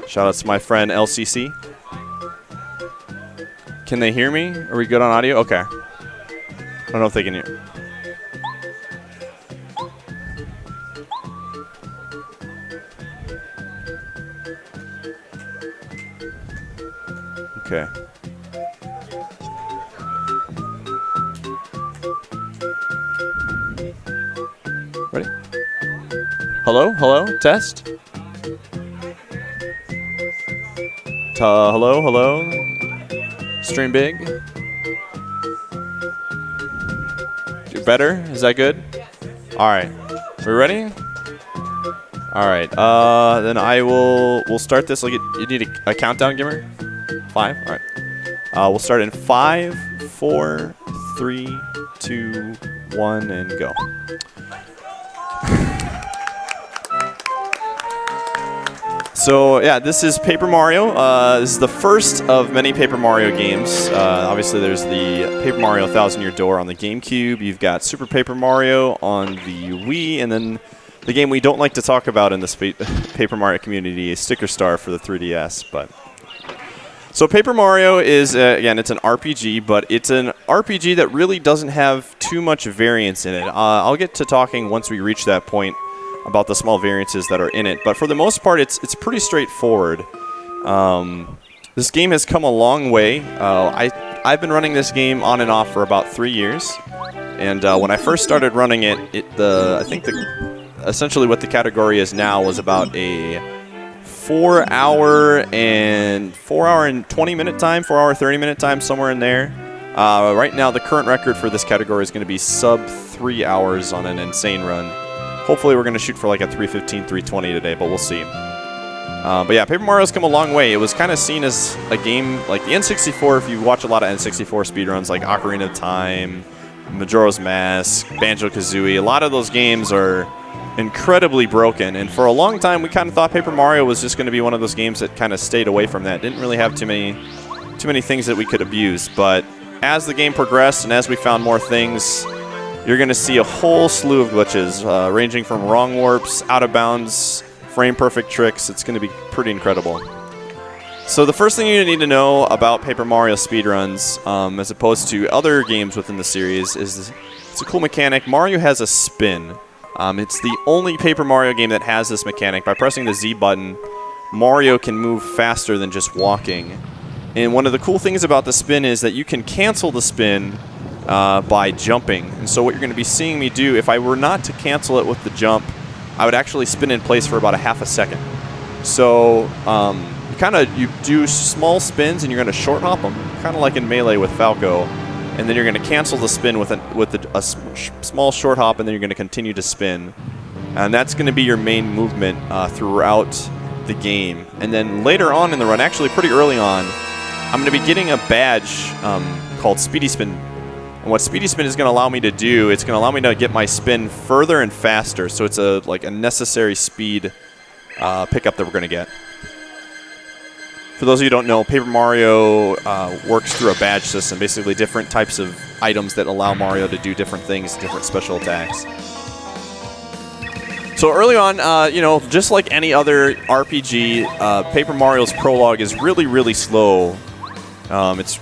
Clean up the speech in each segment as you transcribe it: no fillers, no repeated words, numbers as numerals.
Shout out to my friend LCC. Can they hear me? Are we good on audio? Okay. I don't know if they can hear. Okay. Ready? Hello? Hello? Test? Hello? Hello? Stream big? Do better? Is that good? Alright. We ready? Alright. Then we'll start this. Like you need a countdown, GimR? 5? Alright. We'll start in 5, 4, 3, 2, 1, and go. So yeah, this is Paper Mario. This is the first of many Paper Mario games. Obviously, there's the Paper Mario 1000-Year Door on the GameCube. You've got Super Paper Mario on the Wii, and then the game we don't like to talk about in the Paper Mario community is Sticker Star for the 3DS. But so Paper Mario is again, it's an RPG, but it's an RPG that really doesn't have too much variance in it. I'll get to talking once we reach that point about the small variances that are in it, but for the most part, it's pretty straightforward. This game has come a long way. I've been running this game on and off for about 3 years, and when I first started running it, I think essentially what the category is now was about a 4 hour and 20 minute time, 4 hour 30 minute time, somewhere in there. Right now, the current record for this category is going to be sub 3 hours on an insane run. Hopefully we're going to shoot for like a 315, 320 today, but we'll see. But yeah, Paper Mario's come a long way. It was kind of seen as a game like the N64. If you watch a lot of N64 speedruns like Ocarina of Time, Majora's Mask, Banjo-Kazooie, a lot of those games are incredibly broken. And for a long time, we kind of thought Paper Mario was just going to be one of those games that kind of stayed away from that. Didn't really have too many things that we could abuse. But as the game progressed and as we found more things, you're going to see a whole slew of glitches, ranging from wrong warps, out of bounds, frame perfect tricks. It's going to be pretty incredible. So the first thing you need to know about Paper Mario speedruns, as opposed to other games within the series, is it's a cool mechanic. Mario has a spin. It's the only Paper Mario game that has this mechanic. By pressing the Z button, Mario can move faster than just walking. And one of the cool things about the spin is that you can cancel the spin by jumping. And so what you're going to be seeing me do, if I were not to cancel it with the jump, I would actually spin in place for about a half a second. So you do small spins and you're going to short hop them, kind of like in Melee with Falco. And then you're going to cancel the spin with a small short hop, and then you're going to continue to spin. And that's going to be your main movement throughout the game. And then later on in the run, actually pretty early on, I'm going to be getting a badge called Speedy Spin. And what Speedy Spin is going to allow me to do, it's going to allow me to get my spin further and faster. So it's like a necessary speed pickup that we're going to get. For those of you who don't know, Paper Mario works through a badge system, basically different types of items that allow Mario to do different things, different special attacks. So early on, just like any other RPG, Paper Mario's Prologue is really, really slow. It's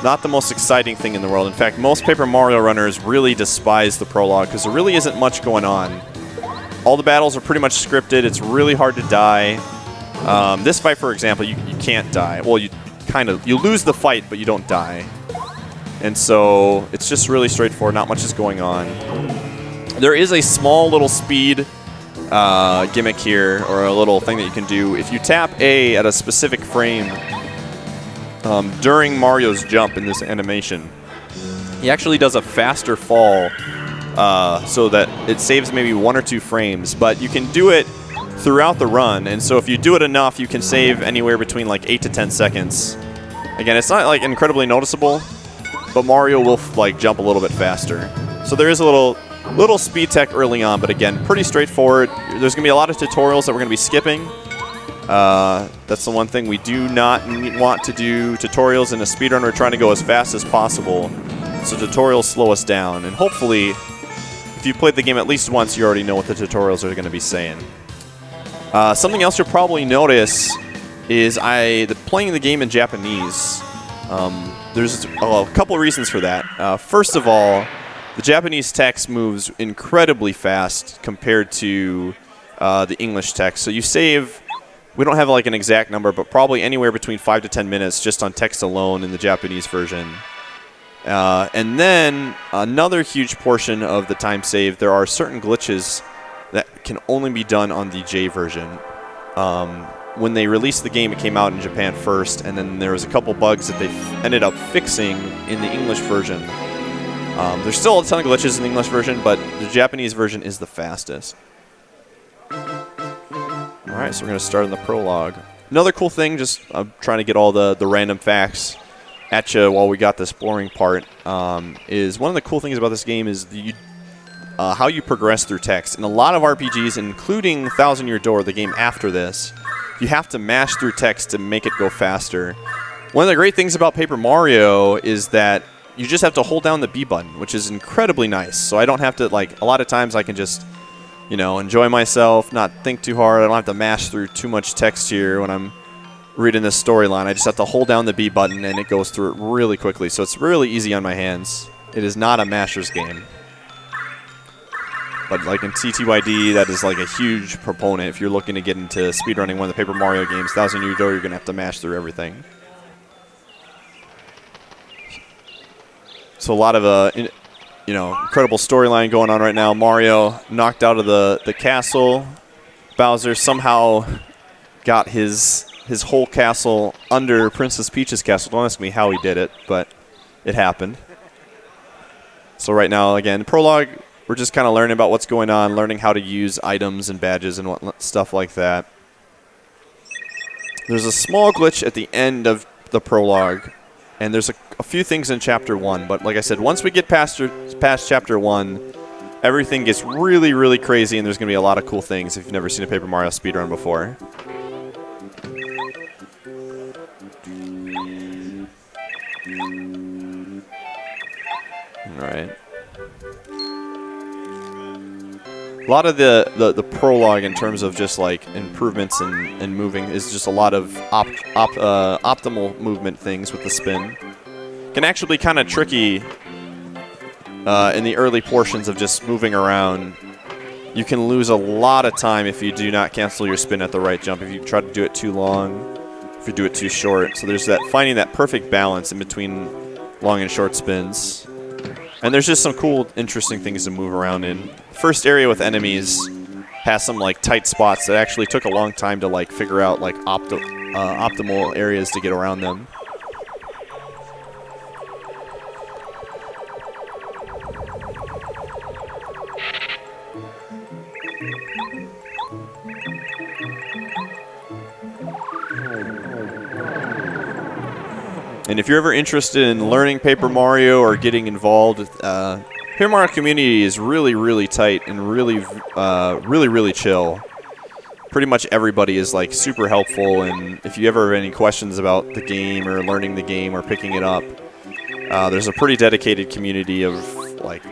not the most exciting thing in the world. In fact, most Paper Mario runners really despise the Prologue because there really isn't much going on. All the battles are pretty much scripted. It's really hard to die. This fight, for example, you can't die. Well, you lose the fight, but you don't die. And so it's just really straightforward. Not much is going on. There is a small little speed gimmick here, or a little thing that you can do. If you tap A at a specific frame during Mario's jump in this animation, he actually does a faster fall so that it saves maybe 1 or 2 frames. But you can do it throughout the run, and so if you do it enough, you can save anywhere between like 8 to 10 seconds. Again, it's not like incredibly noticeable, but Mario will like jump a little bit faster. So there is a little speed tech early on, but again, pretty straightforward. There's gonna be a lot of tutorials that we're gonna be skipping. That's the one thing we do not want to do. Tutorials in a speedrun, we're trying to go as fast as possible, so tutorials slow us down. And hopefully, if you've played the game at least once, you already know what the tutorials are going to be saying. Something else you'll probably notice is playing the game in Japanese. There's a couple reasons for that. First of all, the Japanese text moves incredibly fast compared to the English text. So you save, we don't have like an exact number, but probably anywhere between 5 to 10 minutes just on text alone in the Japanese version. And then another huge portion of the time saved, there are certain glitches that can only be done on the J version. When they released the game, it came out in Japan first, and then there was a couple bugs that they ended up fixing in the English version. There's still a ton of glitches in the English version, but the Japanese version is the fastest. All right, so we're going to start in the prologue. Another cool thing, just trying to get all the random facts at you while we got this exploring part, is one of the cool things about this game is how you progress through text. In a lot of RPGs, including Thousand Year Door, the game after this, you have to mash through text to make it go faster. One of the great things about Paper Mario is that you just have to hold down the B button, which is incredibly nice. So I don't have to, like, a lot of times I can just, you know, enjoy myself, not think too hard. I don't have to mash through too much text here when I'm reading this storyline. I just have to hold down the B button and it goes through it really quickly. So it's really easy on my hands. It is not a masher's game. But like in TTYD, that is like a huge proponent. If you're looking to get into speedrunning one of the Paper Mario games, Thousand Year Door, you're going to have to mash through everything. So a lot of, you know, incredible storyline going on right now. Mario knocked out of the castle. Bowser somehow got his whole castle under Princess Peach's castle. Don't ask me how he did it, but it happened. So right now, again, prologue, we're just kind of learning about what's going on, learning how to use items and badges and stuff like that. There's a small glitch at the end of the prologue, and there's a few things in Chapter 1. But like I said, once we get past Chapter 1, everything gets really, really crazy, and there's going to be a lot of cool things if you've never seen a Paper Mario speedrun before. All right. A lot of the prologue in terms of just like improvements and moving is just a lot of optimal movement things with the spin. Can actually be kind of tricky in the early portions of just moving around. You can lose a lot of time if you do not cancel your spin at the right jump, if you try to do it too long, if you do it too short. So there's that finding that perfect balance in between long and short spins. And there's just some cool, interesting things to move around in. First area with enemies has some like tight spots that actually took a long time to like figure out like optimal areas to get around them. And if you're ever interested in learning Paper Mario or getting involved, Paper Mario community is really, really tight and really, really chill. Pretty much everybody is like super helpful, and if you ever have any questions about the game or learning the game or picking it up, there's a pretty dedicated community of like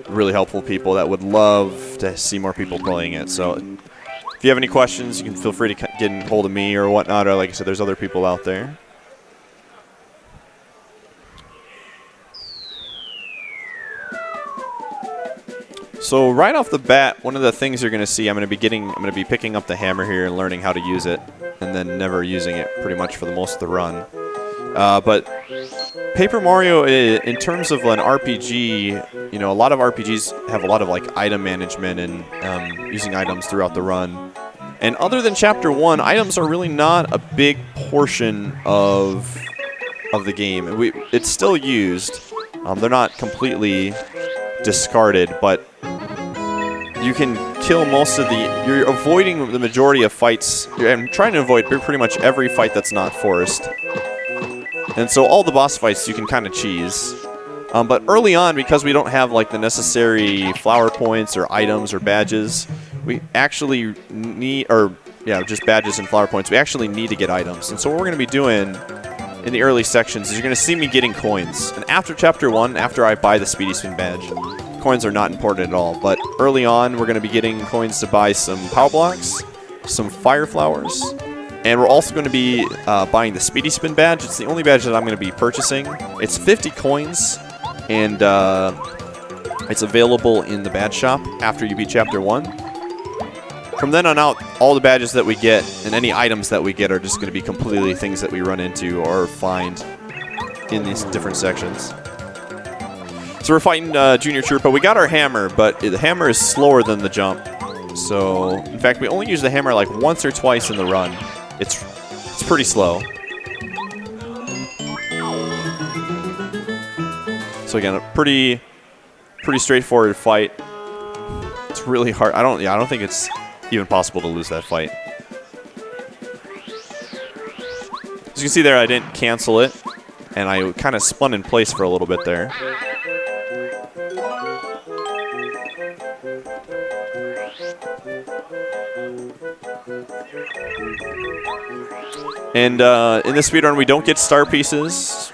really helpful people that would love to see more people playing it. So if you have any questions, you can feel free to get in hold of me or whatnot, or like I said, there's other people out there. So right off the bat, one of the things you're going to see, I'm going to be picking up the hammer here and learning how to use it, and then never using it pretty much for the most of the run. But Paper Mario, in terms of an RPG, you know, a lot of RPGs have a lot of like item management and using items throughout the run. And other than Chapter 1, items are really not a big portion of the game. It's still used. They're not completely discarded, but you can kill most of you're avoiding the majority of fights. I'm trying to avoid pretty much every fight that's not forced. And so all the boss fights you can kind of cheese. But early on, because we don't have like the necessary flower points or items or badges, we actually need, or yeah, just badges and flower points, we actually need to get items. And so what we're going to be doing in the early sections is you're going to see me getting coins. And after Chapter 1, after I buy the Speedy Spin badge, coins are not important at all. But early on, we're going to be getting coins to buy some power blocks, some fire flowers, And we're also going to be buying the Speedy Spin badge. It's the only badge that I'm going to be purchasing. It's 50 coins, and it's available in the badge shop after you beat Chapter 1. From then on out, all the badges that we get and any items that we get are just going to be completely things that we run into or find in these different sections. So we're fighting Junior Troopa. We got our hammer, but the hammer is slower than the jump. So, in fact, we only use the hammer like once or twice in the run. It's pretty slow. So again, a pretty straightforward fight. It's really hard. I don't think it's even possible to lose that fight. As you can see there, I didn't cancel it, and I kind of spun in place for a little bit there. And in the speedrun, we don't get star pieces.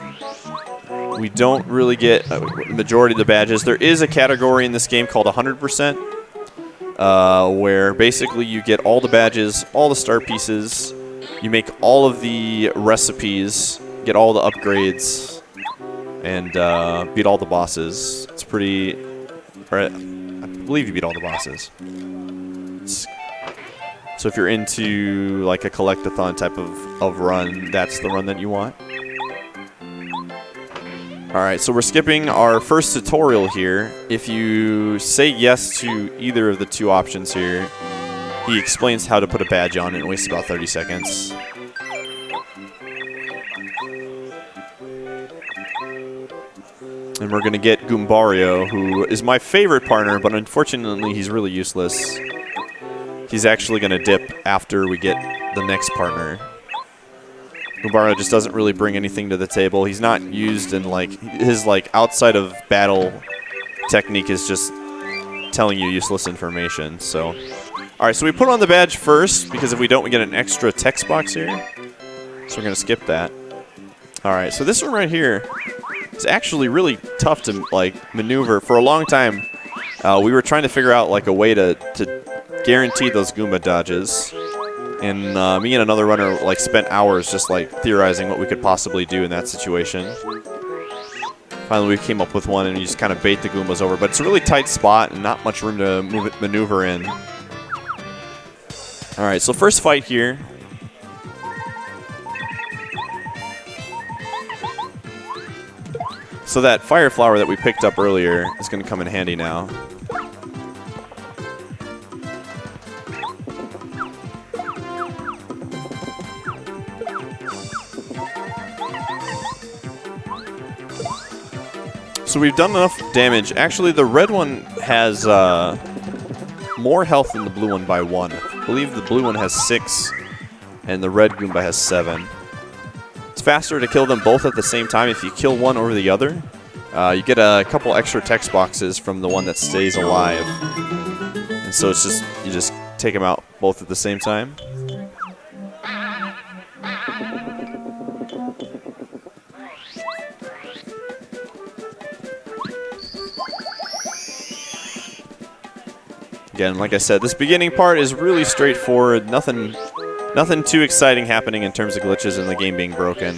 We don't really get the majority of the badges. There is a category in this game called 100%, where basically you get all the badges, all the star pieces, you make all of the recipes, get all the upgrades, and beat all the bosses. It's pretty... I believe you beat all the bosses. So if you're into like a collectathon type of run, that's the run that you want. Alright, so we're skipping our first tutorial here. If you say yes to either of the two options here, he explains how to put a badge on and it wastes about 30 seconds. And we're going to get Goombario, who is my favorite partner, but unfortunately he's really useless. He's actually going to dip after we get the next partner. Goombario just doesn't really bring anything to the table. He's not used in his outside of battle technique is just telling you useless information. So, all right, so we put on the badge first because if we don't, we get an extra text box here. So we're going to skip that. All right, so this one right here is actually really tough to maneuver. For a long time, we were trying to figure out a way to guarantee those Goomba dodges. And me and another runner spent hours just theorizing what we could possibly do in that situation. Finally, we came up with one, and you just kind of bait the Goombas over. But it's a really tight spot and not much room to maneuver in. All right, so first fight here. So that fire flower that we picked up earlier is going to come in handy now. So we've done enough damage. Actually, the red one has more health than the blue one by 1. I believe the blue one has 6, and the red Goomba has 7. It's faster to kill them both at the same time. If you kill one over the other, you get a couple extra text boxes from the one that stays alive. And so it's just, you just take them out both at the same time. Again, like I said, this beginning part is really straightforward. Nothing too exciting happening in terms of glitches and the game being broken.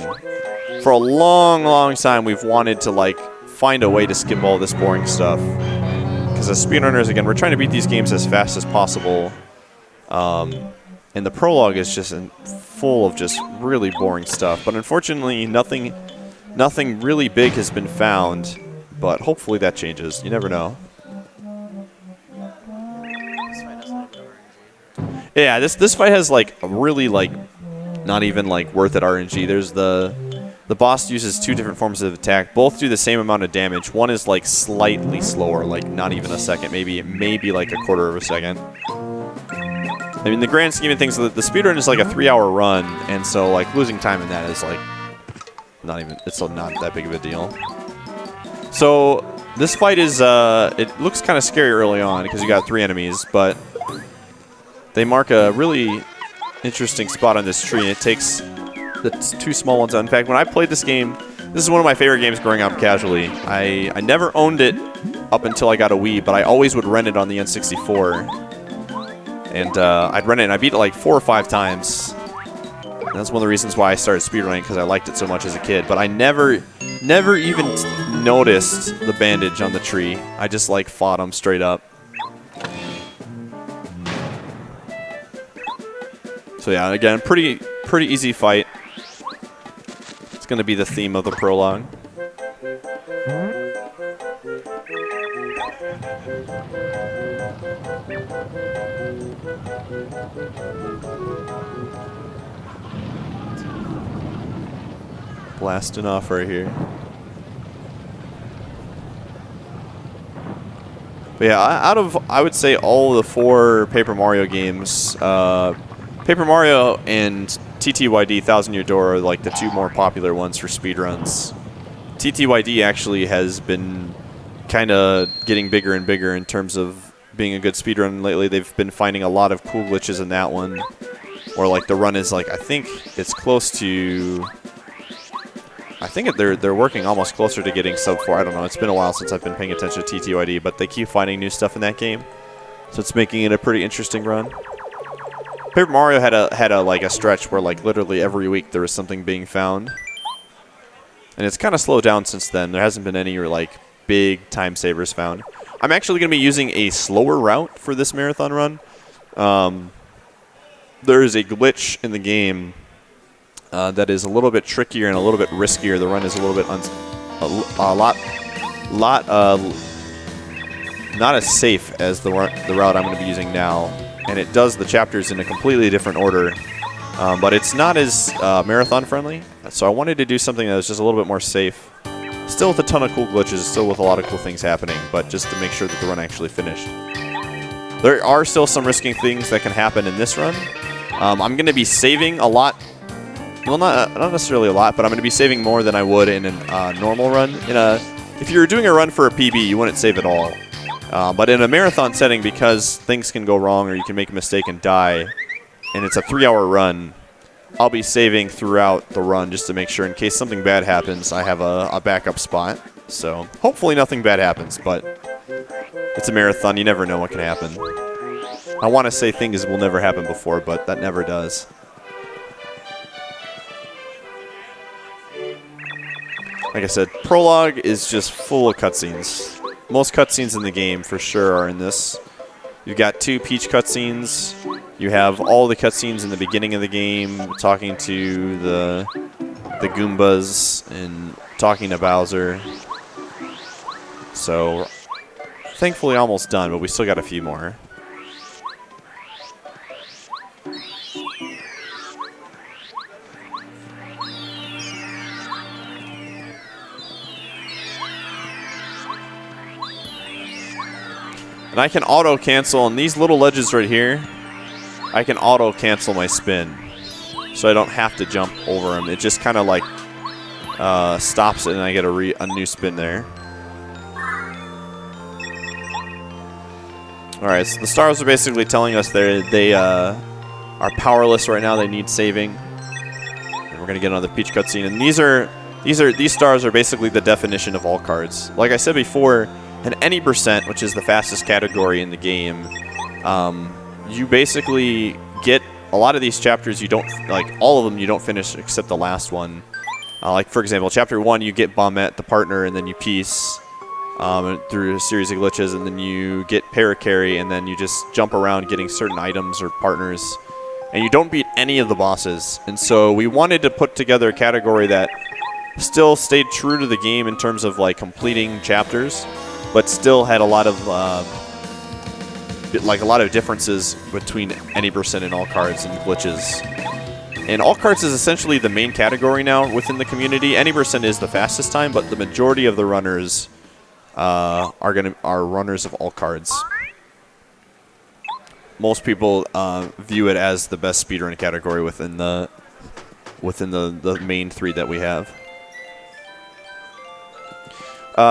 For a long, long time, we've wanted to find a way to skip all this boring stuff. Because as speedrunners, again, we're trying to beat these games as fast as possible. And the prologue is just full of just really boring stuff. But unfortunately, nothing really big has been found. But hopefully that changes. You never know. Yeah, this fight has really not even worth it RNG. There's the boss uses 2 different forms of attack. Both do the same amount of damage. One is slightly slower, not even a second, maybe a quarter of a second. I mean, the grand scheme of things, the speedrun is a 3-hour run, and so losing time in that is it's not that big of a deal. So this fight is it looks kind of scary early on because you got 3 enemies, but they mark a really interesting spot on this tree, and it takes the 2 small ones out. In fact, when I played this game, this is one of my favorite games growing up casually. I never owned it up until I got a Wii, but I always would rent it on the N64. And I'd rent it, and I beat it 4 or 5 times. And that's one of the reasons why I started speedrunning, because I liked it so much as a kid. But I never even noticed the bandage on the tree. I just like fought him straight up. So yeah, again, pretty easy fight. It's going to be the theme of the prologue. Blasting off right here. But yeah, out of, I would say, all the 4 Paper Mario games, Paper Mario and TTYD 1000 Year Door are like the 2 more popular ones for speedruns. TTYD actually has been kind of getting bigger and bigger in terms of being a good speedrun lately. They've been finding a lot of cool glitches in that one. Or like the run is like, I think it's close to... I think they're working almost closer to getting sub 4. I don't know. It's been a while since I've been paying attention to TTYD, but they keep finding new stuff in that game, so it's making it a pretty interesting run. Paper Mario had a stretch where like literally every week there was something being found, and it's kind of slowed down since then. There hasn't been any like big time savers found. I'm actually going to be using a slower route for this marathon run. There is a glitch in the game that is a little bit trickier and a little bit riskier. The run is a little bit a lot not as safe as the route I'm going to be using now, and it does the chapters in a completely different order. But it's not as marathon friendly, so I wanted to do something that was just a little bit more safe. Still with a ton of cool glitches, still with a lot of cool things happening, but just to make sure that the run actually finished. There are still some risking things that can happen in this run. I'm going to be saving a lot. Well, not necessarily a lot, but I'm going to be saving more than I would in a normal run. If you're doing a run for a PB, you wouldn't save at all. But in a marathon setting, because things can go wrong or you can make a mistake and die, and it's a 3-hour run, I'll be saving throughout the run just to make sure in case something bad happens, I have a backup spot. So hopefully nothing bad happens, but it's a marathon. You never know what can happen. I want to say things will never happen before, but that never does. Like I said, Prologue is just full of cutscenes. Most cutscenes in the game, for sure, are in this. You've got 2 Peach cutscenes. You have all the cutscenes in the beginning of the game, talking to the Goombas and talking to Bowser. So, thankfully almost done, but we still got a few more. And I can auto-cancel on these little ledges right here. I can auto-cancel my spin, so I don't have to jump over them. It just kind of like stops it, and I get a new spin there. All right, so the stars are basically telling us they are powerless right now. They need saving. And we're gonna get another Peach cutscene, and these stars are basically the definition of all cards. Like I said before. And any percent, which is the fastest category in the game, you basically get a lot of these chapters. You don't like all of them. You don't finish except the last one. Like for example, chapter 1, you get Bombette, the partner, and then you piece through a series of glitches, and then you get Paracarry, and then you just jump around getting certain items or partners, and you don't beat any of the bosses. And so we wanted to put together a category that still stayed true to the game in terms of like completing chapters, but still had a lot of differences between any percent and all cards and glitches. And all cards is essentially the main category now within the community. Any percent is the fastest time, but the majority of the runners are runners of all cards. Most people view it as the best speedrun category within the main 3 that we have.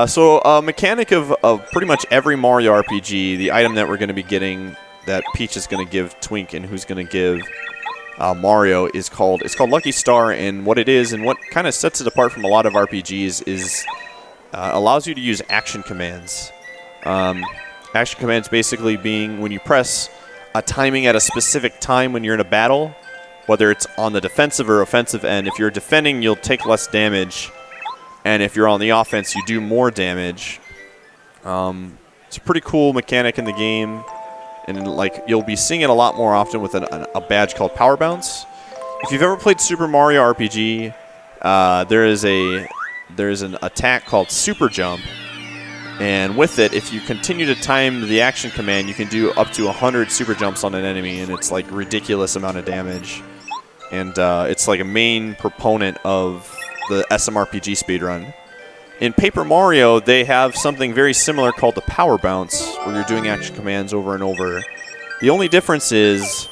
So a mechanic of pretty much every Mario RPG, the item that we're going to be getting, that Peach is going to give Twink and who's going to give Mario, it's called Lucky Star. And what it is and what kind of sets it apart from a lot of RPGs is allows you to use action commands. Action commands basically being when you press a timing at a specific time when you're in a battle, whether it's on the defensive or offensive end. If you're defending, you'll take less damage, and if you're on the offense, you do more damage. It's a pretty cool mechanic in the game, and like you'll be seeing it a lot more often with a badge called Power Bounce. If you've ever played Super Mario RPG, there is an attack called Super Jump, and with it, if you continue to time the action command, you can do up to 100 super jumps on an enemy, and it's like ridiculous amount of damage. And it's like a main proponent of the SMRPG speedrun. In Paper Mario, they have something very similar called the Power Bounce, where you're doing action commands over and over. The only difference is,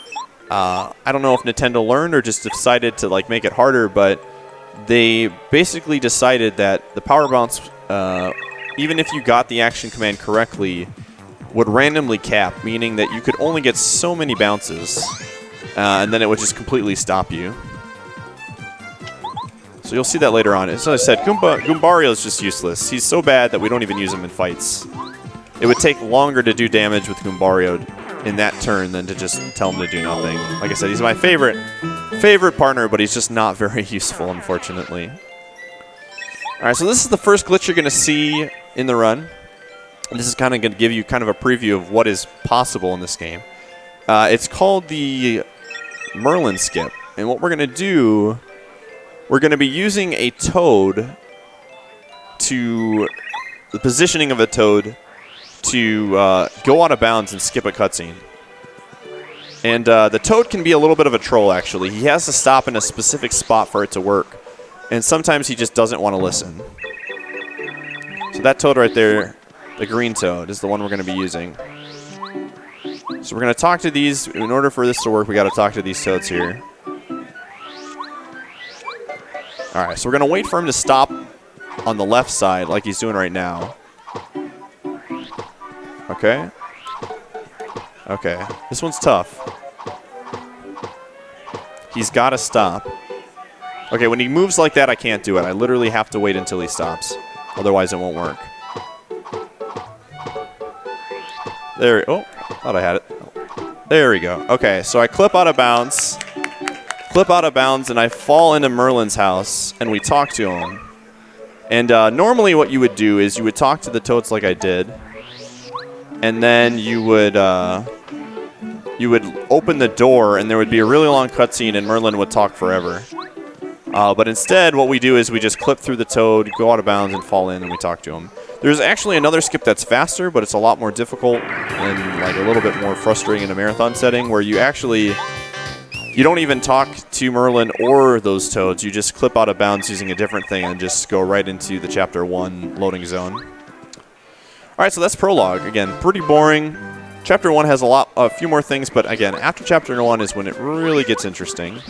I don't know if Nintendo learned or just decided to like make it harder, but they basically decided that the Power Bounce, even if you got the action command correctly, would randomly cap, meaning that you could only get so many bounces, and then it would just completely stop you. So you'll see that later on. As I said, Goombario is just useless. He's so bad that we don't even use him in fights. It would take longer to do damage with Goombario in that turn than to just tell him to do nothing. Like I said, he's my favorite partner, but he's just not very useful, unfortunately. Alright, so this is the first glitch you're going to see in the run. And this is kind of going to give you kind of a preview of what is possible in this game. It's called the Merlin skip. And what we're going to do, we're going to be using a toad to, the positioning of a toad to go out of bounds and skip a cutscene. And the toad can be a little bit of a troll, actually. He has to stop in a specific spot for it to work. And sometimes he just doesn't want to listen. So that toad right there, the green toad, is the one we're going to be using. So we're going to talk to these. In order for this to work, we got to talk to these toads here. Alright, so we're going to wait for him to stop on the left side like he's doing right now. Okay. Okay. This one's tough. He's got to stop. Okay, when he moves like that, I can't do it. I literally have to wait until he stops. Otherwise, it won't work. There. Oh, thought I had it. There we go. Okay, so I clip out of bounds. Clip out of bounds, and I fall into Merlin's house, and we talk to him. And normally what you would do is you would talk to the toads like I did. And then you would open the door, and there would be a really long cutscene, and Merlin would talk forever. But instead, what we do is we just clip through the toad, go out of bounds, and fall in, and we talk to him. There's actually another skip that's faster, but it's a lot more difficult and like a little bit more frustrating in a marathon setting, where you actually, you don't even talk to Merlin or those toads. You just clip out of bounds using a different thing and just go right into the Chapter 1 loading zone. All right, so that's Prologue. Again, pretty boring. Chapter 1 has a few more things, but again, after Chapter 1 is when it really gets interesting.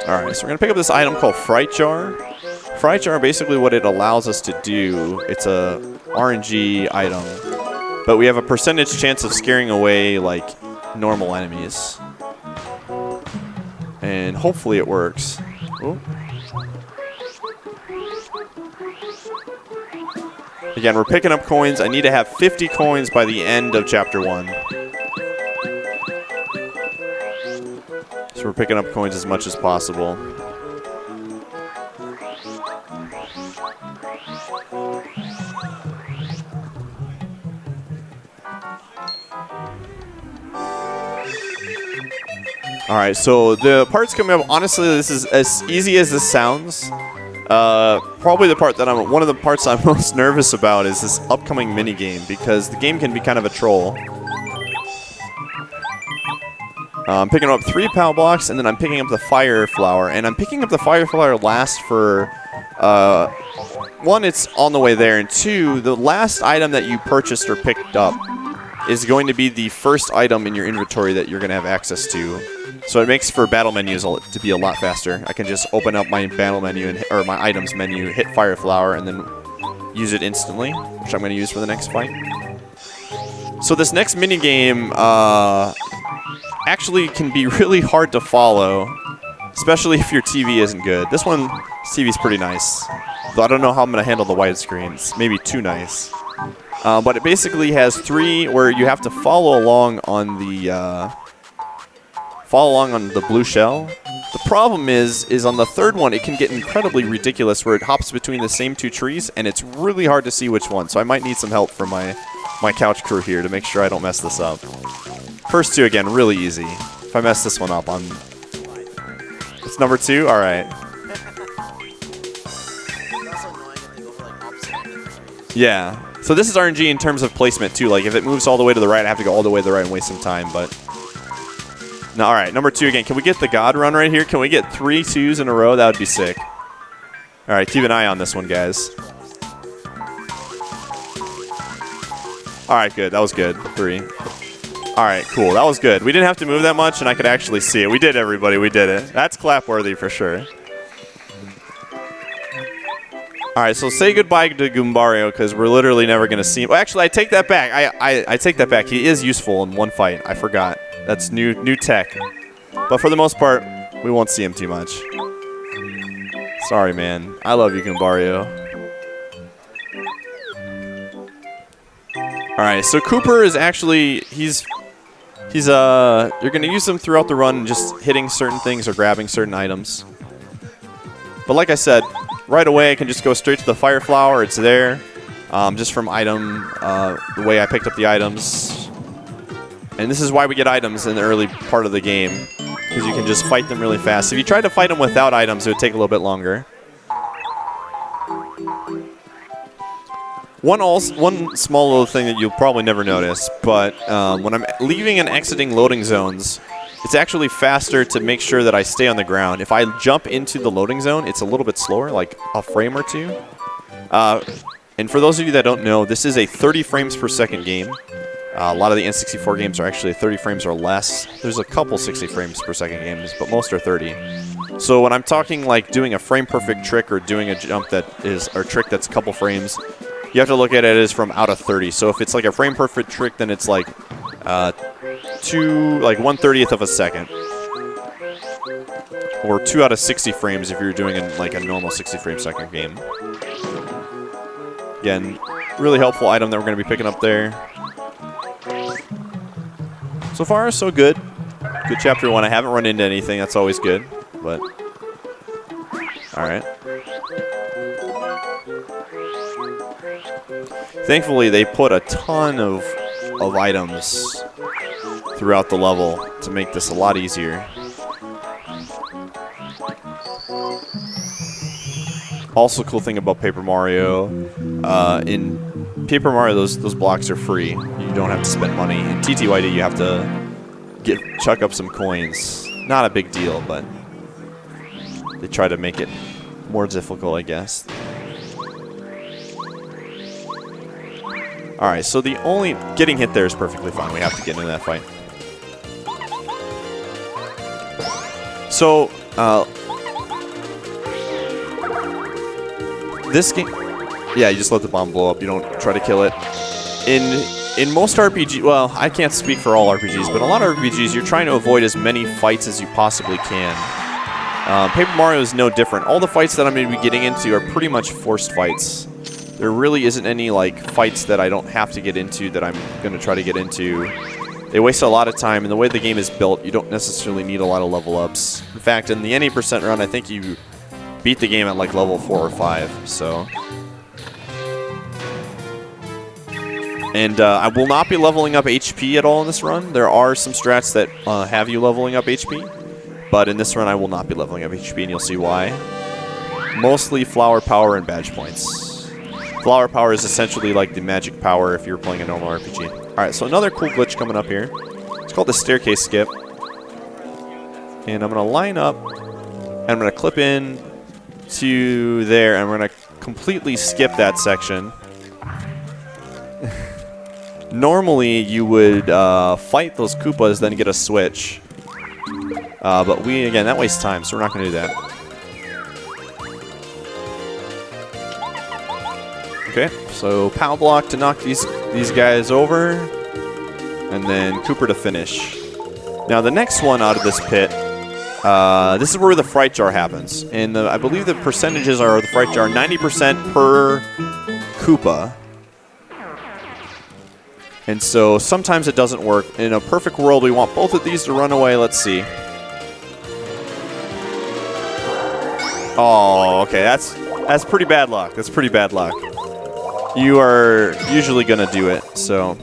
Alright, so we're going to pick up this item called Fright Jar. Fright Jar, basically what it allows us to do, it's a RNG item, but we have a percentage chance of scaring away, like, normal enemies. And hopefully it works. Ooh. Again, we're picking up coins. I need to have 50 coins by the end of Chapter 1. So we're picking up coins as much as possible. Alright, so the parts coming up, honestly, this is as easy as this sounds. Probably the part that one of the parts I'm most nervous about is this upcoming mini game, because the game can be kind of a troll. I'm picking up 3 POW blocks, and then I'm picking up the fire flower. And I'm picking up the fire flower last for, 1, it's on the way there, and 2, the last item that you purchased or picked up is going to be the first item in your inventory that you're going to have access to. So it makes for battle menus to be a lot faster. I can just open up my battle menu, or my items menu, hit fire flower, and then use it instantly, which I'm going to use for the next fight. So this next mini game, actually can be really hard to follow, especially if your TV isn't good. This TV's pretty nice, though I don't know how I'm going to handle the widescreen. It's maybe too nice. But it basically has 3 where you have to follow along on the blue shell. The problem is on the 3rd one, it can get incredibly ridiculous where it hops between the same 2 trees, and it's really hard to see which one. So I might need some help from my couch crew here to make sure I don't mess this up. First 2, again, really easy. If I mess this one up, it's number 2? All right. Yeah. So this is RNG in terms of placement, too. Like, if it moves all the way to the right, I have to go all the way to the right and waste some time, but... No, all right, number 2 again. Can we get the God run right here? Can we get 3 2s in a row? That would be sick. All right, keep an eye on this one, guys. All right, good. That was good. 3. All right, cool. That was good. We didn't have to move that much, and I could actually see it. We did, everybody. We did it. That's clap-worthy for sure. All right, so say goodbye to Goombario because we're literally never going to see him. Well, actually, I take that back. I take that back. He is useful in one fight. I forgot. That's new tech. But for the most part, we won't see him too much. Sorry, man. I love you, Goombario. All right, so Cooper is actually you're going to use him throughout the run, just hitting certain things or grabbing certain items. But like I said, right away I can just go straight to the Fire Flower. It's there, just from the way I picked up the items. And this is why we get items in the early part of the game, because you can just fight them really fast. If you tried to fight them without items, it would take a little bit longer. One small little thing that you'll probably never notice, but when I'm leaving and exiting loading zones, it's actually faster to make sure that I stay on the ground. If I jump into the loading zone, it's a little bit slower, like a frame or 2. And for those of you that don't know, this is a 30 frames per second game. A lot of the N64 games are actually 30 frames or less. There's a couple 60 frames per second games, but most are 30. So when I'm talking like doing a frame-perfect trick or doing a jump or trick that's a couple frames, you have to look at it as from out of 30. So if it's like a frame-perfect trick, then it's like 1/30th of a second. Or 2 out of 60 frames if you're doing like a normal 60 frame second game. Again, really helpful item that we're going to be picking up there. So far, so good. Good chapter 1. I haven't run into anything. That's always good. But all right. Thankfully, they put a ton of items throughout the level to make this a lot easier. Also, cool thing about Paper Mario, in Paper Mario, those blocks are free. You don't have to spend money. In TTYD, you have to chuck up some coins. Not a big deal, but they try to make it more difficult, I guess. All right, so getting hit there is perfectly fine. We have to get into that fight. So, this game, yeah, you just let the bomb blow up. You don't try to kill it. In most RPGs, well, I can't speak for all RPGs, but a lot of RPGs, you're trying to avoid as many fights as you possibly can. Paper Mario is no different. All the fights that I'm going to be getting into are pretty much forced fights. There really isn't any like fights that I don't have to get into that I'm going to try to get into. They waste a lot of time, and the way the game is built, you don't necessarily need a lot of level ups. In fact, in the 80% run, I think you beat the game at like level 4 or 5. So, and I will not be leveling up HP at all in this run. There are some strats that have you leveling up HP, but in this run, I will not be leveling up HP, and you'll see why. Mostly flower power and badge points. Flower power is essentially like the magic power if you're playing a normal RPG. All right, so another cool glitch coming up here. It's called the staircase skip. And I'm going to line up, and I'm going to clip in to there, and we're going to completely skip that section. Normally, you would fight those Koopas, then get a switch. But again, that wastes time, so we're not going to do that. Okay, so POW block to knock these guys over, and then Cooper to finish. Now the next one out of this pit, this is where the Fright Jar happens, and I believe the percentages are the Fright Jar 90% per Koopa. And so sometimes it doesn't work. In a perfect world, we want both of these to run away. Let's see. Oh, okay. That's pretty bad luck. That's pretty bad luck. You are usually going to do it, so.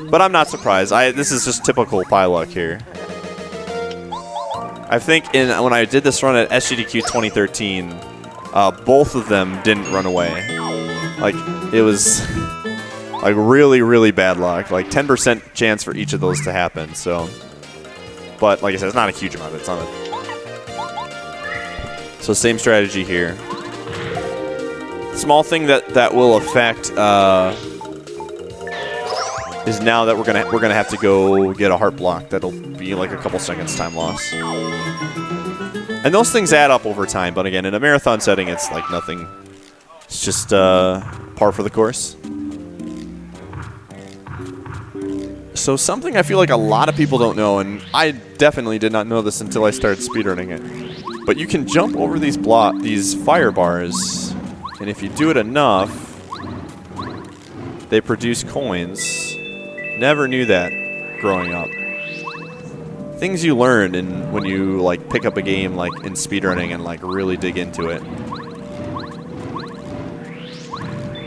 But I'm not surprised. This is just typical pie luck here. I think when I did this run at SGDQ 2013, both of them didn't run away. Like, it was like really, really bad luck. Like 10% chance for each of those to happen. So, but like I said, it's not a huge amount. It's not a. So same strategy here. Small thing that will affect is now that we're gonna have to go get a heart block. That'll be like a couple seconds time loss. And those things add up over time, but again, in a marathon setting, it's like nothing. It's just par for the course. So something I feel like a lot of people don't know, and I definitely did not know this until I started speedrunning it, but you can jump over these fire bars, and if you do it enough, they produce coins. Never knew that growing up. Things you learn when you like pick up a game like in speedrunning and like really dig into it.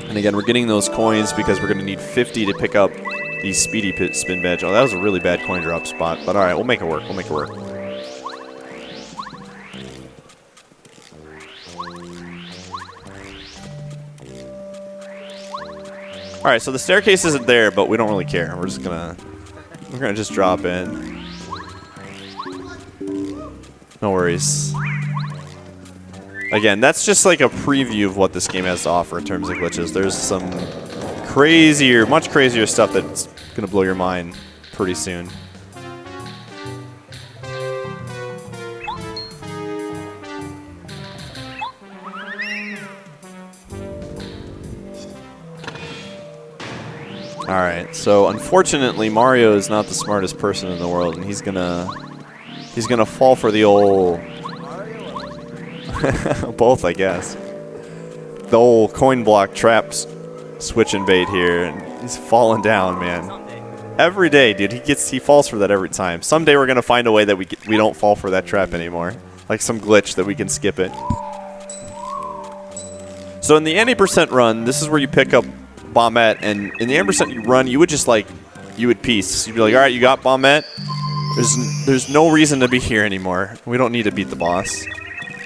And again, we're getting those coins because we're going to need 50 to pick up these speedy spin badge. Oh, that was a really bad coin drop spot, but all right, we'll make it work. We'll make it work. All right, so the staircase isn't there, but we don't really care. We're gonna just drop in. No worries. Again, that's just like a preview of what this game has to offer in terms of glitches. There's some much crazier stuff that's gonna blow your mind pretty soon. All right, so unfortunately, Mario is not the smartest person in the world, and he's gonna fall for the old both, I guess. The old coin block traps switch and bait here, and he's falling down, man. Every day, dude, he falls for that every time. Someday we're gonna find a way that we don't fall for that trap anymore, like some glitch that we can skip it. So in the any% run, this is where you pick up Bombette, and in the any% you run, you would just like, you would piece. You'd be like, all right, you got Bombette. There's no reason to be here anymore. We don't need to beat the boss.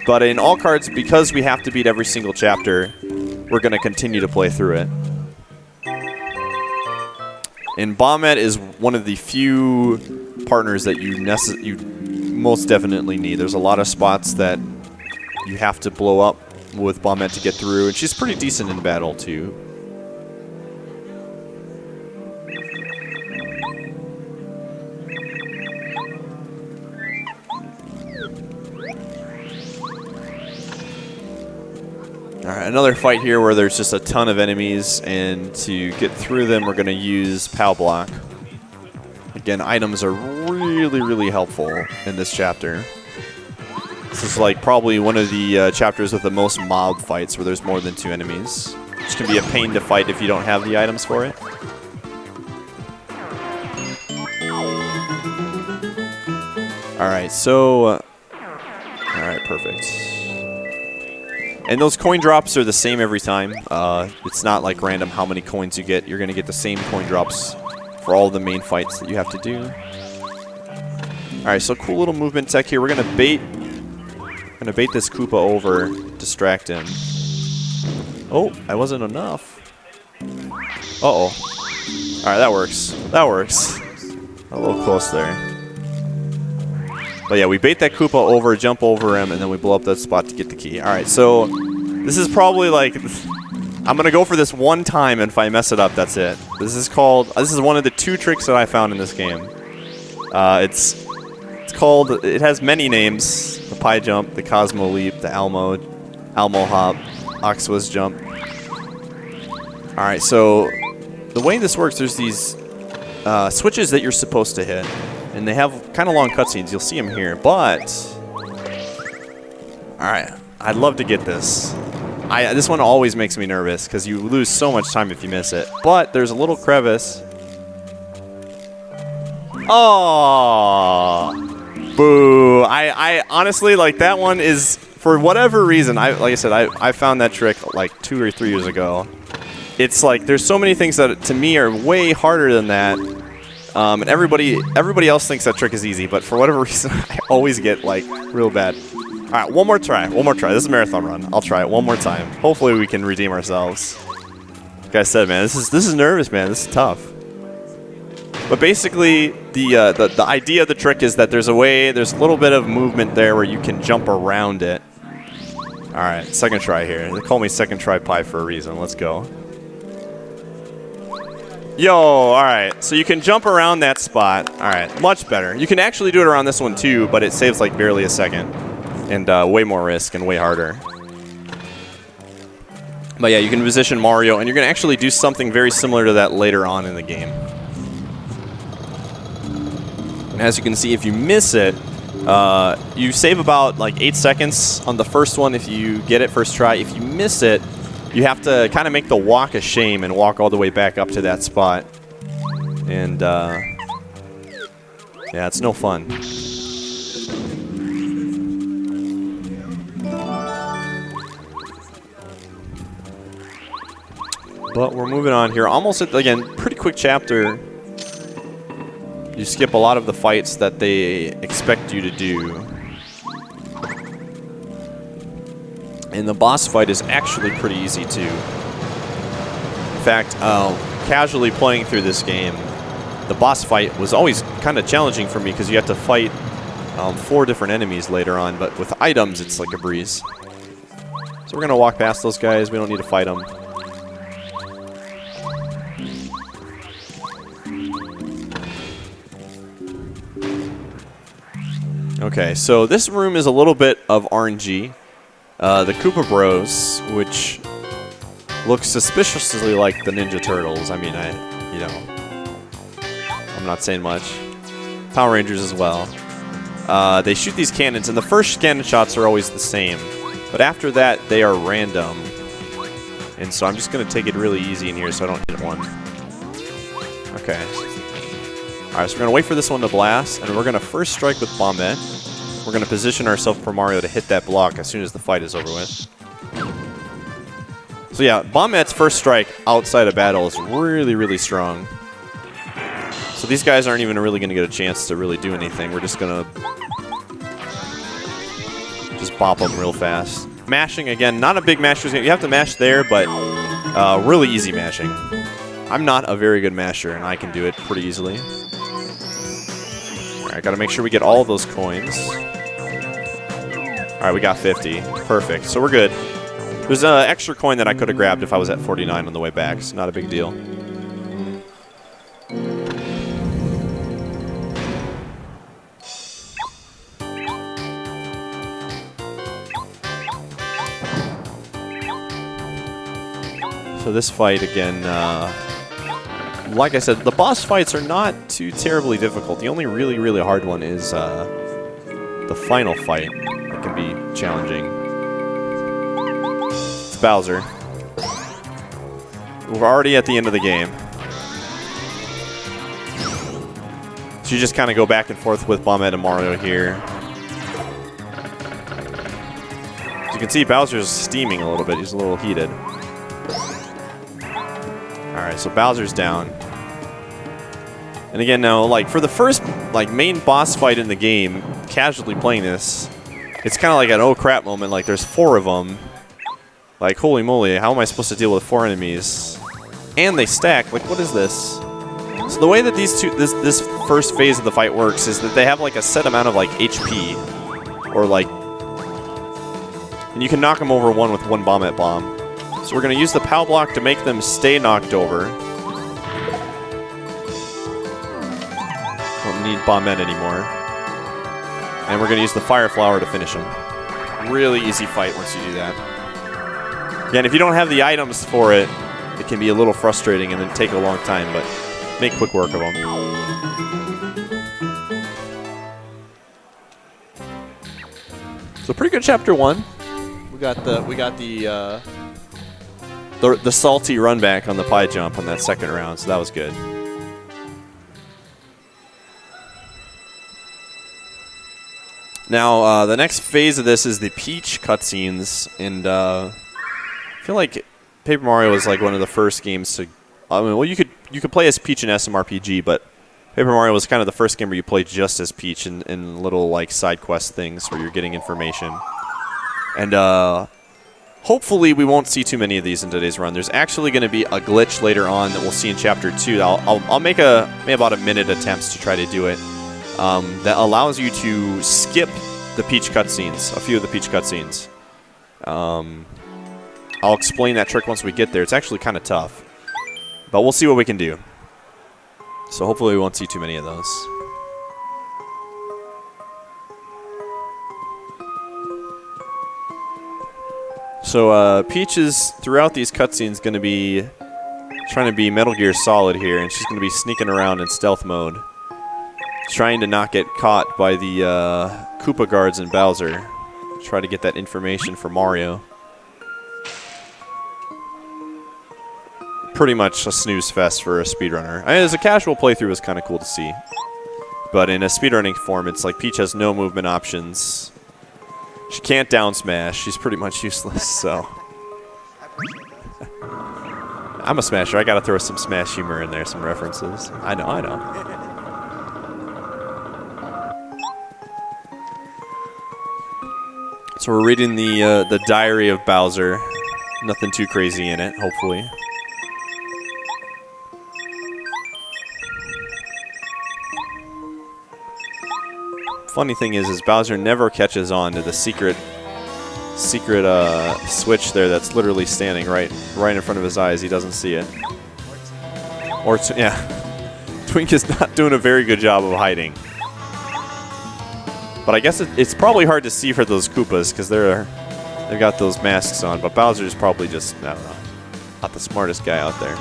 But in all cards, because we have to beat every single chapter, we're going to continue to play through it. And Bombette is one of the few partners that you most definitely need. There's a lot of spots that you have to blow up with Bombette to get through, and she's pretty decent in battle too. Alright, another fight here where there's just a ton of enemies, and to get through them, we're going to use POW block. Again, items are really, really helpful in this chapter. This is like probably one of the chapters with the most mob fights, where there's more than 2 enemies. Which can be a pain to fight if you don't have the items for it. Alright, so... Alright, perfect. And those coin drops are the same every time. It's not like random how many coins you get. You're going to get the same coin drops for all the main fights that you have to do. Alright, so cool little movement tech here. We're going to bait this Koopa over, distract him. Oh, that wasn't enough. Uh-oh. Alright, that works. That works. A little close there. But yeah, we bait that Koopa over, jump over him, and then we blow up that spot to get the key. Alright, so this is probably like... I'm going to go for this one time, and if I mess it up, that's it. This is one of the 2 tricks that I found in this game. It's called... It has many names. The Pie Jump, the Cosmo Leap, the Elmo Hop, Oxwas Jump. Alright, so the way this works, there's these switches that you're supposed to hit. And they have kind of long cutscenes. You'll see them here. But, alright, I'd love to get this. This one always makes me nervous because you lose so much time if you miss it. But there's a little crevice. Oh, boo! I honestly, like, that one is, for whatever reason, like I said, I found that trick like 2 or 3 years ago. It's like there's so many things that to me are way harder than that, and everybody else thinks that trick is easy, but for whatever reason, I always get like real bad. All right, one more try. This is a marathon run. I'll try it one more time. Hopefully, we can redeem ourselves. Like I said, man, this is nervous, man. This is tough. But basically, the idea of the trick is that there's a little bit of movement there where you can jump around it. All right, second try here. They call me second try pie for a reason. Let's go. Yo, all right. So you can jump around that spot. All right, much better. You can actually do it around this one too, but it saves like barely a second, and way more risk and way harder. But yeah, you can position Mario, and you're gonna actually do something very similar to that later on in the game. And as you can see, if you miss it, you save about like 8 seconds on the first one if you get it first try. If you miss it, you have to kind of make the walk of shame and walk all the way back up to that spot. And yeah, it's no fun. But we're moving on here. Almost, again, pretty quick chapter. You skip a lot of the fights that they expect you to do. And the boss fight is actually pretty easy too. In fact, casually playing through this game, the boss fight was always kind of challenging for me because you have to fight 4 different enemies later on, but with items it's like a breeze. So we're going to walk past those guys. We don't need to fight them. Okay, so this room is a little bit of RNG. The Koopa Bros, which looks suspiciously like the Ninja Turtles. I mean, I'm not saying much. Power Rangers as well. They shoot these cannons, and the first cannon shots are always the same. But after that, they are random. And so I'm just going to take it really easy in here so I don't hit one. Okay. Alright, so we're going to wait for this one to blast, and we're going to first strike with Bombette. We're going to position ourselves for Mario to hit that block as soon as the fight is over with. So yeah, Bombette's first strike outside of battle is really, really strong. So these guys aren't even really going to get a chance to really do anything. We're just going to just bop them real fast. Mashing, again, not a big masher's game. You have to mash there, but really easy mashing. I'm not a very good masher, and I can do it pretty easily. Alright, gotta make sure we get all of those coins. Alright, we got 50. Perfect. So we're good. There's an extra coin that I could have grabbed if I was at 49 on the way back. It's not a big deal. So this fight, again, like I said, the boss fights are not too terribly difficult. The only really, really hard one is the final fight. That can be challenging. It's Bowser. We're already at the end of the game. So you just kind of go back and forth with Bombette and Mario here. As you can see, Bowser's steaming a little bit. He's a little heated. Alright, so Bowser's down. And again, now, like, for the first, like, main boss fight in the game, casually playing this, it's kind of like an oh crap moment. Like, there's 4 of them. Like, holy moly, how am I supposed to deal with 4 enemies? And they stack. Like, what is this? So the way that this first phase of the fight works is that they have, like, a set amount of, like, HP. Or, like... And you can knock them over one with one Bombette bomb. So we're going to use the POW block to make them stay knocked over. Don't need Bombette anymore. And we're going to use the Fire Flower to finish them. Really easy fight once you do that. Again, if you don't have the items for it, it can be a little frustrating and then take a long time, but make quick work of them. So pretty good chapter 1. We got the the salty run back on the pie jump on that second round, so that was good. Now, the next phase of this is the Peach cutscenes, and I feel like Paper Mario was like one of the first games to. I mean, well, you could play as Peach in SMRPG, but Paper Mario was kind of the first game where you played just as Peach in little like side quest things where you're getting information. And hopefully we won't see too many of these in today's run. There's actually going to be a glitch later on that we'll see in Chapter 2. I'll make about a minute attempts to try to do it. That allows you to skip the Peach cutscenes, a few of the Peach cutscenes. I'll explain that trick once we get there. It's actually kind of tough, but we'll see what we can do. So hopefully we won't see too many of those. So Peach is, throughout these cutscenes, going to be trying to be Metal Gear Solid here, and she's going to be sneaking around in stealth mode, trying to not get caught by the Koopa guards and Bowser. Try to get that information for Mario. Pretty much a snooze fest for a speedrunner. I mean, as a casual playthrough, it was kind of cool to see. But in a speedrunning form, it's like Peach has no movement options. She can't down smash. She's pretty much useless, so. I'm a smasher. I gotta throw some Smash humor in there, some references. I know. So we're reading the Diary of Bowser. Nothing too crazy in it, hopefully. Funny thing is Bowser never catches on to the secret switch there that's literally standing right in front of his eyes. He doesn't see it. Or yeah, Twink is not doing a very good job of hiding. But I guess it's probably hard to see for those Koopas because they've got those masks on. But Bowser's probably just, I don't know, not the smartest guy out there.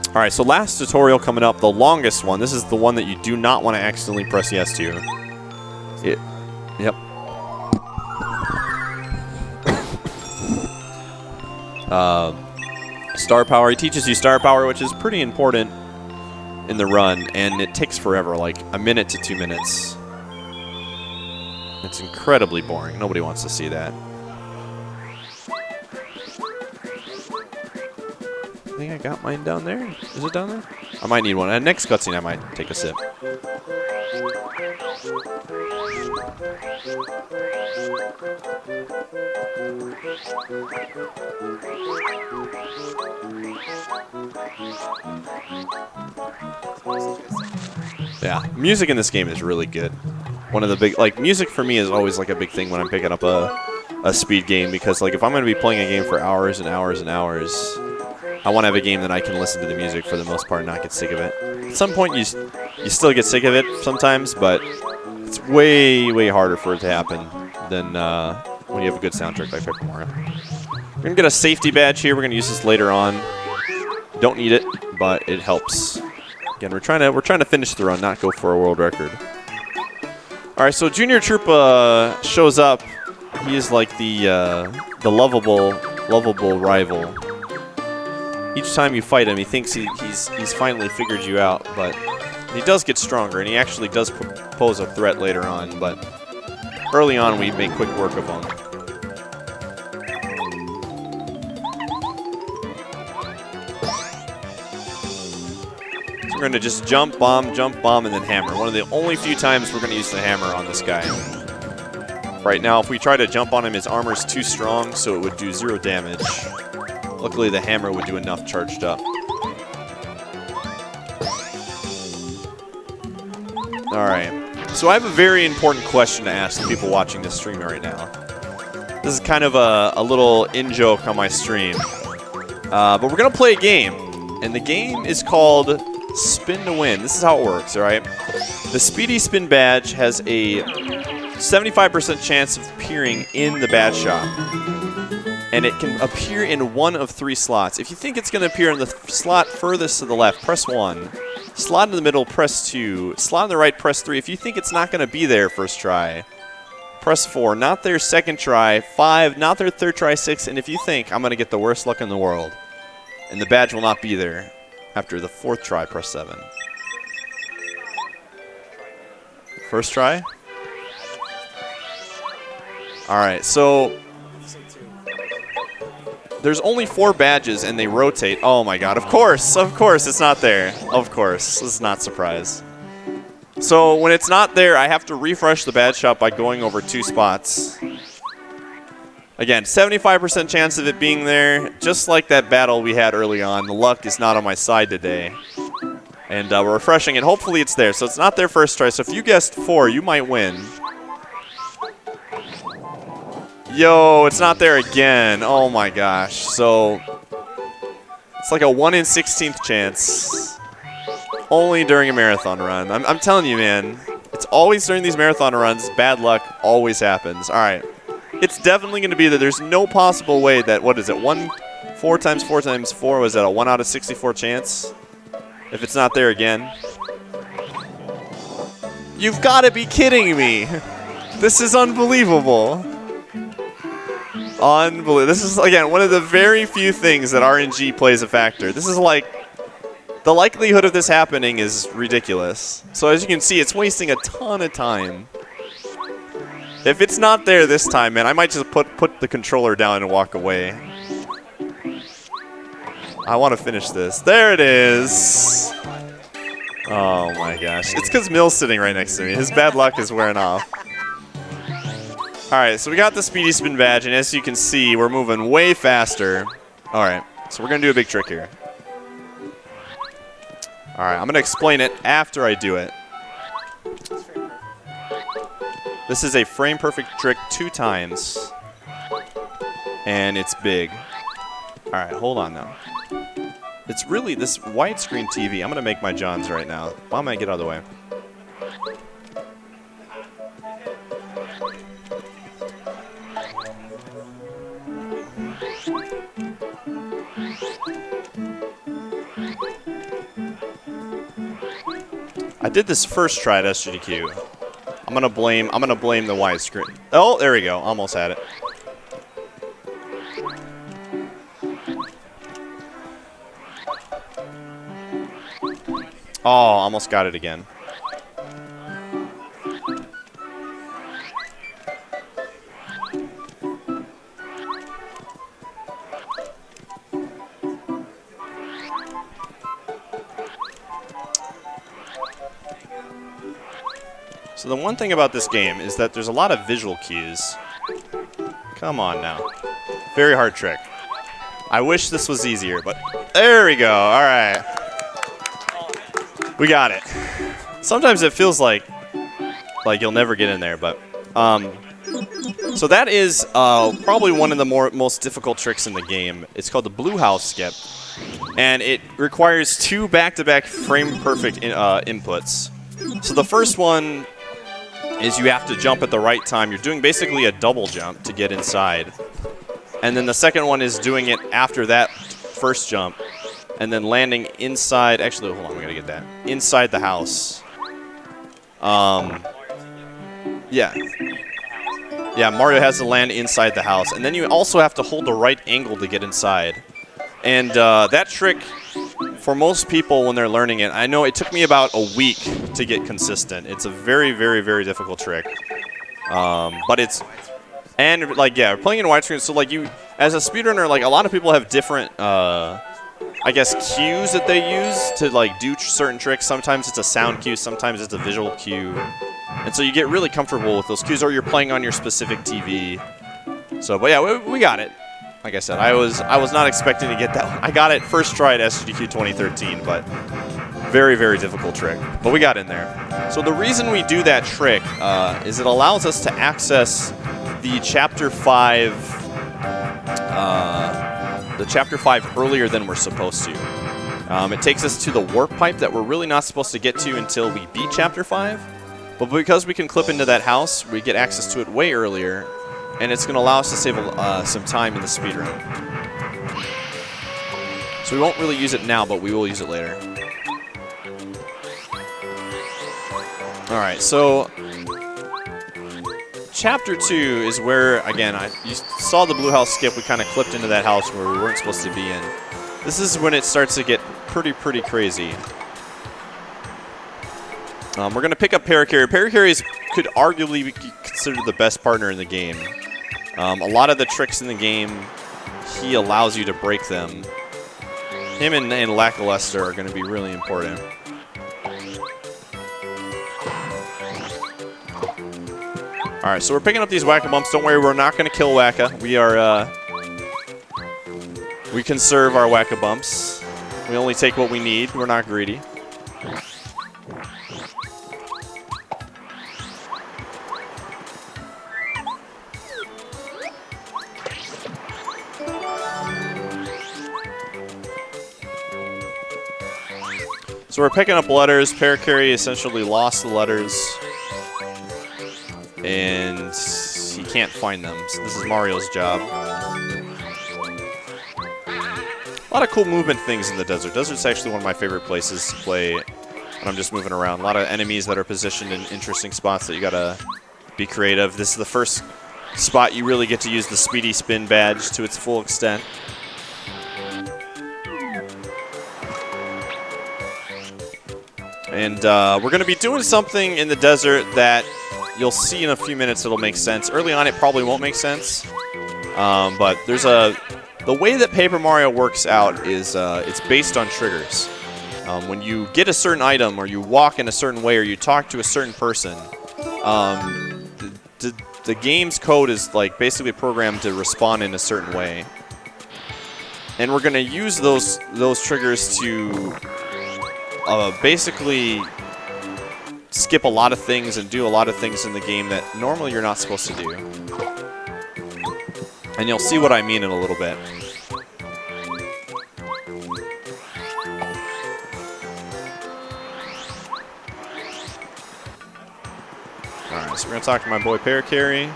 All right, so last tutorial coming up, the longest one. This is the one that you do not want to accidentally press yes to. Yep. Star power. He teaches you star power, which is pretty important in the run, and it takes forever, like a minute to 2 minutes. It's incredibly boring. Nobody wants to see that. I think I got mine down there. Is it down there? I might need one. Next cutscene, I might take a sip. Yeah, music in this game is really good. One of the big, like, music for me is always like a big thing when I'm picking up a speed game, because like if I'm going to be playing a game for hours and hours and hours, I want to have a game that I can listen to the music for the most part and not get sick of it. At some point, you still get sick of it sometimes, but it's way, way harder for it to happen than when you have a good soundtrack like Paper Mario. We're going to get a safety badge here. We're going to use this later on. Don't need it, but it helps. Again, we're trying to finish the run, not go for a world record. All right, so Junior Troopa shows up. He is like the lovable rival. Each time you fight him, he thinks he's finally figured you out, but he does get stronger, and he actually does pose a threat later on, but early on we make quick work of him. So we're going to just jump, bomb, and then hammer. One of the only few times we're going to use the hammer on this guy. Right now, if we try to jump on him, his armor's too strong, so it would do 0 damage. Luckily, the hammer would do enough charged up. All right. So I have a very important question to ask the people watching this stream right now. This is kind of a little in-joke on my stream. But we're going to play a game. And the game is called Spin to Win. This is how it works, all right? The Speedy Spin badge has a 75% chance of appearing in the badge shop. And it can appear in one of 3 slots. If you think it's going to appear in the slot furthest to the left, press 1. Slot in the middle, press 2. Slot on the right, press 3. If you think it's not going to be there first try, press 4. Not their second try. 5, not their third try. 6, and if you think I'm going to get the worst luck in the world, and the badge will not be there after the 4th try, press 7. First try? All right, so there's only 4 badges, and they rotate. Oh, my God. Of course, it's not there. Of course. This is not a surprise. So when it's not there, I have to refresh the badge shop by going over 2 spots. Again, 75% chance of it being there. Just like that battle we had early on, the luck is not on my side today. And we're refreshing it. Hopefully it's there. So it's not their first try. So if you guessed 4, you might win. Yo, it's not there again. Oh, my gosh. So it's like a 1 in 16th chance. Only during a marathon run. I'm telling you, man. It's always during these marathon runs. Bad luck always happens. All right. It's definitely going to be that there's no possible way that, what is it, 4 times 4 times 4, was that a 1 out of 64 chance? If it's not there again. You've got to be kidding me. This is unbelievable. Unbelievable. This is, again, one of the very few things that RNG plays a factor. This is like, the likelihood of this happening is ridiculous. So as you can see, it's wasting a ton of time. If it's not there this time, man, I might just put the controller down and walk away. I want to finish this. There it is. Oh my gosh. It's because Mill's sitting right next to me. His bad luck is wearing off. Alright, so we got the Speedy Spin badge, and as you can see, we're moving way faster. Alright, so we're going to do a big trick here. Alright, I'm going to explain it after I do it. This is a frame-perfect trick 2 times. And it's big. Alright, hold on now. It's really this widescreen TV. I'm going to make my Johns right now. Why don't I get out of the way? I did this first try at SGDQ. I'm gonna blame the widescreen. Oh, there we go. Almost had it. Oh, almost got it again. So the one thing about this game is that there's a lot of visual cues. Come on now. Very hard trick. I wish this was easier, but there we go. All right. We got it. Sometimes it feels like you'll never get in there, but so that is probably one of the most difficult tricks in the game. It's called the Blue House Skip, and it requires 2 back-to-back frame-perfect inputs. So the first one is you have to jump at the right time. You're doing basically a double jump to get inside. And then the second one is doing it after that first jump and then landing inside. Actually, hold on, we gotta get that. Inside the house. Yeah. Yeah, Mario has to land inside the house. And then you also have to hold the right angle to get inside. And that trick, for most people when they're learning it, I know it took me about a week to get consistent. It's a very, very, very difficult trick. But it's, and like, yeah, playing in widescreen, so like you, as a speedrunner, like a lot of people have different, I guess, cues that they use to like do certain tricks. Sometimes it's a sound cue, sometimes it's a visual cue. And so you get really comfortable with those cues, or you're playing on your specific TV. So, but yeah, we got it. Like I said, I was not expecting to get that one. I got it first try at SGDQ 2013, but very, very difficult trick. But we got in there. So the reason we do that trick is it allows us to access the Chapter 5 earlier than we're supposed to. It takes us to the warp pipe that we're really not supposed to get to until we beat Chapter 5. But because we can clip into that house, we get access to it way earlier. And it's going to allow us to save some time in the speedrun. So we won't really use it now, but we will use it later. Alright, so Chapter 2 is where, again, you saw the blue house skip. We kind of clipped into that house where we weren't supposed to be in. This is when it starts to get pretty crazy. We're going to pick up Paracarry. Paracarry could arguably be considered the best partner in the game. A lot of the tricks in the game, he allows you to break them. Him and Lackluster are going to be really important. All right, so we're picking up these Whack-A-Bumps. Don't worry, we're not going to kill Wacka. We conserve our Whack-A-Bumps. We only take what we need. We're not greedy. So we're picking up letters. Paracarry essentially lost the letters, and he can't find them. So this is Mario's job. A lot of cool movement things in the desert. Desert's actually one of my favorite places to play when I'm just moving around. A lot of enemies that are positioned in interesting spots that you gotta be creative. This is the first spot you really get to use the Speedy Spin badge to its full extent. And we're going to be doing something in the desert that you'll see in a few minutes. It'll make sense. Early on, it probably won't make sense. But there's the way that Paper Mario works out is it's based on triggers. When you get a certain item, or you walk in a certain way, or you talk to a certain person, the game's code is like basically programmed to respond in a certain way. And we're going to use those triggers to basically skip a lot of things and do a lot of things in the game that normally you're not supposed to do. And you'll see what I mean in a little bit. Alright, so we're going to talk to my boy Paracarry.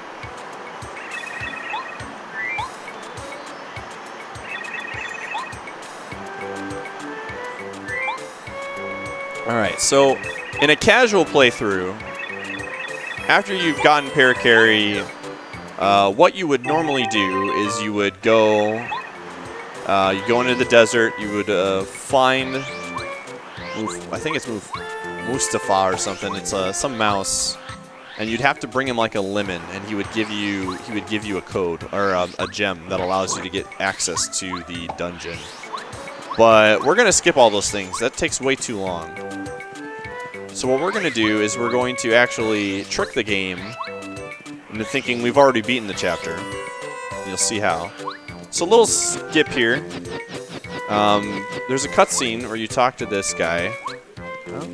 Alright, so in a casual playthrough, after you've gotten Paracarry, what you would normally do is you would go into the desert, you would find, I think it's Mustafa or something, it's some mouse, and you'd have to bring him like a lemon, and he would give you a code, or a gem that allows you to get access to the dungeon. But we're going to skip all those things. That takes way too long. So what we're going to do is we're going to actually trick the game into thinking we've already beaten the chapter. You'll see how. So a little skip here. There's a cutscene where you talk to this guy. Oh.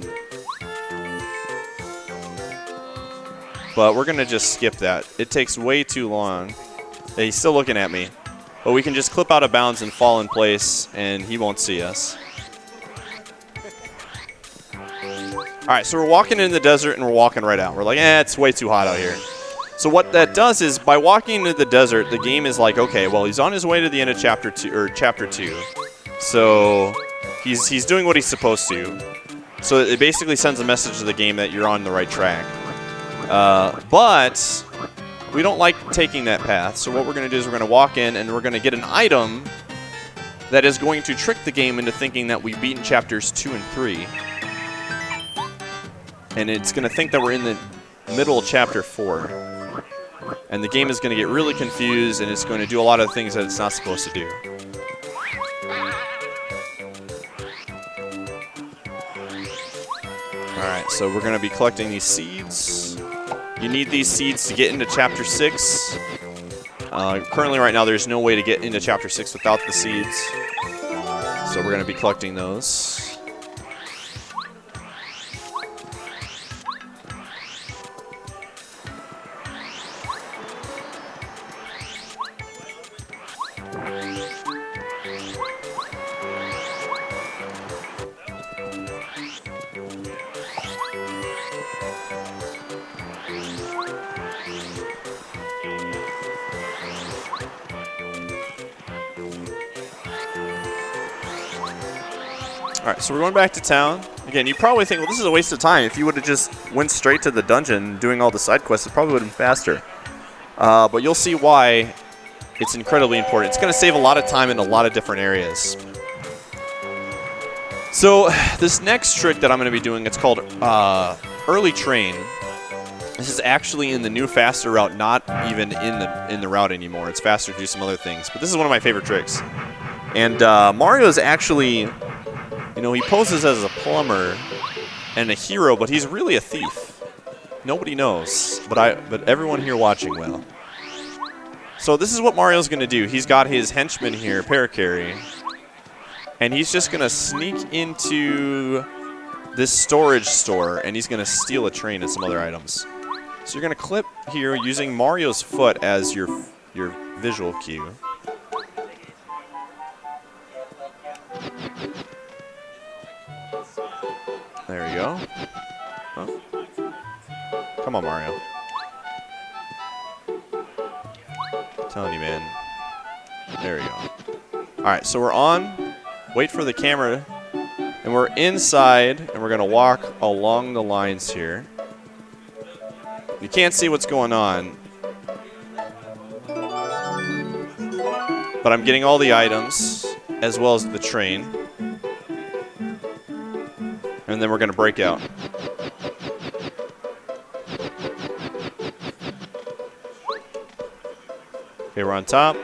But we're going to just skip that. It takes way too long. Hey, he's still looking at me. But we can just clip out of bounds and fall in place, and he won't see us. All right, so we're walking in the desert, and we're walking right out. We're like, it's way too hot out here. So what that does is, by walking into the desert, the game is like, okay, well, he's on his way to the end of chapter 2. So he's doing what he's supposed to. So it basically sends a message to the game that you're on the right track. But we don't like taking that path, so what we're going to do is we're going to walk in and we're going to get an item that is going to trick the game into thinking that we've beaten chapters 2 and 3. And it's going to think that we're in the middle of chapter 4. And the game is going to get really confused, and it's going to do a lot of things that it's not supposed to do. Alright, so we're going to be collecting these seeds. You need these seeds to get into Chapter 6. Currently, right now, there's no way to get into Chapter 6 without the seeds. So we're going to be collecting those. Alright, so we're going back to town. Again, you probably think, well, this is a waste of time. If you would have just went straight to the dungeon doing all the side quests, it probably would have been faster. but you'll see why it's incredibly important. It's going to save a lot of time in a lot of different areas. So this next trick that I'm going to be doing, it's called Early Train. This is actually in the new faster route, not even in the route anymore. It's faster to do some other things. But this is one of my favorite tricks. And Mario is actually, you know, he poses as a plumber and a hero, but he's really a thief. Nobody knows, but everyone here watching will. So this is what Mario's going to do. He's got his henchman here, Paracarry, and he's just going to sneak into this storage store, and he's going to steal a train and some other items. So you're going to clip here using Mario's foot as your visual cue. There you go. Oh. Come on, Mario. I'm telling you, man. There we go. All right, so we're on. Wait for the camera. And we're inside, and we're going to walk along the lines here. You can't see what's going on. But I'm getting all the items, as well as the train. And then we're going to break out. Okay, we're on top.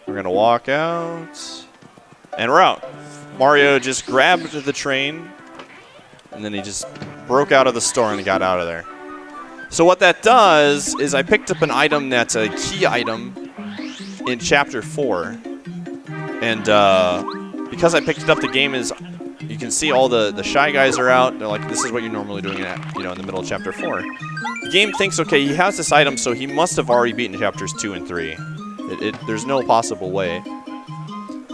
We're going to walk out. And we're out. Mario just grabbed the train, and then he just broke out of the store and got out of there. So what that does is I picked up an item that's a key item in Chapter 4. And because I picked it up, the game is, you can see all the Shy Guys are out. They're like, this is what you're normally doing at, you know, in the middle of Chapter 4. The game thinks, okay, he has this item, so he must have already beaten Chapters 2 and 3. There's no possible way.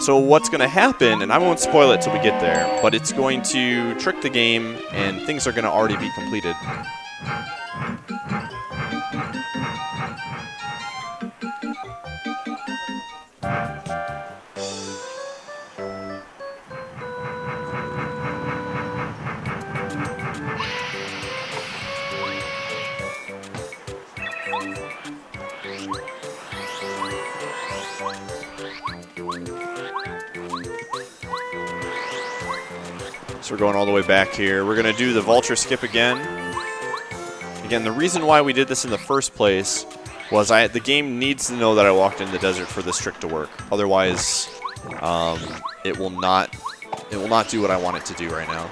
So what's going to happen, and I won't spoil it till we get there, but it's going to trick the game, and things are going to already be completed. So we're going all the way back here. We're going to do the vulture skip again. Again, the reason why we did this in the first place was the game needs to know that I walked in the desert for this trick to work. Otherwise, it will not do what I want it to do right now.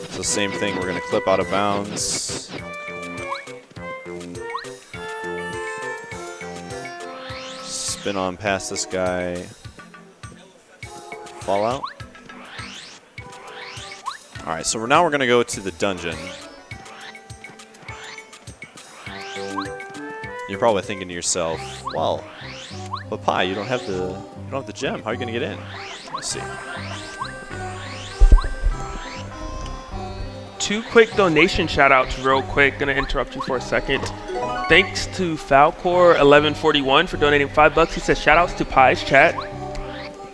So same thing, we're going to clip out of bounds. Spin on past this guy. Fall out. Alright, so now we're going to go to the dungeon. You're probably thinking to yourself, well, but Pi, you don't have the gem. How are you going to get in? Let's see. 2 quick donation shout-outs real quick. Gonna interrupt you for a second. Thanks to Falcor1141 for donating $5. He says shout-outs to Pi's chat.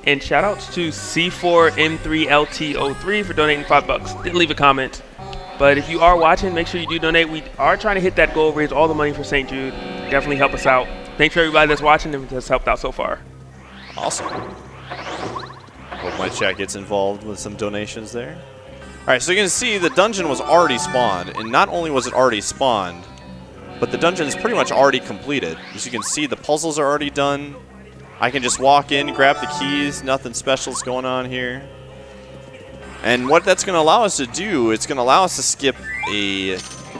And shout-outs to C4M3LT03 for donating $5. Didn't leave a comment. But if you are watching, make sure you do donate. We are trying to hit that goal, raise all the money for St. Jude. Definitely help us out. Thanks for everybody that's watching and has helped out so far. Awesome. Hope my chat gets involved with some donations there. Alright, so you can see the dungeon was already spawned, and not only was it already spawned, but the dungeon is pretty much already completed. As you can see, the puzzles are already done. I can just walk in, grab the keys, nothing special is going on here. And what that's going to allow us to do, it's going to allow us to skip a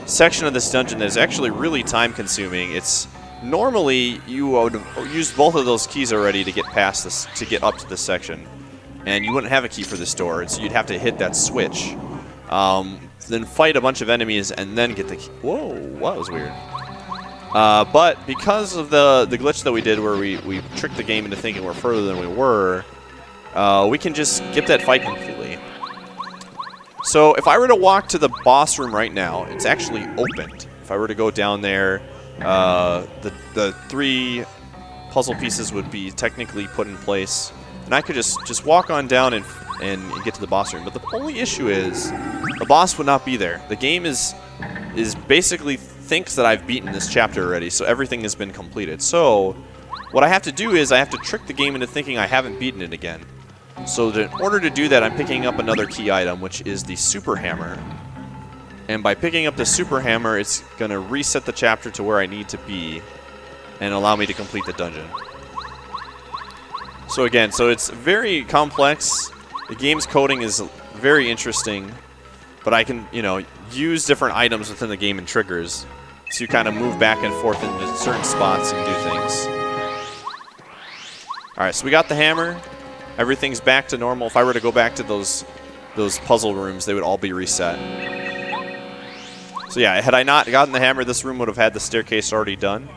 section of this dungeon that is actually really time-consuming. It's normally you would have used both of those keys already to get past this, to get up to this section. And you wouldn't have a key for this door, so you'd have to hit that switch. Then fight a bunch of enemies and then get the key. Whoa, that was weird. But because of the glitch that we did where we tricked the game into thinking we're further than we were, we can just skip that fight completely. So if I were to walk to the boss room right now, it's actually opened. If I were to go down there, the 3 puzzle pieces would be technically put in place, and I could just walk on down and get to the boss room. But the only issue is the boss would not be there. The game is basically thinks that I've beaten this chapter already, so everything has been completed. So what I have to do is I have to trick the game into thinking I haven't beaten it again. So in order to do that, I'm picking up another key item, which is the super hammer. And by picking up the super hammer, it's going to reset the chapter to where I need to be and allow me to complete the dungeon. So again, so it's very complex. The game's coding is very interesting, but I can, you know, use different items within the game and triggers to kind of move back and forth into certain spots and do things. Alright, so we got the hammer. Everything's back to normal. If I were to go back to those puzzle rooms, they would all be reset. So yeah, had I not gotten the hammer, this room would have had the staircase already done.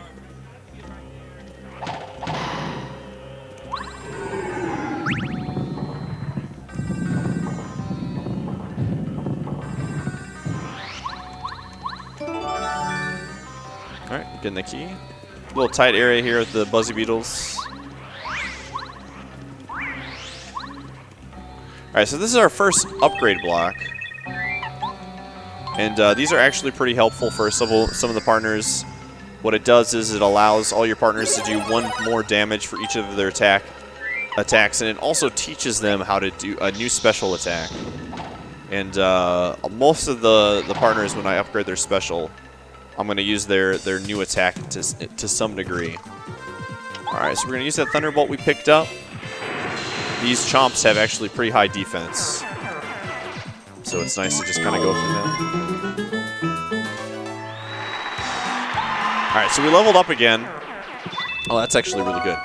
Alright, getting the key. A little tight area here with the Buzzy Beetles. Alright, so this is our first upgrade block. And these are actually pretty helpful for some of the partners. What it does is it allows all your partners to do 1 more damage for each of their attacks, and it also teaches them how to do a new special attack. And most of the partners, when I upgrade their special, I'm going to use their new attack to some degree. Alright, so we're going to use that Thunderbolt we picked up. These chomps have actually pretty high defense, so it's nice to just kind of go through them. Alright, so we leveled up again. Oh, that's actually really good.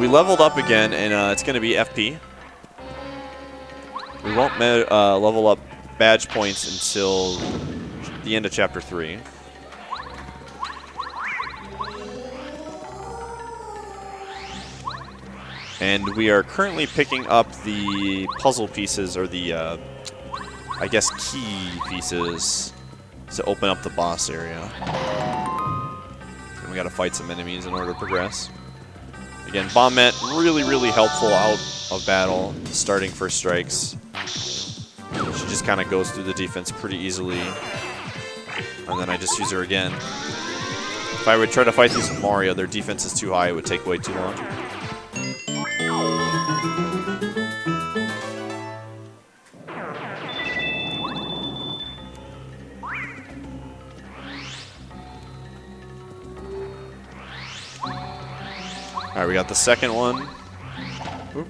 We leveled up again, and it's going to be FP. We won't level up badge points until the end of Chapter 3. And we are currently picking up the puzzle pieces, or the, I guess, key pieces to open up the boss area. And we gotta fight some enemies in order to progress. Again, Bombette, really, really helpful out of battle, starting first strikes. She just kind of goes through the defense pretty easily. And then I just use her again. If I would try to fight these with Mario, their defense is too high, it would take way too long. Alright, we got the second one. Oop.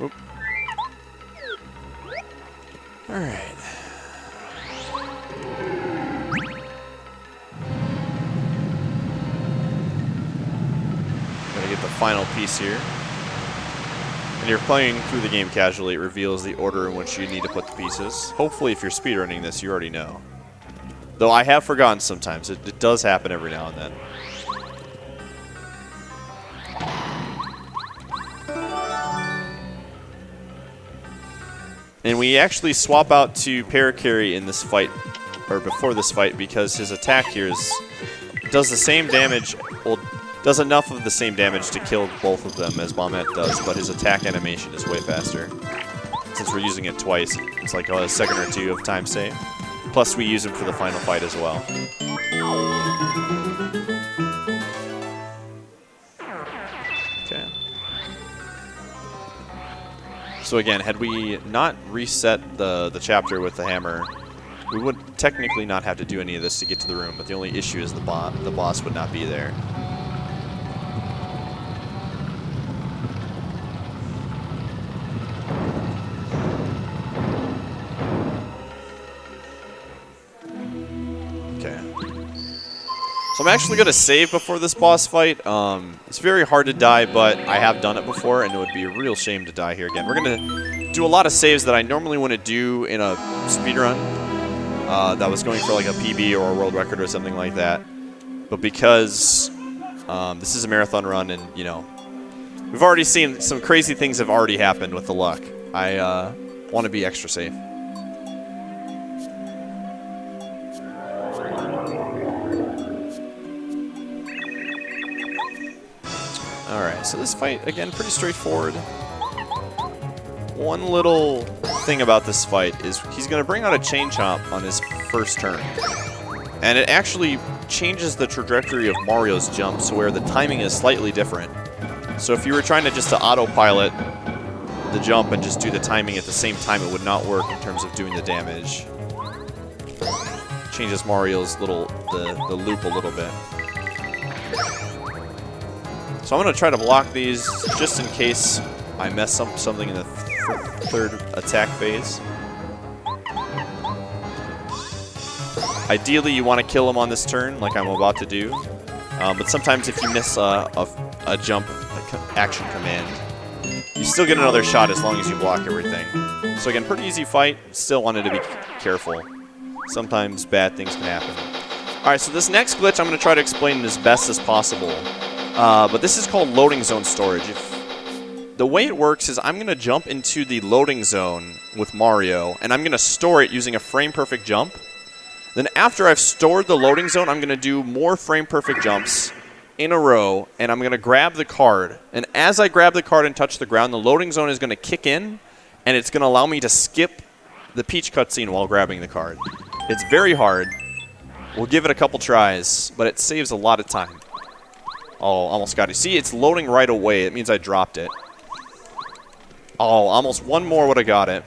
Oop. Alright. Get the final piece here. And you're playing through the game casually, it reveals the order in which you need to put the pieces. Hopefully, if you're speedrunning this, you already know. Though I have forgotten sometimes. It does happen every now and then. And we actually swap out to Paracarry in this fight, or before this fight, because his attack here does the same damage, well, does enough of the same damage to kill both of them as Bombette does, but his attack animation is way faster. Since we're using it twice, it's like a second or two of time save. Plus we use him for the final fight as well. Okay. So again, had we not reset the chapter with the hammer, we would technically not have to do any of this to get to the room, but the only issue is the boss would not be there. So I'm actually going to save before this boss fight. It's very hard to die, but I have done it before, and it would be a real shame to die here again. We're going to do a lot of saves that I normally wouldn't do in a speedrun that was going for like a PB or a world record or something like that. But because This is a marathon run, and, you know, we've already seen some crazy things have already happened with the luck. I want to be extra safe. Alright, so this fight, again, pretty straightforward. One little thing about this fight is he's going to bring out a chain chomp on his first turn. And it actually changes the trajectory of Mario's jump, so where the timing is slightly different. So if you were trying to just autopilot the jump and just do the timing at the same time, it would not work in terms of doing the damage. Changes Mario's the loop a little bit. So I'm going to try to block these just in case I mess up something in the third attack phase. Ideally, you want to kill him on this turn, like I'm about to do. But sometimes if you miss a jump action command, you still get another shot as long as you block everything. So again, pretty easy fight. Still wanted to be careful. Sometimes bad things can happen. All right, so this next glitch I'm going to try to explain as best as possible. But this is called loading zone storage. The way it works is I'm going to jump into the loading zone with Mario, and I'm going to store it using a frame-perfect jump. Then after I've stored the loading zone, I'm going to do more frame-perfect jumps in a row, and I'm going to grab the card. And as I grab the card and touch the ground, the loading zone is going to kick in, and it's going to allow me to skip the Peach cutscene while grabbing the card. It's very hard. We'll give it a couple tries, but it saves a lot of time. Oh, almost got it. See, it's loading right away. It means I dropped it. Oh, almost one more would have got it.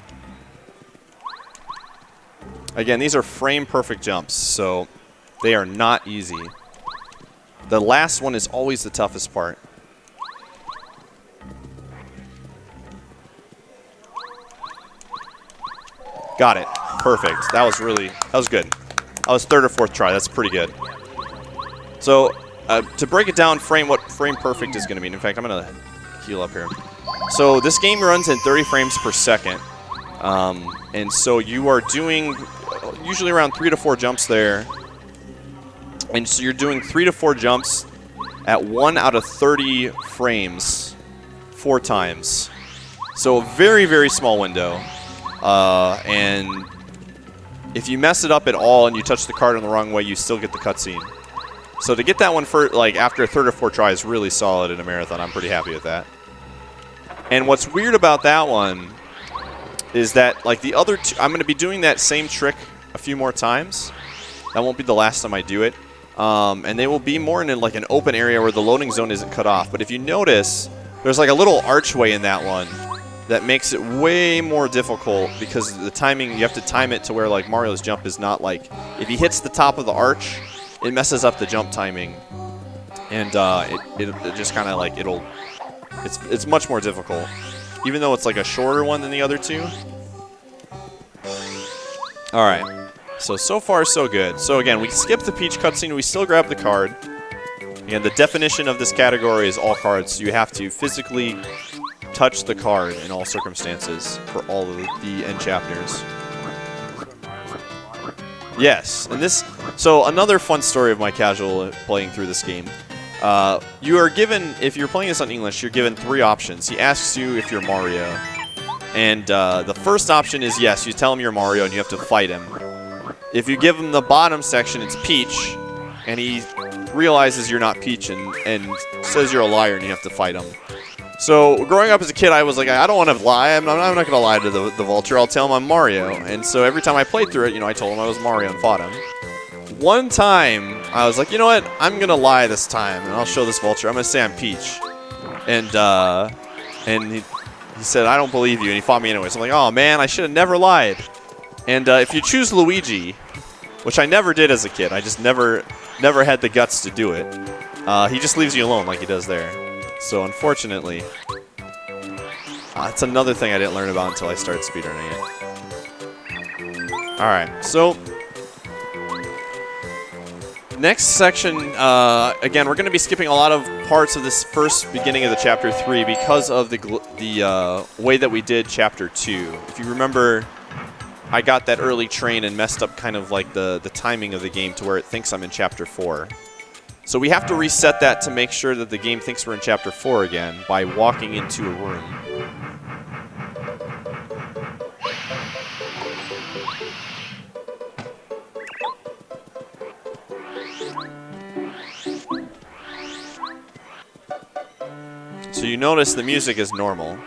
Again, these are frame-perfect jumps, so they are not easy. The last one is always the toughest part. Got it. Perfect. That was good. That was third or fourth try. That's pretty good. So, to break it down, what frame perfect is going to mean. In fact, I'm going to heal up here. So this game runs in 30 frames per second. And so you are doing usually around 3 to 4 jumps there. And so you're doing 3 to 4 jumps at 1 out of 30 frames 4 times. So a very, very small window. And if you mess it up at all and you touch the card in the wrong way, you still get the cutscene. So to get that one for after a third or 4 tries is really solid in a marathon. I'm pretty happy with that. And what's weird about that one is that like the other two, I'm going to be doing that same trick a few more times. That won't be the last time I do it. And they will be more in like an open area where the loading zone isn't cut off. But if you notice, there's like a little archway in that one that makes it way more difficult because the timing, you have to time it to where like Mario's jump is not like, if he hits the top of the arch, it messes up the jump timing. And it just kind of like, it's much more difficult. Even though it's like a shorter one than the other two. Alright. So far so good. So again, we skip the Peach cutscene, we still grab the card. Again, the definition of this category is all cards, so you have to physically touch the card in all circumstances for all of the end chapters. Yes, and this... So another fun story of my casual playing through this game. You are given, if you're playing this on English, you're given 3 options. He asks you if you're Mario. And the first option is yes, you tell him you're Mario and you have to fight him. If you give him the bottom section, it's Peach, and he realizes you're not Peach and says you're a liar and you have to fight him. So growing up as a kid, I was like, I don't want to lie. I'm not going to lie to the vulture. I'll tell him I'm Mario. And so every time I played through it, I told him I was Mario and fought him. One time, I was like, you know what? I'm going to lie this time, and I'll show this vulture. I'm going to say I'm Peach. And he said, I don't believe you, and he fought me anyway. So I'm like, oh, man, I should have never lied. And if you choose Luigi, which I never did as a kid, I just never had the guts to do it, he just leaves you alone like he does there. So unfortunately, that's another thing I didn't learn about until I started speedrunning it. Alright, so next section, again, we're going to be skipping a lot of parts of this first beginning of the Chapter 3 because of the way that we did Chapter 2. If you remember, I got that early train and messed up kind of like the timing of the game to where it thinks I'm in Chapter 4. So we have to reset that to make sure that the game thinks we're in Chapter 4 again by walking into a room. So you notice the music is normal.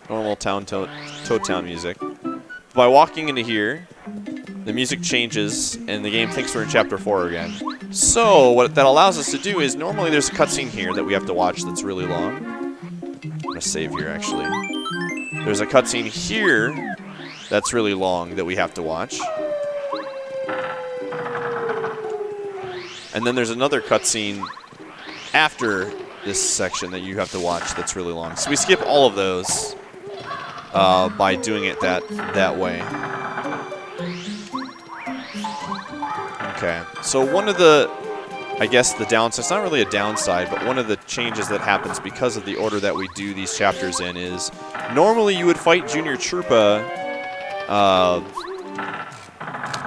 Normal Toad Town music. By walking into here, the music changes, and the game thinks we're in Chapter 4 again. So what that allows us to do is, normally there's a cutscene here that we have to watch that's really long. I'm going to save here, actually. There's a cutscene here that's really long that we have to watch. And then there's another cutscene after this section that you have to watch that's really long. So we skip all of those by doing it that way. Okay, so one of the, I guess the downside, it's not really a downside, but one of the changes that happens because of the order that we do these chapters in is, normally you would fight Junior Troopa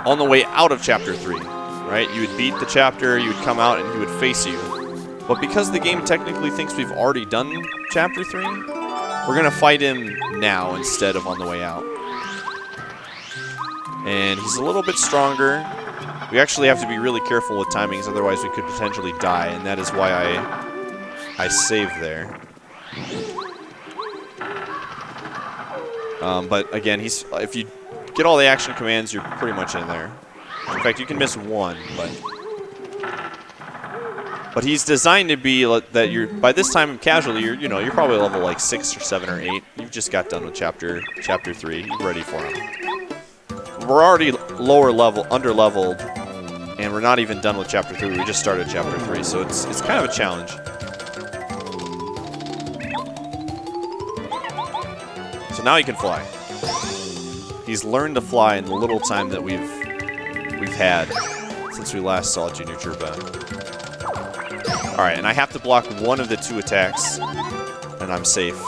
on the way out of Chapter 3, right? You would beat the chapter, you would come out, and he would face you. But because the game technically thinks we've already done Chapter 3, we're going to fight him now instead of on the way out. And he's a little bit stronger. We actually have to be really careful with timings, otherwise we could potentially die, and that is why I saved there. But again, if you get all the action commands, you're pretty much in there. In fact, you can miss one, but he's designed to be that you're, by this time casually, you're probably level like 6 or 7 or 8. You've just got done with chapter 3. You're ready for him. We're already lower level, under leveled, and we're not even done with Chapter 3. We just started Chapter 3, so it's kind of a challenge. So now he can fly. He's learned to fly in the little time that we've had since we last saw Junior Troopa. All right, and I have to block one of the 2 attacks, and I'm safe.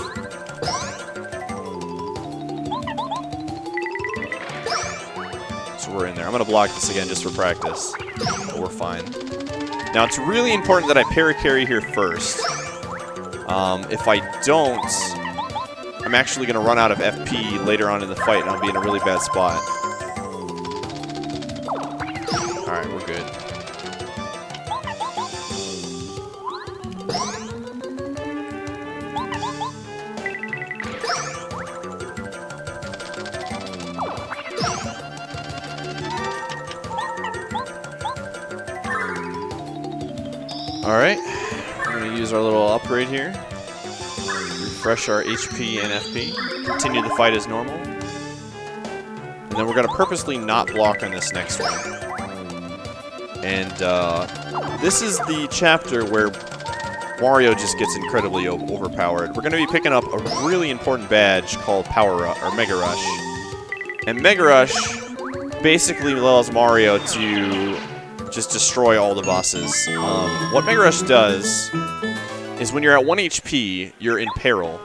We're in there. I'm going to block this again just for practice. But we're fine. Now, it's really important that I para-carry here first. If I don't, I'm actually going to run out of FP later on in the fight, and I'll be in a really bad spot. Alright, we're good. Alright, we're going to use our little upgrade here. Refresh our HP and FP. Continue the fight as normal. And then we're going to purposely not block on this next one. And this is the chapter where Mario just gets incredibly overpowered. We're going to be picking up a really important badge called Mega Rush. And Mega Rush basically allows Mario to just destroy all the bosses. What Mega Rush does is when you're at 1 HP, you're in peril.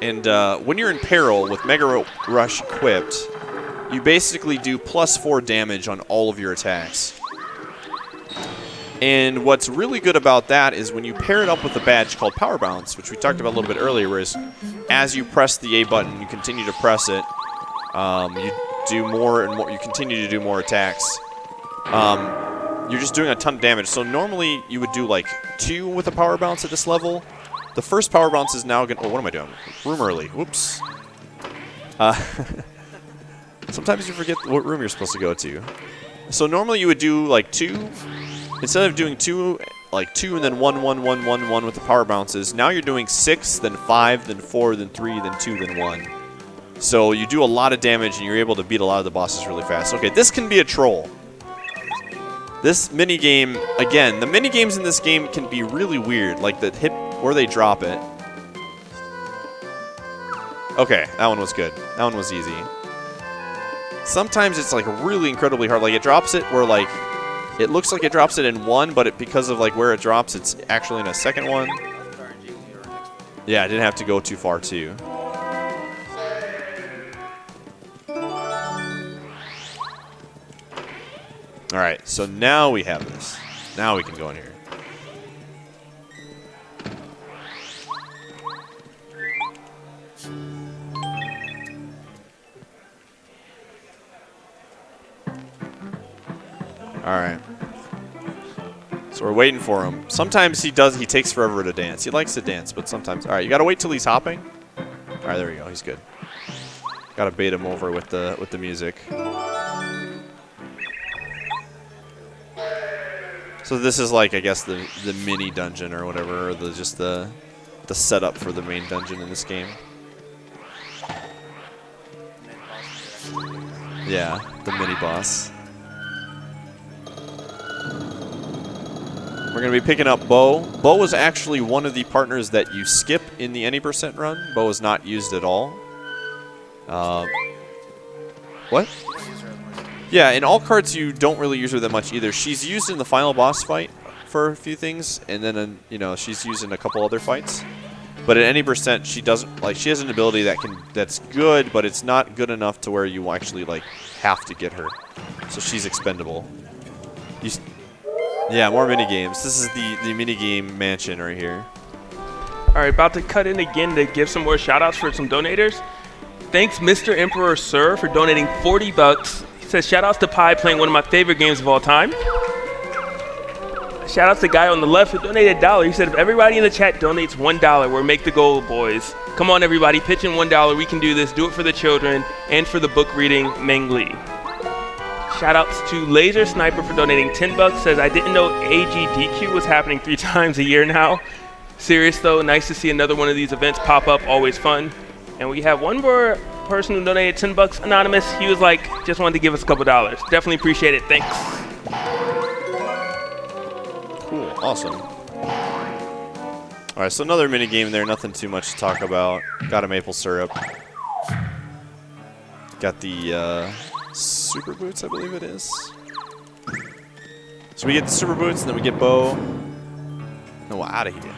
And when you're in peril with Mega Rush equipped, you basically do +4 damage on all of your attacks. And what's really good about that is when you pair it up with a badge called Power Bounce, which we talked about a little bit earlier, whereas as you press the A button, you continue to press it, you do more and more, you continue to do more attacks. You're just doing a ton of damage. So normally you would do like 2 with a Power Bounce at this level. The first Power Bounce is now going to... Oh, what am I doing? Room early. Whoops. Sometimes you forget what room you're supposed to go to. So normally you would do like 2. Instead of doing 2, like 2 and then 1, 1, 1, 1, 1 with the Power Bounces, now you're doing 6, then 5, then 4, then 3, then 2, then 1. So you do a lot of damage and you're able to beat a lot of the bosses really fast. Okay, this can be a troll. This minigame, again, the minigames in this game can be really weird, like the hit where they drop it. Okay, that one was good. That one was easy. Sometimes it's like really incredibly hard. Like it drops it where like, it looks like it drops it in 1, but because of like where it drops, it's actually in a second one. Yeah, I didn't have to go too far too. Alright, so now we have this. Now we can go in here. All right. So we're waiting for him. Sometimes he takes forever to dance. He likes to dance, but sometimes. All right, you got to wait till he's hopping. All right, there we go. He's good. Got to bait him over with the music. So this is like, I guess, the mini dungeon or whatever, or just the setup for the main dungeon in this game. Yeah, the mini boss. We're going to be picking up Bo. Bo was actually one of the partners that you skip in the any % run. Bo is not used at all. What? Yeah, in all cards you don't really use her that much either. She's used in the final boss fight for a few things, and then you know, she's used in a couple other fights. But at any %, she doesn't she has an ability that's good, but it's not good enough to where you actually have to get her. So she's expendable. Yeah, more mini games. This is the mini game mansion right here. All right, about to cut in again to give some more shout outs for some donators. Thanks, Mr. Emperor Sir, for donating 40 bucks. He says, shout outs to Pi playing one of my favorite games of all time. Shout outs to the guy on the left who donated $1. He said, if everybody in the chat donates $1, we'll make the goal, boys. Come on, everybody, pitch in $1. We can do this. Do it for the children and for the book reading, Meng Lee. Shout outs to Laser Sniper for donating 10 bucks. Says, I didn't know AGDQ was happening 3 times a year now. Serious though, nice to see another one of these events pop up, always fun. And we have one more person who donated 10 bucks, anonymous. He was like, just wanted to give us a couple dollars. Definitely appreciate it, thanks. Cool, awesome. All right, so another mini game there, nothing too much to talk about. Got a maple syrup. Got the super boots, I believe it is. So we get the super boots, and then we get Bo. No, out of here.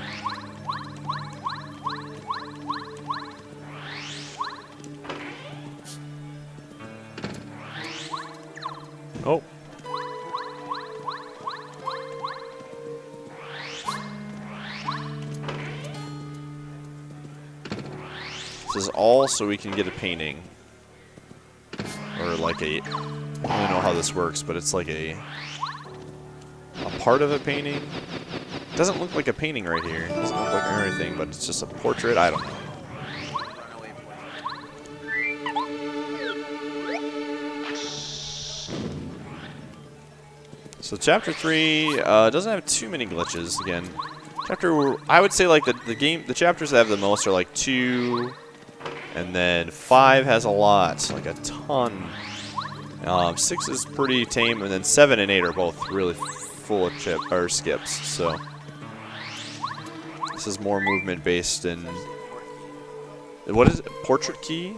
Oh. This is all so we can get a painting. Or like a, I don't really know how this works, but it's like a part of a painting. It doesn't look like a painting right here. It doesn't look like anything, but it's just a portrait. I don't know. So chapter 3 doesn't have too many glitches. Again, I would say like the chapters that have the most are like 2, and then 5 has a lot, like a ton. 6 is pretty tame, and then 7 and 8 are both really full of skips. So this is more movement based and what is it? Portrait key?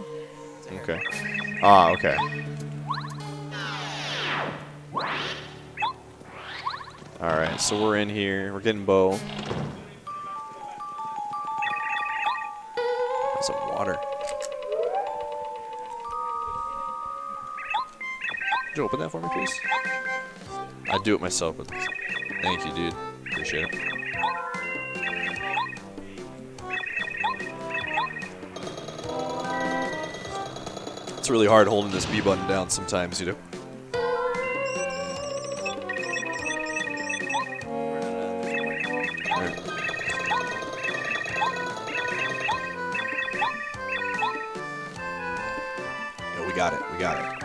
Okay. Ah, okay. Alright, so we're in here. We're getting Bo. Some water. Could you open that for me, please? I'd do it myself, but thank you, dude. Appreciate it. It's really hard holding this B button down sometimes, you know. We got it. We got it.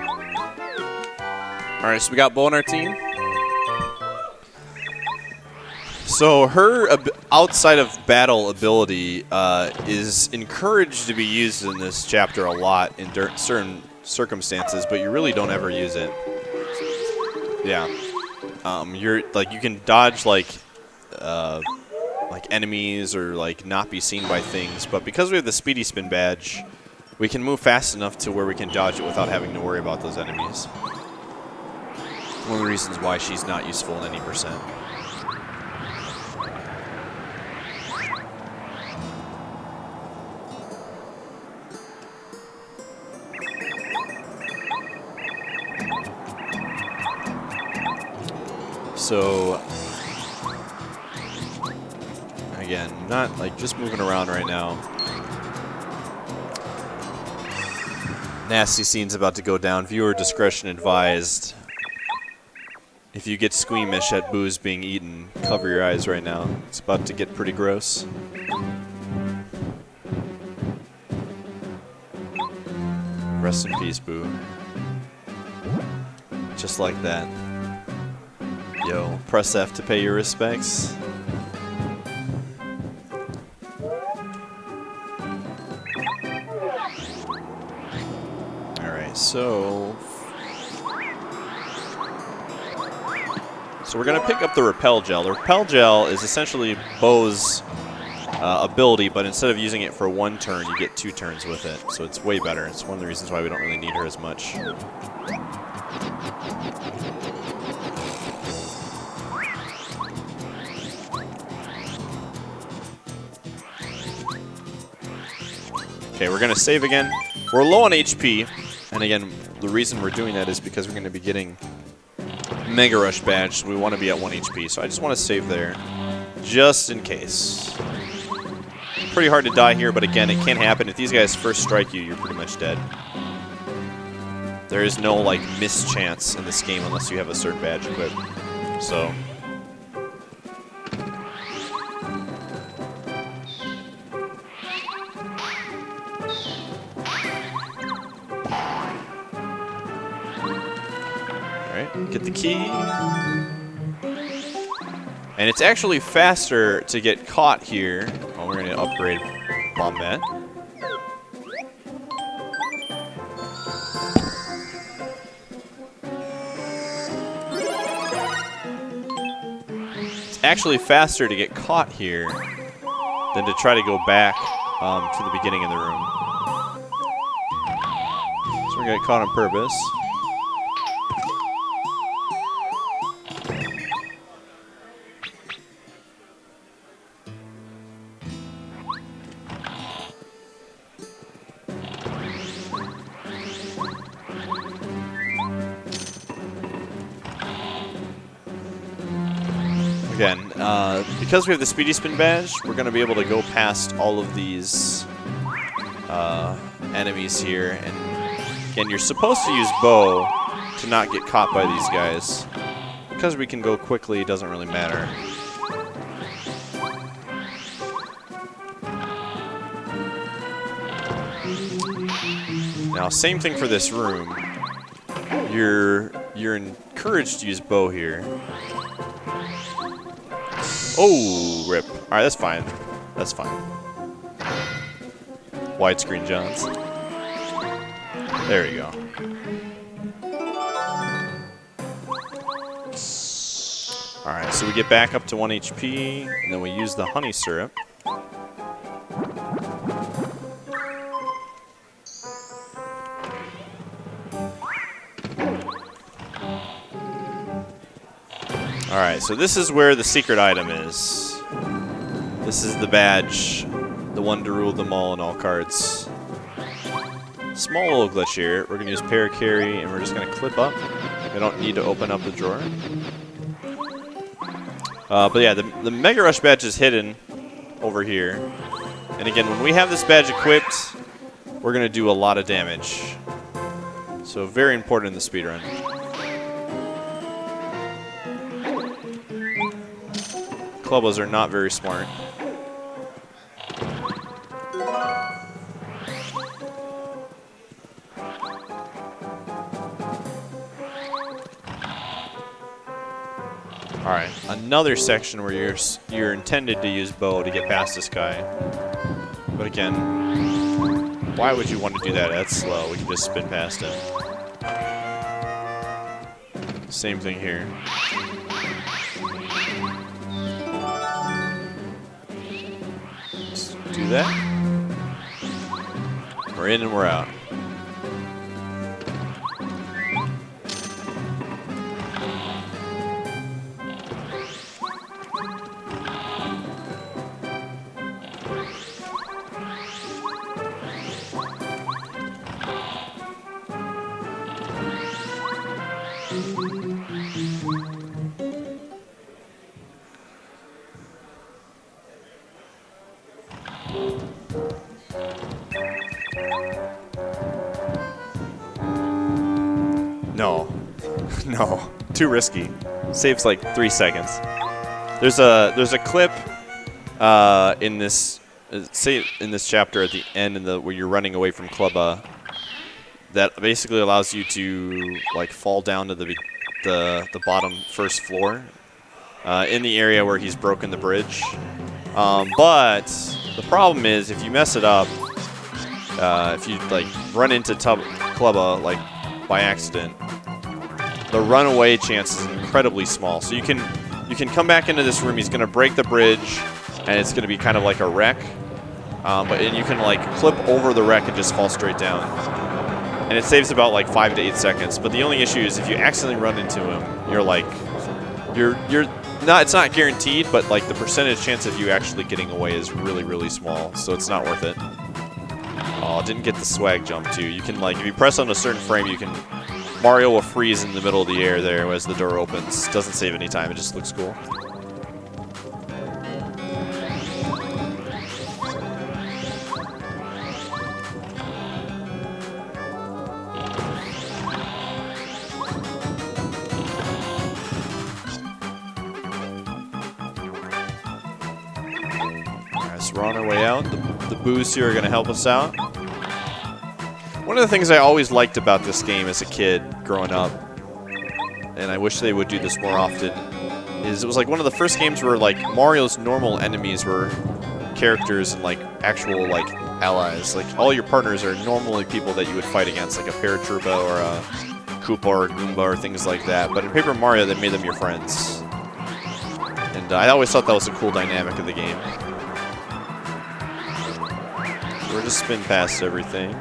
All right, so we got Bo on our team. So her outside of battle ability is encouraged to be used in this chapter a lot in certain circumstances, but you really don't ever use it. Yeah. You can dodge like enemies or like not be seen by things, but because we have the speedy spin badge, we can move fast enough to where we can dodge it without having to worry about those enemies. One of the reasons why she's not useful in any %. So, again, not like just moving around right now. Nasty scene's about to go down. Viewer discretion advised. If you get squeamish at booze being eaten, cover your eyes right now. It's about to get pretty gross. Rest in peace, Boo. Just like that. Yo, press F to pay your respects. Alright, so we're going to pick up the Repel Gel. The Repel Gel is essentially Bo's ability, but instead of using it for 1 turn, you get 2 turns with it. So it's way better. It's one of the reasons why we don't really need her as much. Okay, we're going to save again. We're low on HP, and again, the reason we're doing that is because we're going to be getting Mega Rush badge, so we want to be at 1 HP, so I just want to save there, just in case. Pretty hard to die here, but again, it can happen. If these guys first strike you, you're pretty much dead. There is no, like, mischance in this game unless you have a certain badge equipped. So get the key. And it's actually faster to get caught here. Oh, we're going to upgrade Bombette. It's actually faster to get caught here than to try to go back to the beginning of the room. So we're going to get caught on purpose. Again, because we have the Speedy Spin badge, we're going to be able to go past all of these enemies here. And again, you're supposed to use Bo to not get caught by these guys. Because we can go quickly, it doesn't really matter. Now, same thing for this room. You're encouraged to use Bo here. Oh, rip. All right, that's fine. That's fine. Widescreen Johns. There we go. All right, so we get back up to 1 HP, and then we use the honey syrup. Alright, so this is where the secret item is. This is the badge, the one to rule them all cards. Small little glitch here. We're going to use Paracarry, and we're just going to clip up. We don't need to open up the drawer. But yeah, the Mega Rush badge is hidden over here. And again, when we have this badge equipped, we're going to do a lot of damage. So very important in the speedrun. Clubbos are not very smart. Alright, another section where you're intended to use Bo to get past this guy. But again, why would you want to do that? That's slow. We can just spin past him. Same thing here. Do that. We're in and we're out. No. No. Too risky. Saves like 3 seconds. There's a clip in this chapter at the end where you're running away from Clubba that basically allows you to like fall down to the bottom first floor in the area where he's broken the bridge. But the problem is if you mess it up, if you like run into Clubba like by accident, the runaway chance is incredibly small. So you can come back into this room. He's going to break the bridge, and it's going to be kind of like a wreck. And you can like clip over the wreck and just fall straight down. And it saves about like 5 to 8 seconds. But the only issue is if you accidentally run into him, you're like, it's not guaranteed, but like the percentage chance of you actually getting away is really, really small. So it's not worth it. Oh, didn't get the swag jump too. You can like, if you press on a certain frame, Mario will freeze in the middle of the air there as the door opens. Doesn't save any time, it just looks cool. Alright, so we're on our way out. The boos here are going to help us out. One of the things I always liked about this game as a kid growing up, and I wish they would do this more often, is it was like one of the first games where like Mario's normal enemies were characters and like actual like allies. Like all your partners are normally people that you would fight against, like a Paratroopa or a Koopa or a Goomba or things like that. But in Paper Mario, they made them your friends. And I always thought that was a cool dynamic of the game. So we're just spin past everything.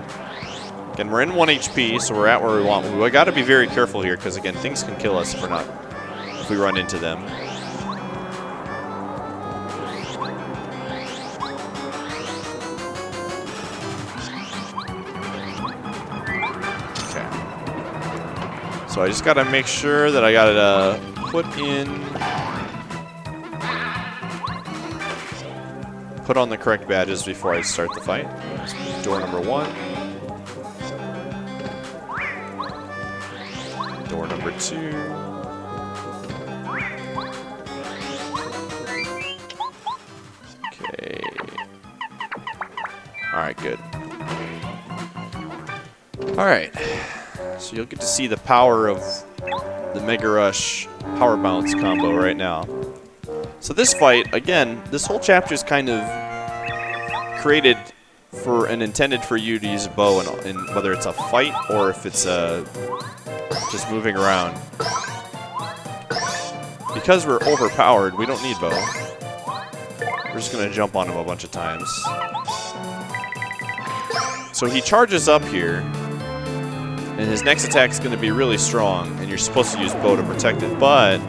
Again, we're in 1 HP, so we're at where we want. We got to be very careful here, because again, things can kill us if we run into them. Okay. So I just got to make sure that I got to put on the correct badges before I start the fight. Door number 1. Door number 2. Okay. Alright, good. Alright. So you'll get to see the power of the Mega Rush Power Bounce combo right now. So this fight, again, this whole chapter is kind of created for and intended for you to use a bow in whether it's a fight or if it's just moving around. Because we're overpowered, we don't need bow. We're just going to jump on him a bunch of times. So he charges up here, and his next attack is going to be really strong, and you're supposed to use bow to protect it, but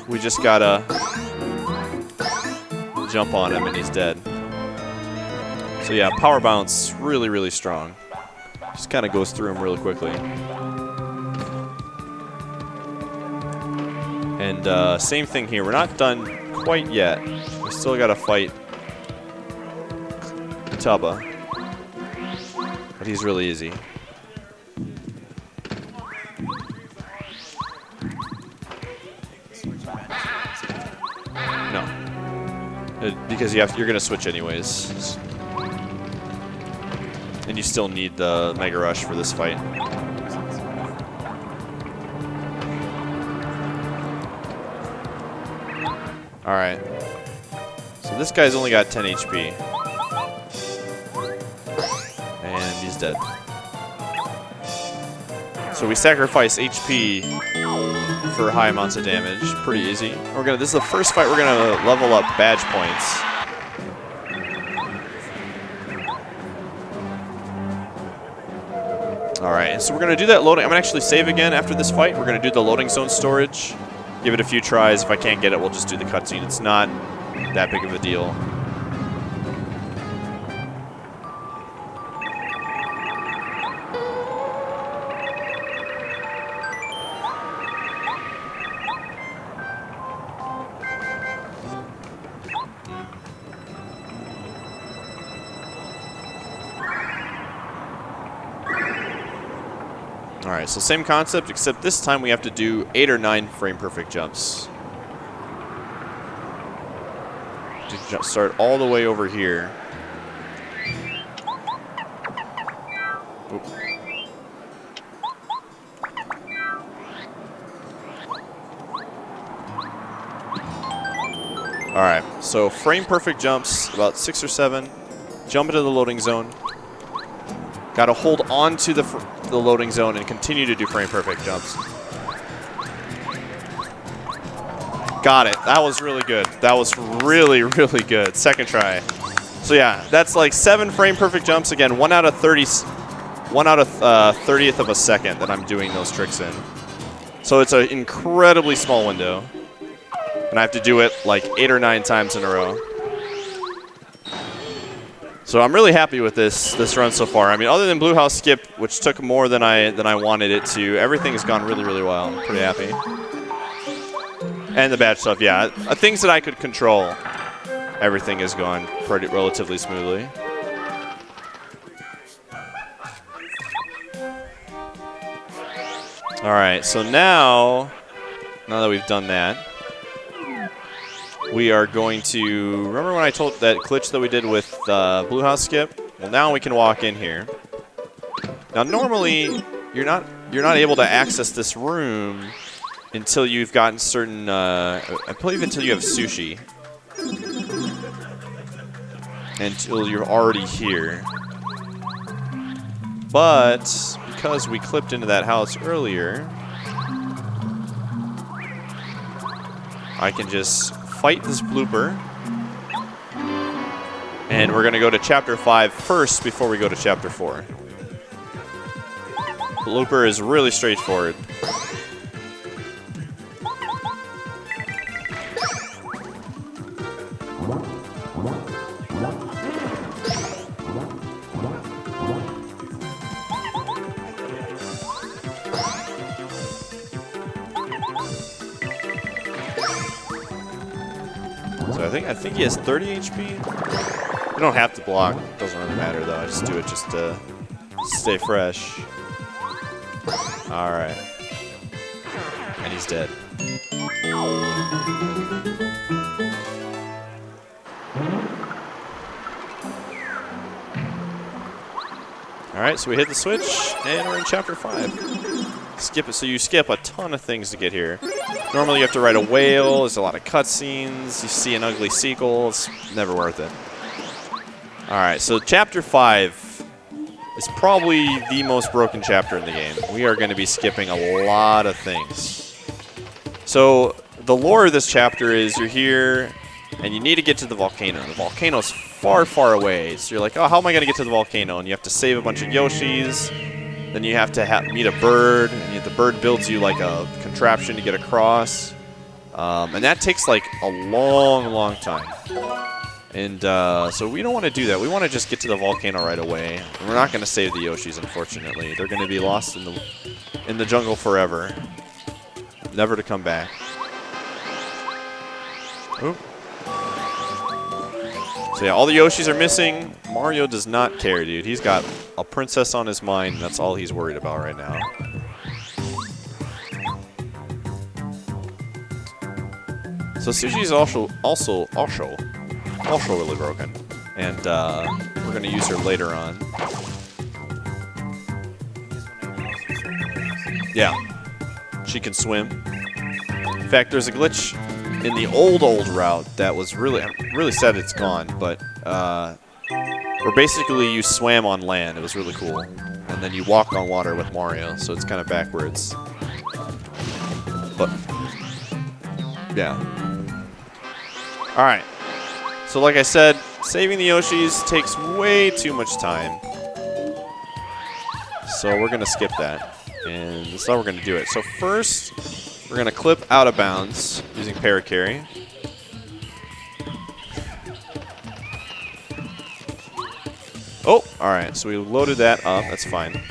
we just gotta jump on him and he's dead. So yeah, Power Bounce, really, really strong. Just kind of goes through him really quickly. And same thing here. We're not done quite yet. We still got to fight Tubba. But he's really easy. No. Because you're going to switch anyways. And you still need the Mega Rush for this fight. Alright. So this guy's only got 10 HP. And he's dead. So we sacrifice HP for high amounts of damage. Pretty easy. This is the first fight we're gonna level up badge points. Alright, so we're going to do that loading. I'm going to actually save again after this fight. We're going to do the loading zone storage. Give it a few tries. If I can't get it, we'll just do the cutscene. It's not that big of a deal. All right, so same concept, except this time we have to do 8 or 9 frame perfect jumps. To start all the way over here. Oop. All right, so frame perfect jumps, about 6 or 7. Jump into the loading zone. Got to hold on to the loading zone and continue to do frame perfect jumps. Got it. That was really good. That was really, really good. Second try. So yeah, that's like 7 frame perfect jumps. Again, 1 out of 30th of a second that I'm doing those tricks in. So it's an incredibly small window. And I have to do it like 8 or 9 times in a row. So I'm really happy with this run so far. I mean, other than Blue House Skip, which took more than I wanted it to, everything's gone really, really well. I'm pretty happy. And the badge stuff, yeah. Things that I could control, everything has gone pretty relatively smoothly. All right, so now that we've done that, we are going to, remember when I told that glitch that we did with Blue House Skip? Well, now we can walk in here. Now, normally, you're not able to access this room until you've gotten certain, I believe until you have sushi. Until you're already here. But, because we clipped into that house earlier, I can just fight this blooper. And we're going to go to Chapter 5 first before we go to Chapter 4. Blooper is really straightforward. So I think he has 30 HP. You don't have to block. It doesn't really matter though. I just do it just to stay fresh. All right. And he's dead. All right, so we hit the switch, and we're in Chapter 5. Skip it. So you skip a ton of things to get here. Normally you have to ride a whale. There's a lot of cutscenes. You see an ugly seagull. It's never worth it. All right, so Chapter 5 is probably the most broken chapter in the game. We are going to be skipping a lot of things. So the lore of this chapter is you're here, and you need to get to the volcano. The volcano's far, far away. So you're like, oh, how am I going to get to the volcano? And you have to save a bunch of Yoshis. Then you have to meet a bird, and the bird builds you like a contraption to get across. And that takes like a long, long time. And so we don't want to do that. We want to just get to the volcano right away. And we're not going to save the Yoshis, unfortunately. They're going to be lost in the jungle forever, never to come back. Oop. So yeah, all the Yoshis are missing. Mario does not care, dude. He's got a princess on his mind. That's all he's worried about right now. So Sushi's also really broken, and we're gonna use her later on. Yeah, she can swim. In fact, there's a glitch in the old route that was really, I'm really sad it's gone, but where basically you swam on land. It was really cool, and then you walk on water with Mario, so it's kind of backwards. But yeah. All right. So like I said, saving the Yoshis takes way too much time. So we're gonna skip that, and that's how we're gonna do it. So first, we're going to clip out of bounds using Paracarry. Oh, all right. So we loaded that up. That's fine.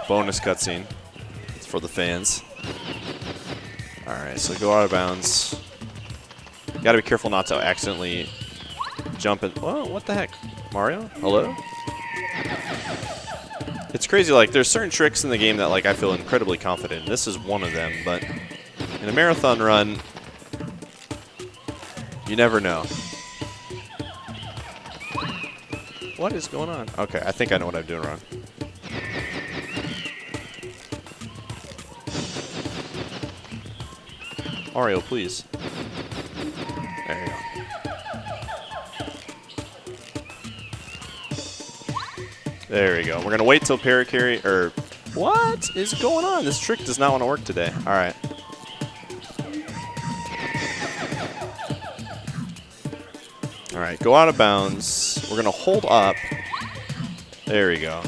Bonus cutscene. It's for the fans. All right. So go out of bounds. Got to be careful not to accidentally jump in. Whoa, what the heck? Mario? Hello? It's crazy, like, there's certain tricks in the game that, like, I feel incredibly confident in. This is one of them, but in a marathon run, you never know. What is going on? Okay, I think I know what I'm doing wrong. Mario, please. There you go. There we go. We're going to wait till paracarry, or what is going on? This trick does not want to work today. All right. All right, go out of bounds. We're going to hold up. There we go.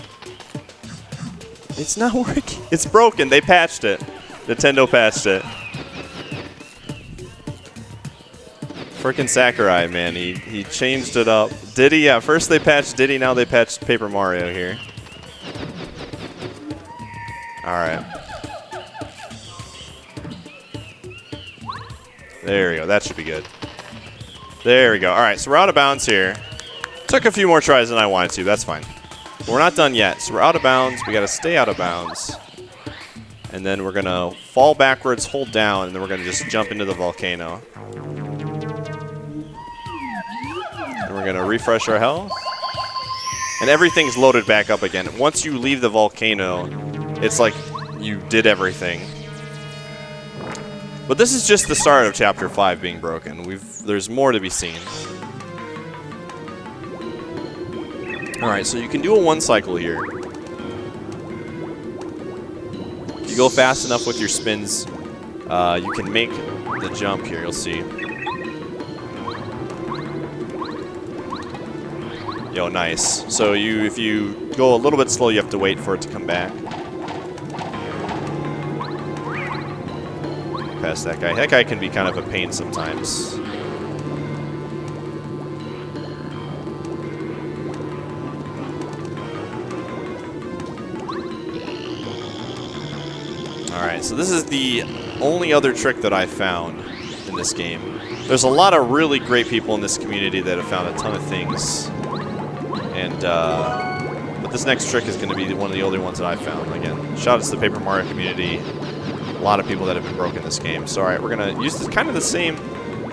It's not working. It's broken. They patched it. Nintendo patched it. Frickin' Sakurai, man. He changed it up. Diddy, yeah. First they patched Diddy, now they patched Paper Mario here. All right. There we go. That should be good. There we go. All right, so we're out of bounds here. Took a few more tries than I wanted to. That's fine. But we're not done yet. So we're out of bounds. We got to stay out of bounds. And then we're going to fall backwards, hold down, and then we're going to just jump into the volcano. And we're going to refresh our health. And everything's loaded back up again. Once you leave the volcano, it's like you did everything. But this is just the start of Chapter 5 being broken. There's more to be seen. Alright, so you can do a one cycle here. If you go fast enough with your spins, you can make the jump here, you'll see. Yo, nice. So if you go a little bit slow, you have to wait for it to come back. Past that guy. That guy can be kind of a pain sometimes. Alright, so this is the only other trick that I found in this game. There's a lot of really great people in this community that have found a ton of things. And, but this next trick is going to be one of the only ones that I found. Again, shout out to the Paper Mario community. A lot of people that have been broken this game. So, alright, we're going to use kind of the same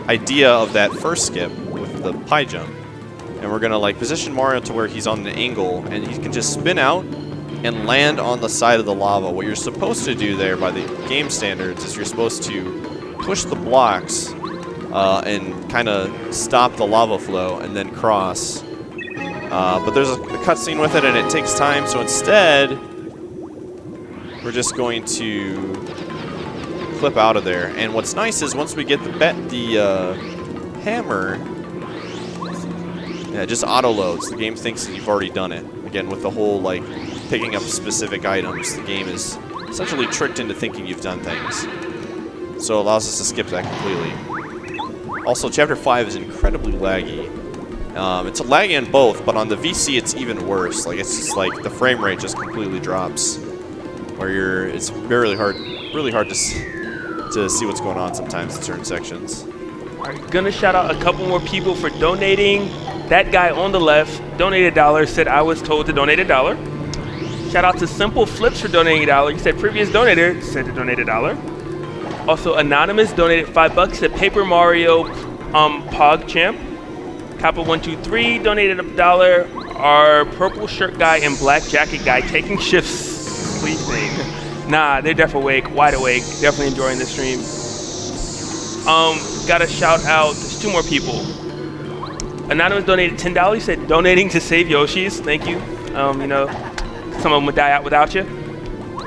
idea of that first skip with the pie jump. And we're going to, like, position Mario to where he's on an angle, and he can just spin out and land on the side of the lava. What you're supposed to do there by the game standards is you're supposed to push the blocks and kind of stop the lava flow and then cross. But there's a cutscene with it, and it takes time, so instead, we're just going to clip out of there. And what's nice is once we get the hammer, yeah, it just auto-loads. The game thinks that you've already done it. Again, with the whole, like, picking up specific items, the game is essentially tricked into thinking you've done things. So it allows us to skip that completely. Also, Chapter 5 is incredibly laggy. It's laggy on both, but on the VC it's even worse. Like, it's just like the frame rate just completely drops. Where it's really hard to see what's going on sometimes in certain sections. Alright, gonna shout out a couple more people for donating. That guy on the left donated $1, said I was told to donate $1. Shout out to Simple Flips for donating $1. He said previous donator said to donate $1. Also, Anonymous donated $5, said Paper Mario Pog Champ. Kappa123 donated $1. Our purple shirt guy and black jacket guy taking shifts sleeping. Nah, they're definitely awake, wide awake, definitely enjoying the stream. Gotta shout out, there's 2 more people. Anonymous donated $10. He said donating to save Yoshi's. Thank you. You know, some of them would die out without you.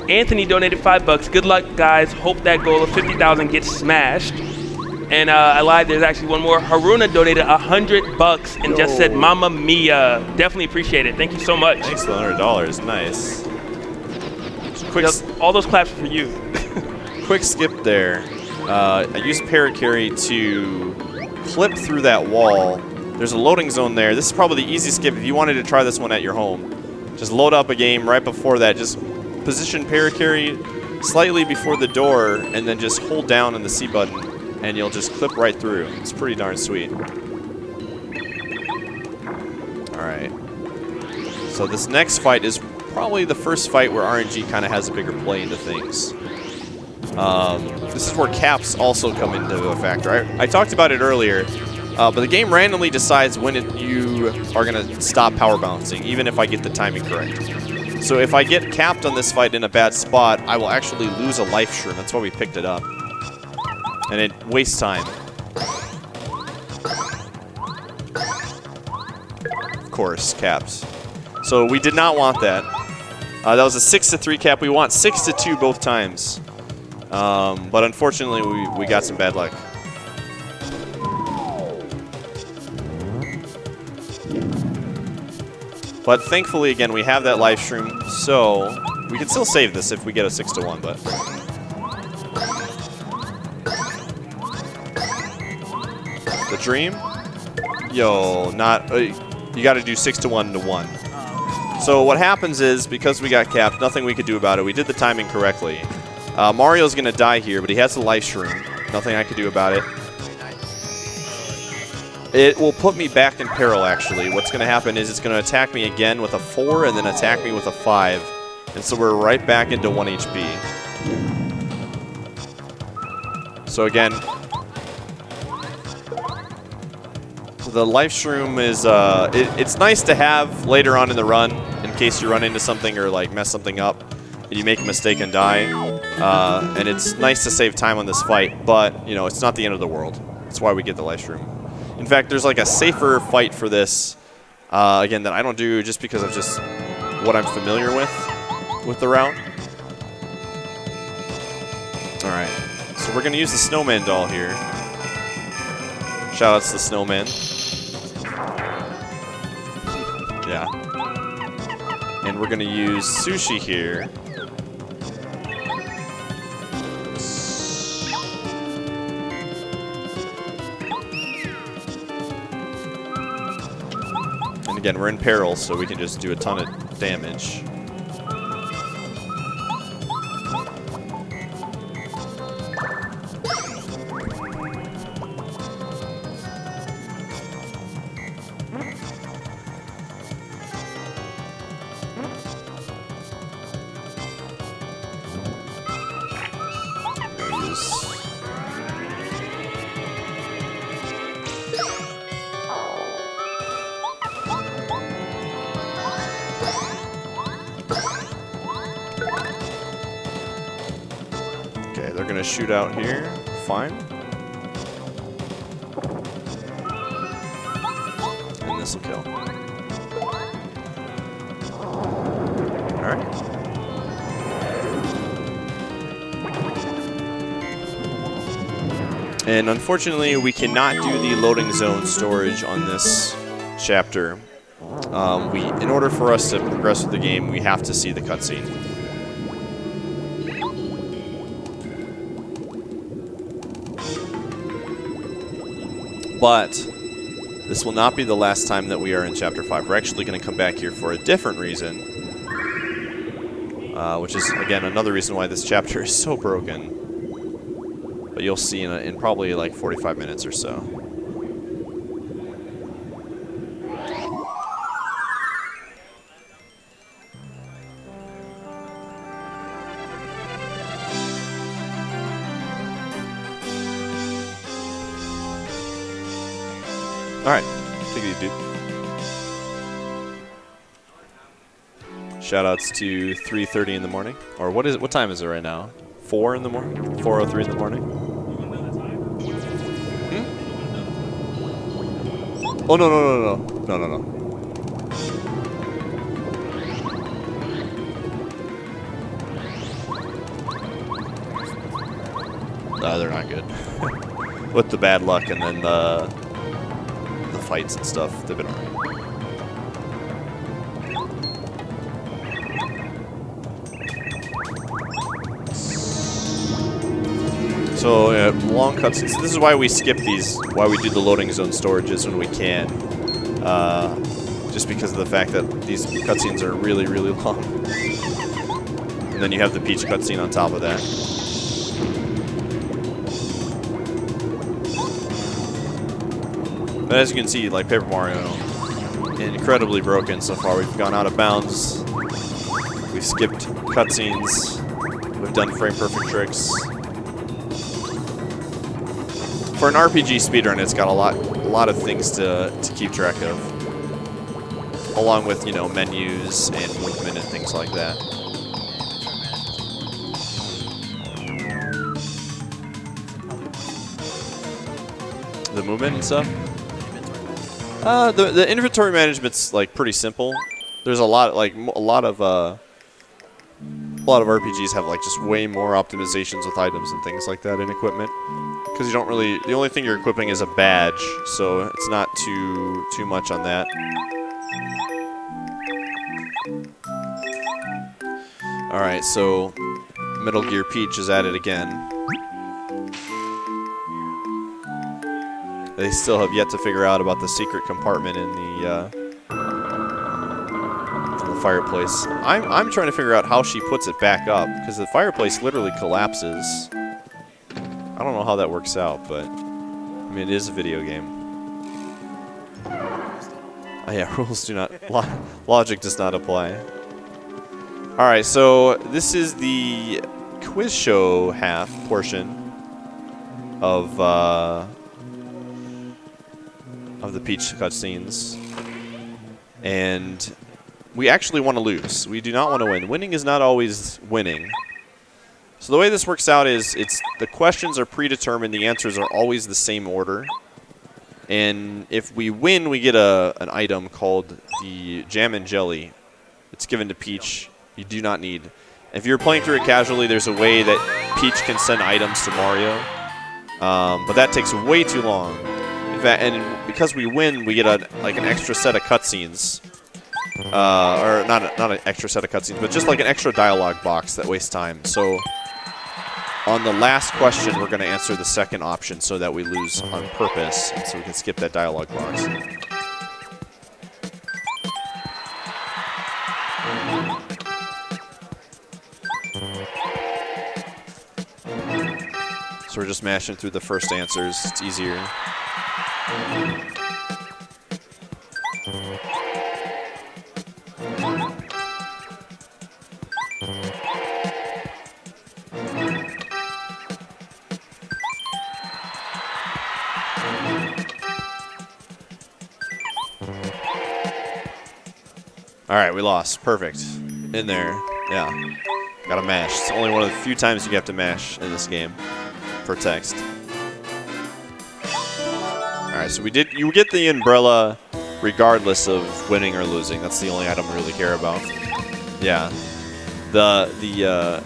Anthony donated $5. Good luck, guys. Hope that goal of 50,000 gets smashed. And I lied. There's actually one more. Haruna donated $100 and just said, "Mamma mia!" Definitely appreciate it. Thank you so much. Thanks for the $100. Nice. Quick, all those claps for you. Quick skip there. I used paracarry to clip through that wall. There's a loading zone there. This is probably the easiest skip if you wanted to try this one at your home. Just load up a game right before that. Just position paracarry slightly before the door and then just hold down on the C button and you'll just clip right through. It's pretty darn sweet. Alright. So this next fight is probably the first fight where RNG kind of has a bigger play into things. This is where caps also come into a factor. I talked about it earlier, but the game randomly decides when you are going to stop power balancing, even if I get the timing correct. So if I get capped on this fight in a bad spot, I will actually lose a life shroom. That's why we picked it up. And it wastes time. Of course, caps. So we did not want that. That was a 6-3 cap. We want 6-2 both times. But unfortunately, we got some bad luck. But thankfully, again, we have that life shroom, so we can still save this if we get a 6-1, but... The dream? Yo, not... you gotta do 6-1 to 1. So what happens is, because we got capped, nothing we could do about it. We did the timing correctly. Mario's gonna die here, but he has the life shroom. Nothing I could do about it. It will put me back in peril, actually. What's gonna happen is it's gonna attack me again with a 4 and then attack me with a 5. And so we're right back into 1 HP. So again, the life shroom is, it's nice to have later on in the run in case you run into something or like mess something up and you make a mistake and die. And it's nice to save time on this fight, but you know, it's not the end of the world. That's why we get the life shroom. In fact, there's like a safer fight for this, again, that I don't do just because of just what I'm familiar with the route. All right, so we're gonna use the snowman doll here. Shout outs to the snowman. Yeah. And we're gonna use sushi here. And again, we're in peril, so we can just do a ton of damage. They're gonna shoot out here. Fine. And this will kill. Alright. And unfortunately, we cannot do the loading zone storage on this chapter. In order for us to progress with the game, we have to see the cutscene. But this will not be the last time that we are in Chapter 5. We're actually going to come back here for a different reason. Which is, again, another reason why this chapter is so broken. But you'll see in probably like 45 minutes or so. Alright, take it easy, dude. Shoutouts to 3:30 in the morning. Or what time is it right now? 4 in the morning? 4:03 in the morning? Hmm? Oh, no. They're not good. With the bad luck and then the fights and stuff, they've been alright. So, long cutscenes. This is why we skip these, why we do the loading zone storages when we can. Just because of the fact that these cutscenes are really, really long. And then you have the Peach cutscene on top of that. But as you can see, like Paper Mario, incredibly broken so far. We've gone out of bounds. We've skipped cutscenes. We've done frame perfect tricks. For an RPG speedrun, it's got a lot of things to keep track of, along with, you know, menus and movement and things like that. The movement and stuff. The inventory management's like pretty simple. There's a lot of RPGs have like just way more optimizations with items and things like that in equipment, because you don't really, the only thing you're equipping is a badge, so it's not too much on that. All right, so Metal Gear Peach is at it again. They still have yet to figure out about the secret compartment in the fireplace. I'm trying to figure out how she puts it back up, because the fireplace literally collapses. I don't know how that works out, but I mean, it is a video game. Oh, yeah, rules do not, logic does not apply. All right, so this is the quiz show half portion of the Peach cutscenes, and we actually want to lose. We do not want to win. Winning is not always winning. So the way this works out is the questions are predetermined. The answers are always the same order. And if we win, we get an item called the Jam and Jelly. It's given to Peach. You do not need. If you're playing through it casually, there's a way that Peach can send items to Mario. But that takes way too long. In fact, and because we win, we get an extra set of cutscenes. Or not an extra set of cutscenes, but just like an extra dialogue box that wastes time. So on the last question, we're going to answer the second option so that we lose on purpose, and so we can skip that dialogue box. So we're just mashing through the first answers. It's easier. All right, we lost. Perfect. In there. Yeah. Gotta mash. It's only one of the few times you have to mash in this game for text. All right, so you get the umbrella regardless of winning or losing. That's the only item I really care about. Yeah. The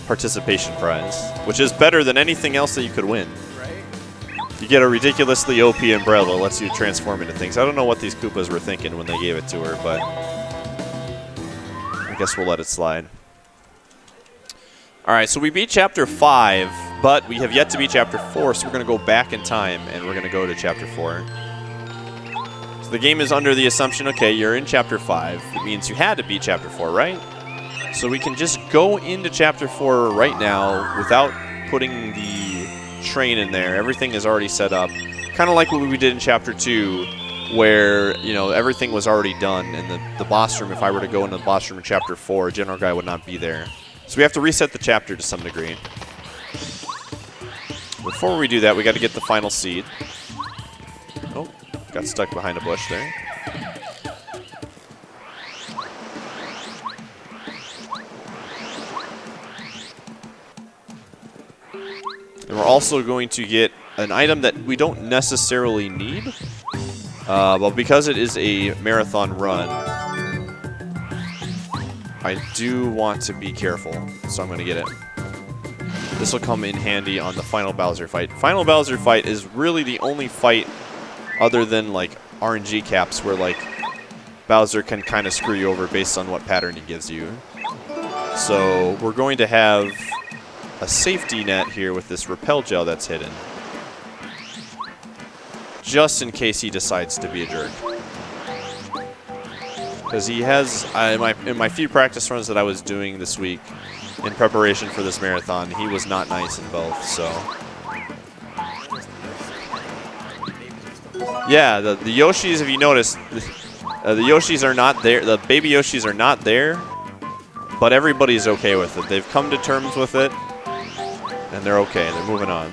participation prize, which is better than anything else that you could win. You get a ridiculously OP umbrella, lets you transform into things. I don't know what these Koopas were thinking when they gave it to her, but I guess we'll let it slide. All right, so we beat Chapter 5, but we have yet to beat Chapter 4, so we're going to go back in time, and we're going to go to Chapter 4. So the game is under the assumption, okay, you're in Chapter 5. It means you had to beat Chapter 4, right? So we can just go into Chapter 4 right now without putting the train in there. Everything is already set up. Kind of like what we did in Chapter 2, where, you know, everything was already done. And the boss room, if I were to go into the boss room in Chapter 4, General Guy would not be there. So we have to reset the chapter to some degree. Before we do that, we got to get the final seed. Oh, got stuck behind a bush there. And we're also going to get an item that we don't necessarily need, but because it is a marathon run, I do want to be careful, so I'm going to get it. This will come in handy on the final Bowser fight. Final Bowser fight is really the only fight other than like RNG caps where like Bowser can kind of screw you over based on what pattern he gives you. So we're going to have a safety net here with this repel gel that's hidden, just in case he decides to be a jerk. Because he has, in my few practice runs that I was doing this week in preparation for this marathon, he was not nice in both, so. Yeah, the Yoshis, if you notice, The Yoshis are not there. The baby Yoshis are not there, but everybody's okay with it. They've come to terms with it, and they're okay. They're moving on.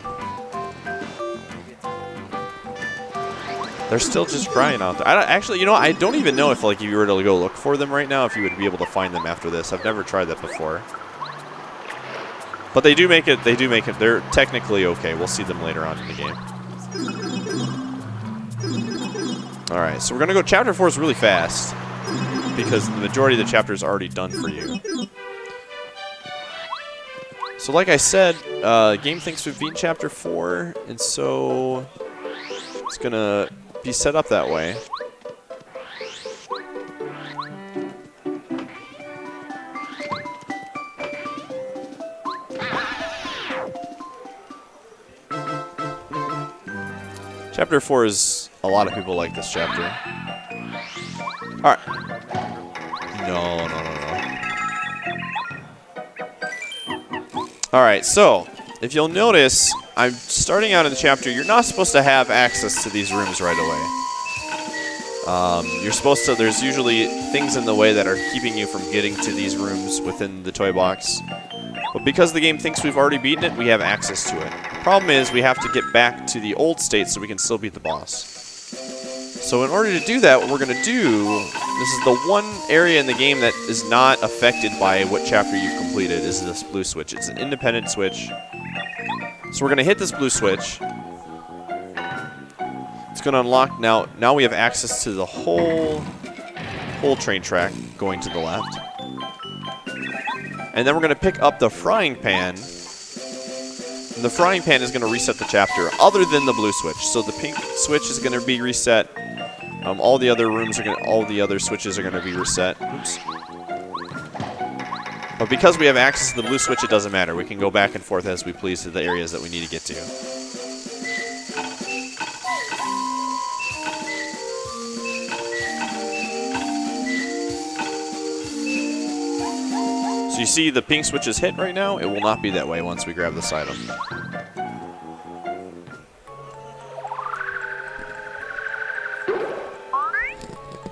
They're still just crying out there. Actually, you know, I don't even know if, like, if you were to go look for them right now, if you would be able to find them after this. I've never tried that before. But they do make it. They do make it. They're technically okay. We'll see them later on in the game. All right, so we're gonna go. Chapter 4 is really fast because the majority of the chapter is already done for you. So, like I said, game thinks we've beaten Chapter 4, and so it's gonna be set up that way. Chapter 4 is, a lot of people like this chapter. Alright. No. Alright, so, if you'll notice, I'm starting out in the chapter, you're not supposed to have access to these rooms right away. You're supposed to, there's usually things in the way that are keeping you from getting to these rooms within the toy box. But because the game thinks we've already beaten it, we have access to it. The problem is we have to get back to the old state so we can still beat the boss. So in order to do that, what we're going to do, this is the one area in the game that is not affected by what chapter you've completed, is this blue switch. It's an independent switch. So we're going to hit this blue switch. It's going to unlock, now we have access to the whole train track going to the left. And then we're going to pick up the frying pan. And the frying pan is going to reset the chapter, other than the blue switch. So the pink switch is going to be reset. All the other rooms are going, all the other switches are going to be reset. Oops. But because we have access to the blue switch, it doesn't matter. We can go back and forth as we please to the areas that we need to get to. So you see the pink switch is hit right now. It will not be that way once we grab this item.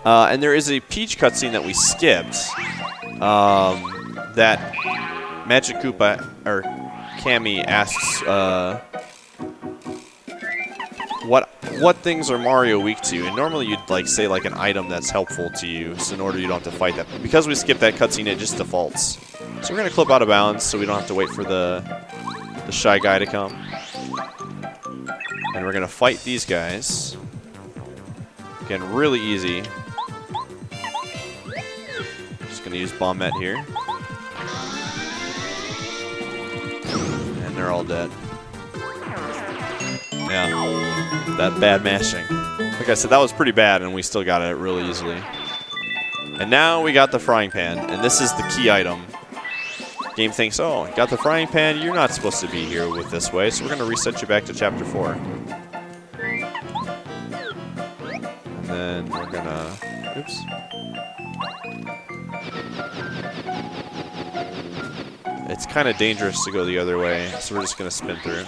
And there is a Peach cutscene that we skipped. That Magic Koopa, or Cammy, asks what things are Mario weak to? And normally you'd like say like an item that's helpful to you, so in order you don't have to fight that. But because we skipped that cutscene, it just defaults. So we're gonna clip out of bounds so we don't have to wait for the Shy Guy to come. And we're gonna fight these guys. Again, really easy. Just gonna use Bombette here. And they're all dead. Yeah, that bad mashing. Like I said, that was pretty bad, and we still got it really easily. And now we got the frying pan, and this is the key item. Game thinks, oh, got the frying pan, you're not supposed to be here with this way, so we're going to reset you back to Chapter 4. And then we're going to... Oops. It's kind of dangerous to go the other way, so we're just going to spin through.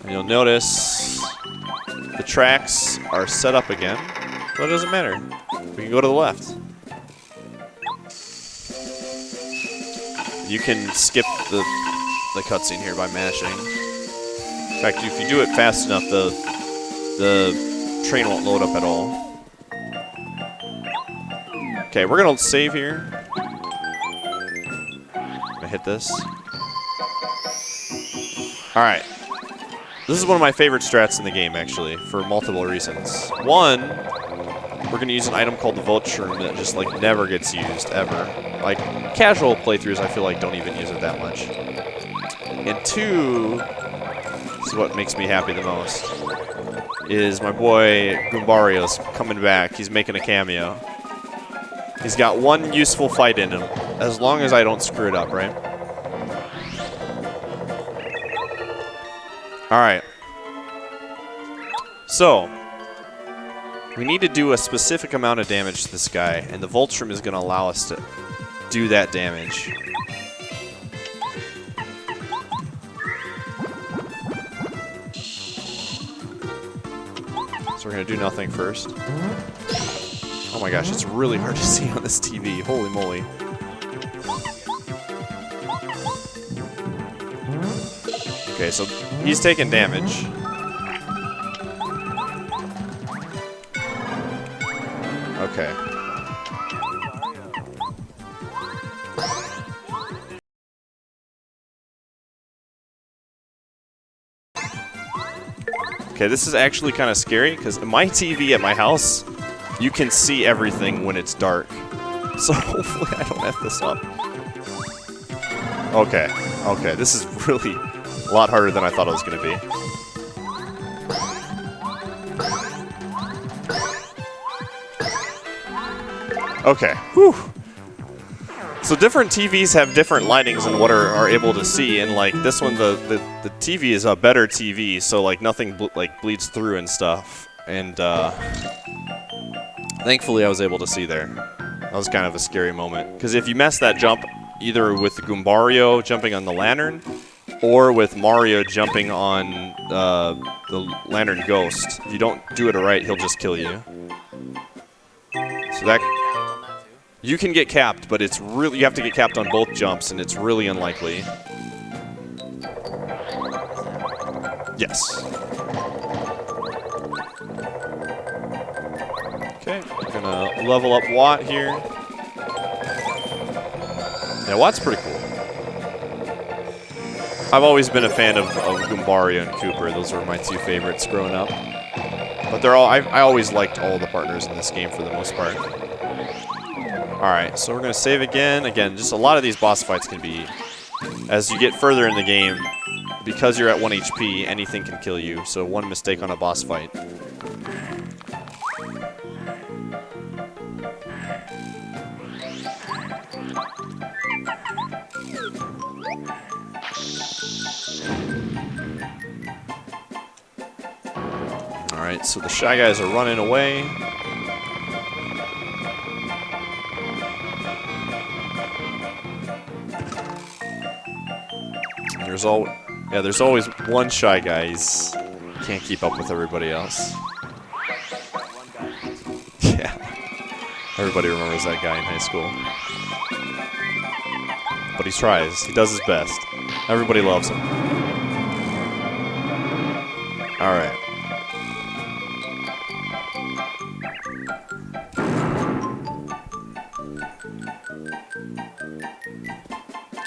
And you'll notice the tracks are set up again, but it doesn't matter. We can go to the left. You can skip the cutscene here by mashing. In fact, if you do it fast enough, the train won't load up at all. Okay, we're gonna save here. I'm gonna hit this. All right. This is one of my favorite strats in the game, actually, for multiple reasons. One, we're going to use an item called the Vulture that just, like, never gets used, ever. Like, casual playthroughs, I feel like, don't even use it that much. And two, this is what makes me happy the most, is my boy Goombario's coming back. He's making a cameo. He's got one useful fight in him, as long as I don't screw it up, right? Alright, so we need to do a specific amount of damage to this guy, and the Voltrum is going to allow us to do that damage. So we're going to do nothing first. Oh my gosh, it's really hard to see on this TV. Holy moly. Okay, so he's taking damage. Okay. Okay, this is actually kind of scary because my TV at my house, you can see everything when it's dark. So hopefully I don't F this up. Okay, okay, this is really a lot harder than I thought it was going to be. Okay, whew. So different TVs have different lightings and what are able to see, and like this one, the TV is a better TV, so like nothing bleeds through and stuff. And thankfully I was able to see there. That was kind of a scary moment, because if you mess that jump, either with the Goombario jumping on the lantern, or with Mario jumping on the lantern ghost, if you don't do it right, he'll just kill you. So that. You can get capped, but it's really, you have to get capped on both jumps, and it's really unlikely. Yes. Okay, we're gonna level up Watt here. Yeah, Watt's pretty cool. I've always been a fan of Goombario and Cooper. Those were my two favorites growing up. But they're all, I always liked all the partners in this game for the most part. Alright, so we're going to save again. Again, just a lot of these boss fights can be, as you get further in the game, because you're at 1 HP, anything can kill you. So one mistake on a boss fight. Alright, so the Shy Guys are running away. There's always one Shy Guy. He's can't keep up with everybody else. Yeah. Everybody remembers that guy in high school. But he tries. He does his best. Everybody loves him. Alright.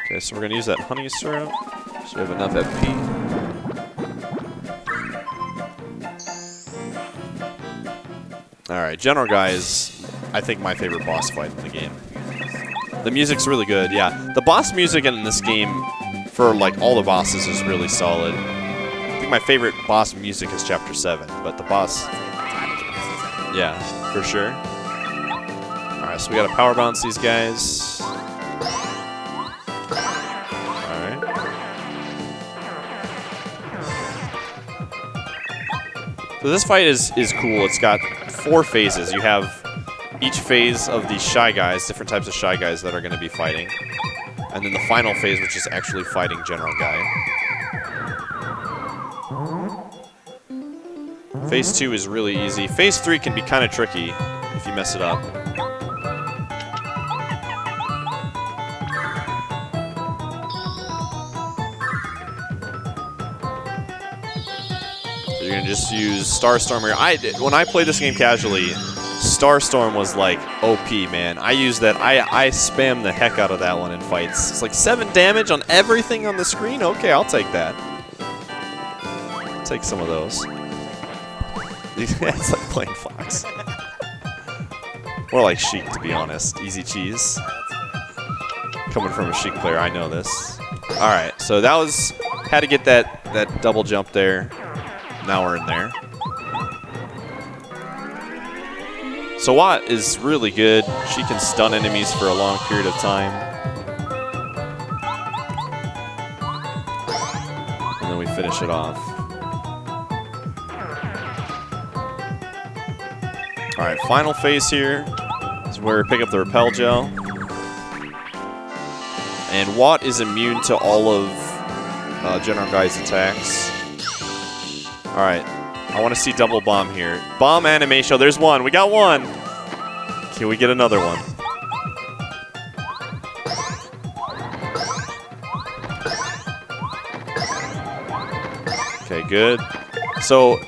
Okay, so we're going to use that honey syrup. So we have enough FP. Alright, General Guy is, I think, my favorite boss fight in the game. The music's really good, yeah. The boss music in this game, for like all the bosses, is really solid. I think my favorite boss music is Chapter 7, but the boss... Yeah, for sure. Alright, so we gotta power bounce these guys. So this fight is cool. It's got 4 phases. You have each phase of these Shy Guys, different types of Shy Guys that are going to be fighting. And then the final phase, which is actually fighting General Guy. Phase 2 is really easy. Phase 3 can be kind of tricky if you mess it up. You're going to just use Starstorm here. When I played this game casually, Starstorm was like OP, man. I use that. I spam the heck out of that one in fights. It's like 7 damage on everything on the screen? Okay, I'll take that. I'll take some of those. It's like playing Fox. More like Sheik, to be honest. Easy cheese. Coming from a Sheik player, I know this. Alright, so that was... Had to get that double jump there. Now we're in there. So Watt is really good. She can stun enemies for a long period of time. And then we finish it off. Alright, final phase here is where we pick up the Repel Gel. And Watt is immune to all of General Guy's attacks. Alright, I want to see double bomb here. Bomb animation. Oh, there's one. We got one. Can we get another one? Okay, good. So,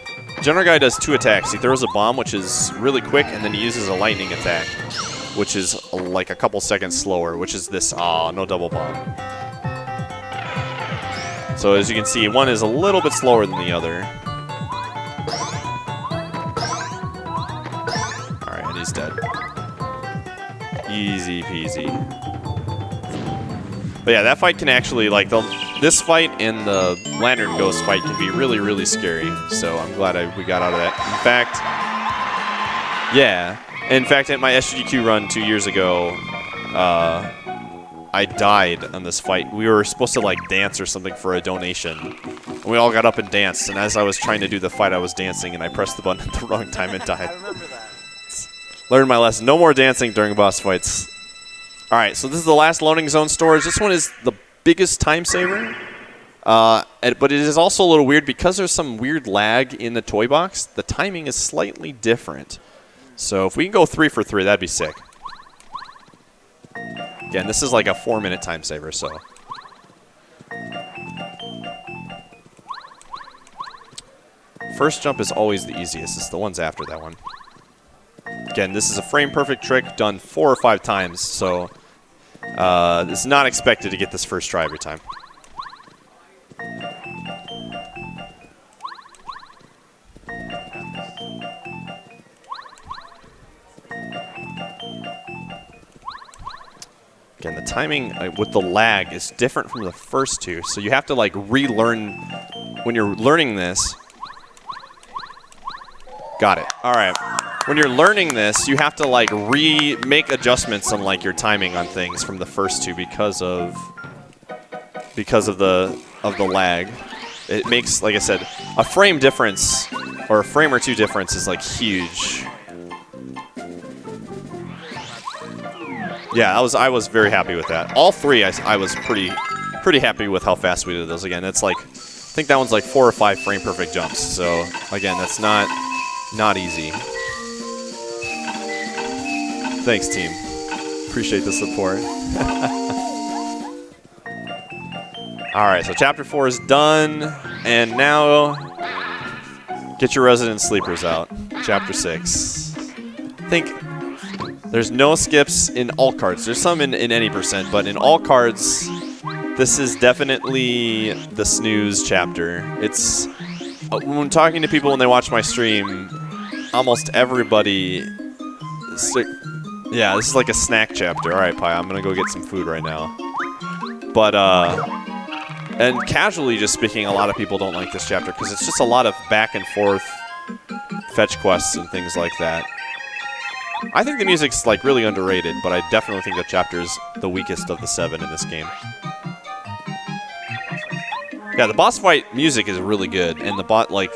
General Guy does 2 attacks. He throws a bomb, which is really quick, and then he uses a lightning attack, which is like a couple seconds slower, which is this, no double bomb. So as you can see, one is a little bit slower than the other. Alright, and he's dead. Easy peasy. But yeah, that fight can actually, like, this fight and the Lantern Ghost fight can be really, really scary. So I'm glad we got out of that. In fact, yeah. In fact, at my SGQ run 2 years ago, I died on this fight. We were supposed to, like, dance or something for a donation. And we all got up and danced. And as I was trying to do the fight, I was dancing, and I pressed the button at the wrong time and died. I remember that. Learned my lesson. No more dancing during boss fights. All right, so this is the last loading zone storage. This one is the biggest time saver. But it is also a little weird because there's some weird lag in the toy box. The timing is slightly different. So if we can go 3 for 3, that'd be sick. Again, this is like a 4-minute time saver, so. First jump is always the easiest. It's the ones after that one. Again, this is a frame-perfect trick done 4 or 5 times, so it's not expected to get this first try every time. Again, the timing with the lag is different from the first 2, so you have to like relearn when you're learning this. Got it. All right. When you're learning this, you have to like make adjustments on like your timing on things from the first 2 because of the lag. It makes, like I said, a frame difference or a frame or 2 difference is like huge. Yeah, I was very happy with that. All 3, I was pretty happy with how fast we did those. Again, it's like, I think that one's like 4 or 5 frame perfect jumps. So again, that's not easy. Thanks, team. Appreciate the support. All right, so chapter 4 is done, and now get your resident sleepers out. Chapter 6. I think there's no skips in all cards. There's some in any percent, but in all cards, this is definitely the snooze chapter. It's when talking to people when they watch my stream, almost everybody. Yeah, this is like a snack chapter. All right, Pi, I'm gonna go get some food right now. But and casually just speaking, a lot of people don't like this chapter because it's just a lot of back and forth fetch quests and things like that. I think the music's like really underrated, but I definitely think the chapter is the weakest of the 7 in this game. Yeah, the boss fight music is really good, and the bot like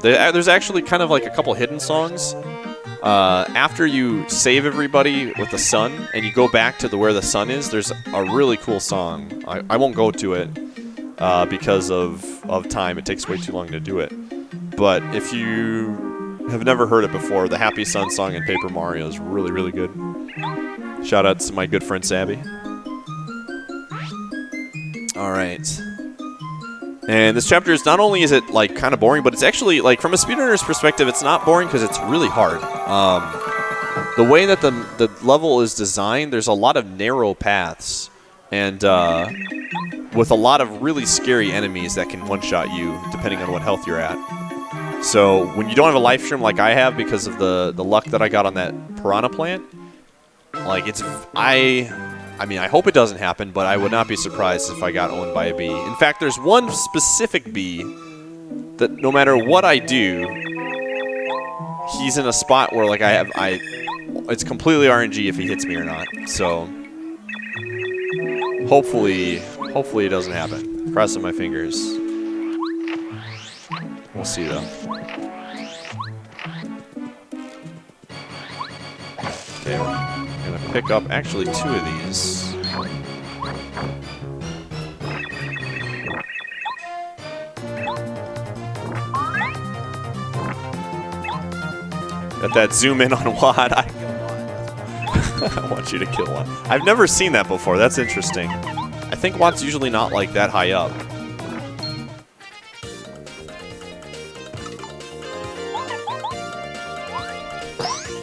there's actually kind of like a couple hidden songs. After you save everybody with the sun and you go back to where the sun is, there's a really cool song. I won't go to it because of time. It takes way too long to do it. But if you have never heard it before, the Happy Sun song in Paper Mario is really, really good. Shout out to my good friend Sabby. All right. And this chapter is not only is it like kind of boring, but it's actually like from a speedrunner's perspective, it's not boring because it's really hard. The way that the level is designed, there's a lot of narrow paths, and with a lot of really scary enemies that can one-shot you depending on what health you're at. So when you don't have a life stream like I have because of the luck that I got on that piranha plant, like I mean, I hope it doesn't happen, but I would not be surprised if I got owned by a bee. In fact, there's one specific bee that no matter what I do, he's in a spot where like it's completely RNG if he hits me or not. So hopefully it doesn't happen. Crossing my fingers. We'll see though. Okay, I'm gonna pick up actually 2 of these. Got that zoom in on WAD. I want you to kill one. I've never seen that before. That's interesting. I think Watt's usually not like that high up.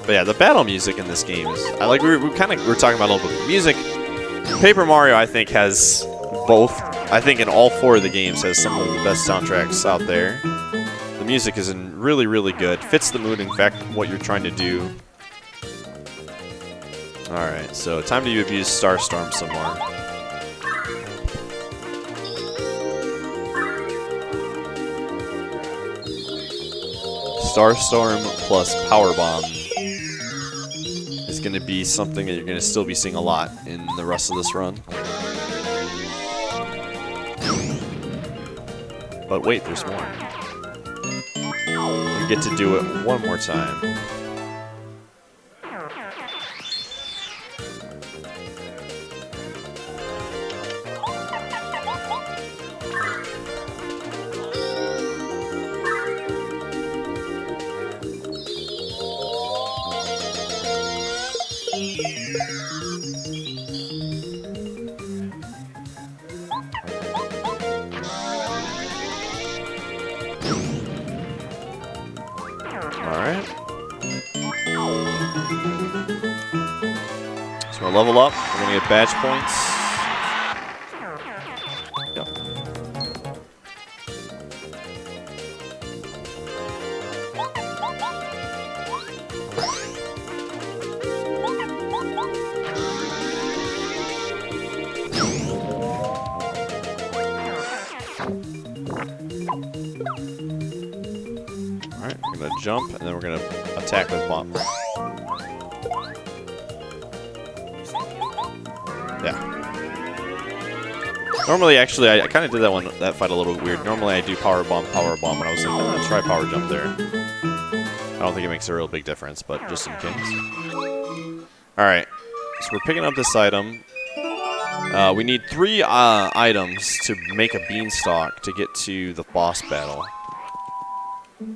But yeah, the battle music in this game is, I like. We're talking about a little bit of music. Paper Mario, I think, has both. I think in all 4 of the games has some of the best soundtracks out there. The music is really, really good. Fits the mood, in fact, what you're trying to do. All right, so time to abuse Starstorm some more. Starstorm plus Power Bomb is going to be something that you're going to still be seeing a lot in the rest of this run. But wait, there's more. You get to do it one more time. Alright. So we'll level up. We're going to get badge points. Go. Alright, we're going to jump, and then we're going to attack with bomb. Yeah. Normally, actually, I kind of did that fight a little weird. Normally, I do power bomb, and I was like, oh, let's try power jump there. I don't think it makes a real big difference, but just in case. Alright, so we're picking up this item. We need 3 items to make a beanstalk to get to the boss battle.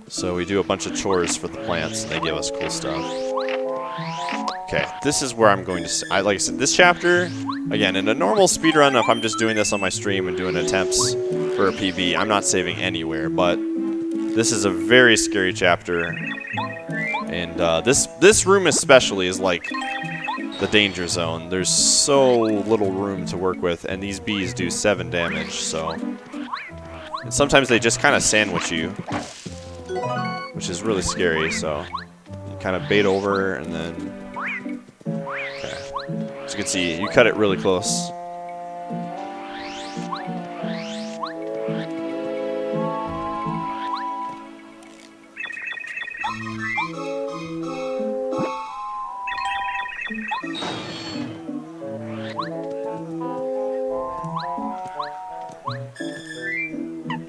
So we do a bunch of chores for the plants, and they give us cool stuff. Okay, this is where I'm going to... like I said, this chapter, again, in a normal speedrun, if I'm just doing this on my stream and doing attempts for a PB, I'm not saving anywhere, but this is a very scary chapter. And this room especially is like the danger zone. There's so little room to work with, and these bees do 7 damage, so... And sometimes they just kind of sandwich you, which is really scary, so... You kind of bait over, and then... Okay. As you can see, you cut it really close.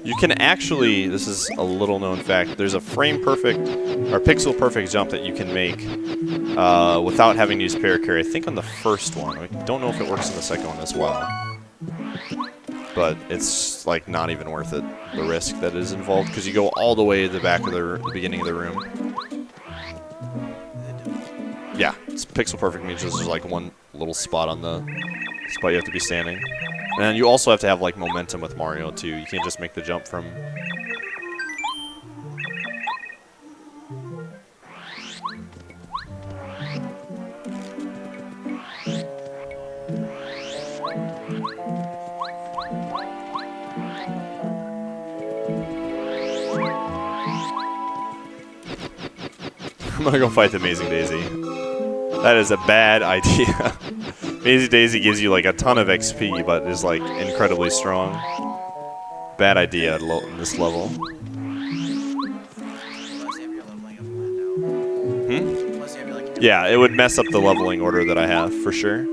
You can actually, this is a little known fact, there's a frame perfect or pixel perfect jump that you can make without having to use paracarry. I think on the first one. I don't know if it works in the second one as well. But it's like not even worth it, the risk that is involved, because you go all the way to the back of the beginning of the room. Yeah, it's pixel perfect means there's like one little spot on the spot you have to be standing. And you also have to have like momentum with Mario too. You can't just make the jump from... I'm gonna go fight the Amazing Daisy. That is a bad idea. Amazing Daisy gives you like a ton of XP, but is like incredibly strong. Bad idea in this level. Yeah, it would mess up the leveling order that I have, for sure.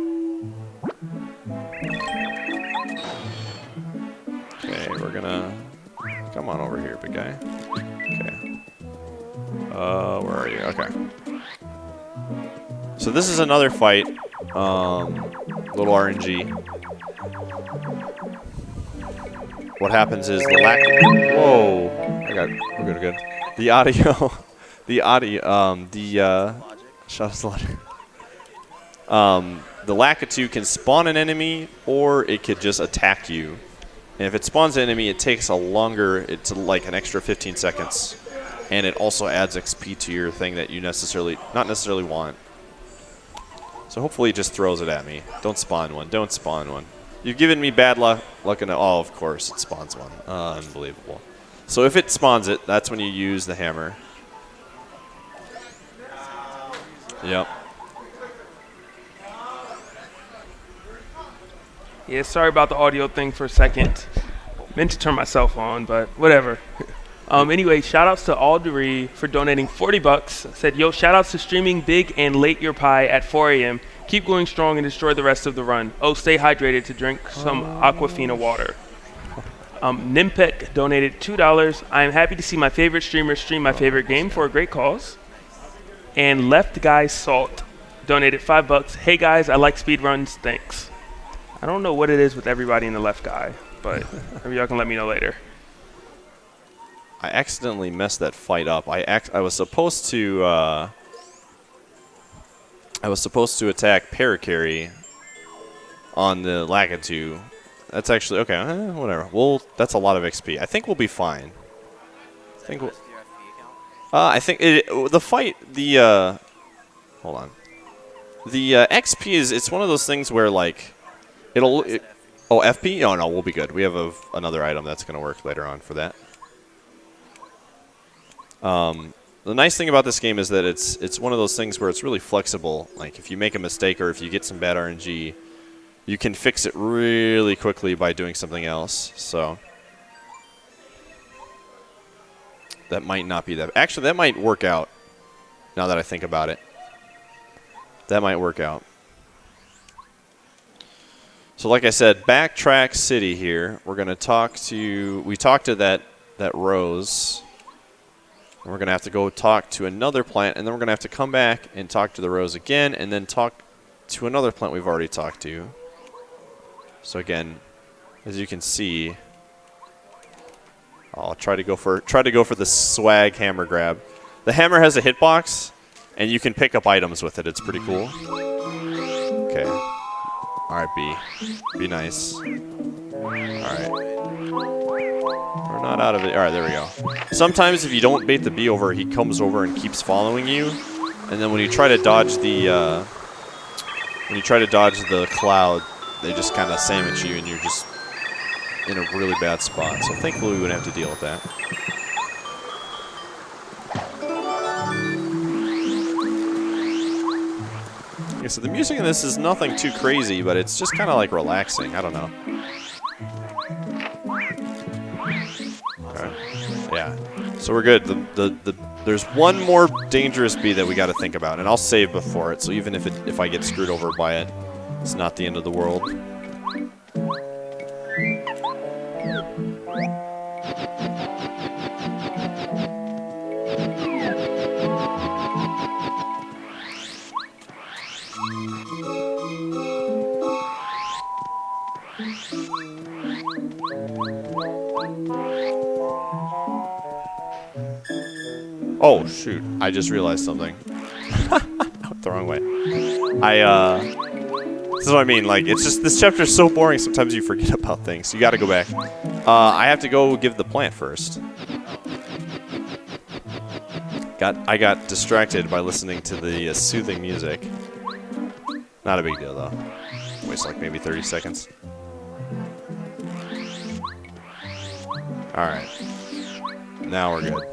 Okay, we're gonna... Come on over here, big guy. Okay. Where are you? Okay. So this is another fight. Little RNG. What happens is the lack... Whoa! We're good. The audio... Shut us logic. The Lakitu can spawn an enemy, or it could just attack you. And if it spawns an enemy, it takes a longer, it's like an extra 15 seconds. And it also adds XP to your thing that you not necessarily want. So hopefully it just throws it at me. Don't spawn one. Don't spawn one. You've given me bad luck. Oh, of course it spawns one. Unbelievable. So if it spawns it, that's when you use the hammer. Yep. Yeah, sorry about the audio thing for a second. Meant to turn myself on, but whatever. Anyway, shout-outs to Aldery for donating $40. Said, yo, shout-outs to streaming big and late your pie at 4 a.m. Keep going strong and destroy the rest of the run. Oh, stay hydrated to drink some Aquafina water. Nimpek donated $2. I am happy to see my favorite streamer stream my favorite game for a great cause. And Left Guy Salt donated $5. Hey guys, I like speedruns. Thanks. I don't know what it is with everybody in the Left Guy, but maybe y'all can let me know later. I accidentally messed that fight up. I was supposed to attack Parakarry on the Lakitu. That's actually okay. Whatever. That's a lot of XP. I think we'll be fine. I think the fight. Hold on. The XP it's one of those things where like oh, FP. Oh no, we'll be good. We have another item that's going to work later on for that. The nice thing about this game is that it's one of those things where it's really flexible. Like if you make a mistake or if you get some bad RNG, you can fix it really quickly by doing something else. So that might not be that. Actually, that might work out. Now that I think about it, that might work out. So like I said, Backtrack City here. We're gonna we talked to that Rose. And we're going to have to go talk to another plant, and then we're going to have to come back and talk to the Rose again, and then talk to another plant we've already talked to. So again, as you can see, I'll try to go for the swag hammer grab. The hammer has a hitbox, and you can pick up items with it. It's pretty cool. Okay. All right, B. Be nice. All right. We're not out of it. All right, there we go. Sometimes if you don't bait the bee over, he comes over and keeps following you, and then when you try to dodge the cloud, they just kind of sandwich you, and you're just in a really bad spot. So thankfully, we wouldn't have to deal with that. Okay, so the music in this is nothing too crazy, but it's just kind of like relaxing. I don't know. Yeah, so we're good. There's one more dangerous bee that we got to think about, and I'll save before it. So even if I get screwed over by it, it's not the end of the world. Oh, shoot. I just realized something. I went the wrong way. This is what I mean. Like, it's just, this chapter is so boring, sometimes you forget about things. You gotta go back. I have to go give the plant first. I got distracted by listening to the soothing music. Not a big deal, though. Waste like maybe 30 seconds. Alright. Now we're good.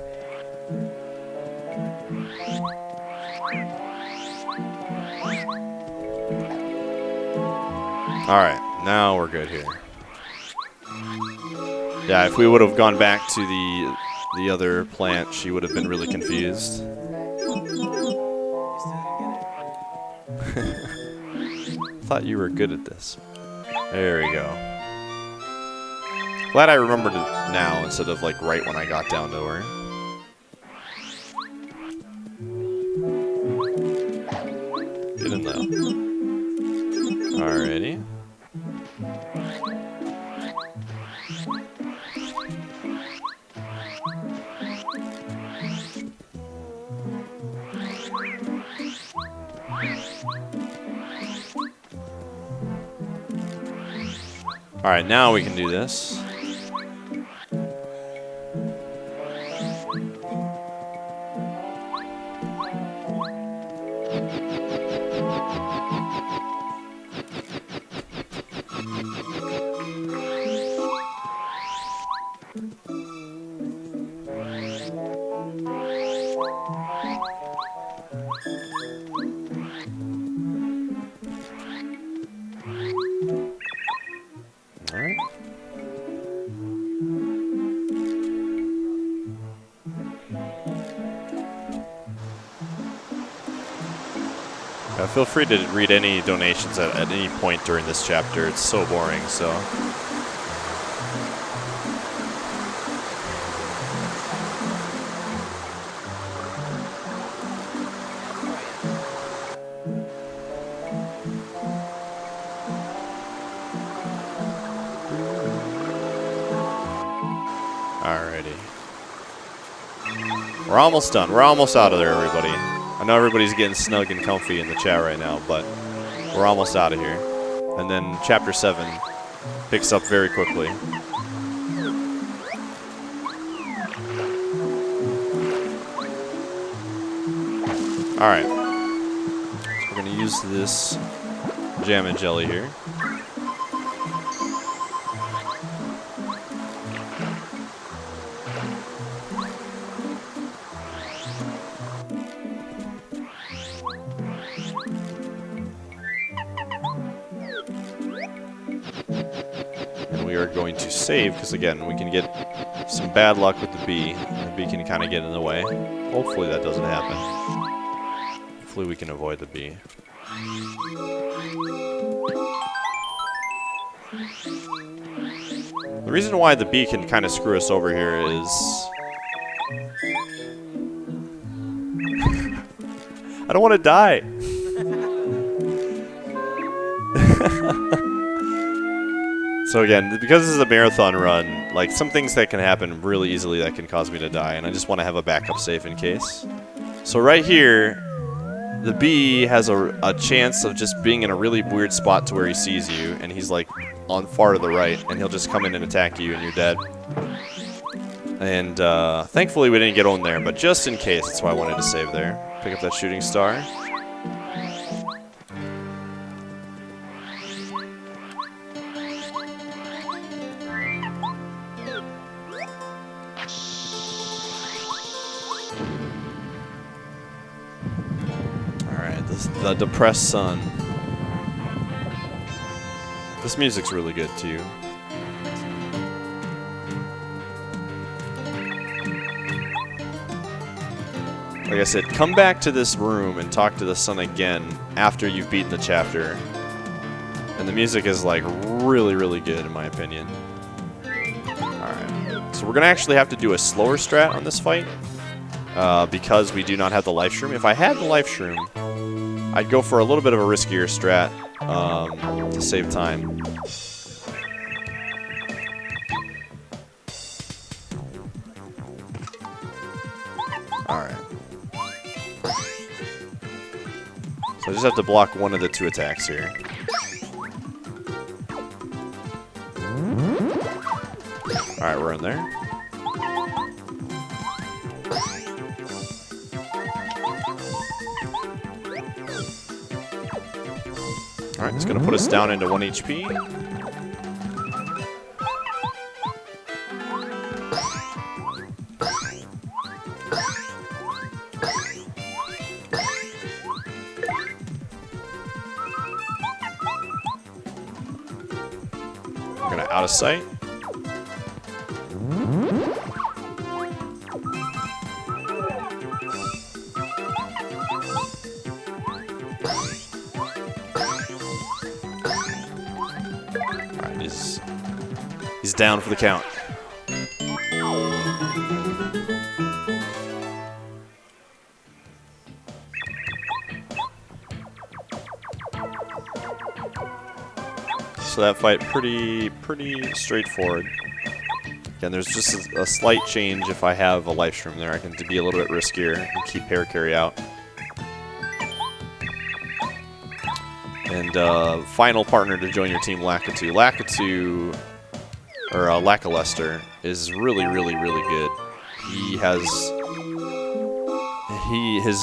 Alright, now we're good here. Yeah, if we would have gone back to the other plant, she would have been really confused. Thought you were good at this. There we go. Glad I remembered it now instead of like right when I got down to her. Get in though. Alrighty. All right, now we can do this. Feel free to read any donations at any point during this chapter. It's so boring, so. Alrighty. We're almost done. We're almost out of there, everybody. I know everybody's getting snug and comfy in the chat right now, but we're almost out of here. And then Chapter 7 picks up very quickly. Alright. So we're going to use this jam and jelly here. Going to save, because again, we can get some bad luck with the bee. The bee can kind of get in the way. Hopefully that doesn't happen. Hopefully we can avoid the bee. The reason why the bee can kind of screw us over here is... I don't want to die! So again, because this is a marathon run, like some things that can happen really easily that can cause me to die, and I just want to have a backup save in case. So right here, the bee has a chance of just being in a really weird spot to where he sees you, and he's like on far to the right, and he'll just come in and attack you, and you're dead. And thankfully we didn't get on there, but just in case, that's why I wanted to save there. Pick up that shooting star. The depressed sun. This music's really good too. Like I said, come back to this room and talk to the sun again after you've beaten the chapter. And the music is like really, really good in my opinion. Alright. So we're gonna actually have to do a slower strat on this fight. Because we do not have the life shroom. If I had the life shroom, I'd go for a little bit of a riskier strat to save time. Alright. So I just have to block one of the two attacks here. Alright, we're in there. Alright, it's going to put us down into 1 HP. We're going to out of sight. He's down for the count. So that fight pretty straightforward. Again, there's just a slight change if I have a life shroom there. I can be a little bit riskier and keep hair carry out. And final partner to join your team, Lakitu. Lakitu, or Lakalester, is really, really, really good. His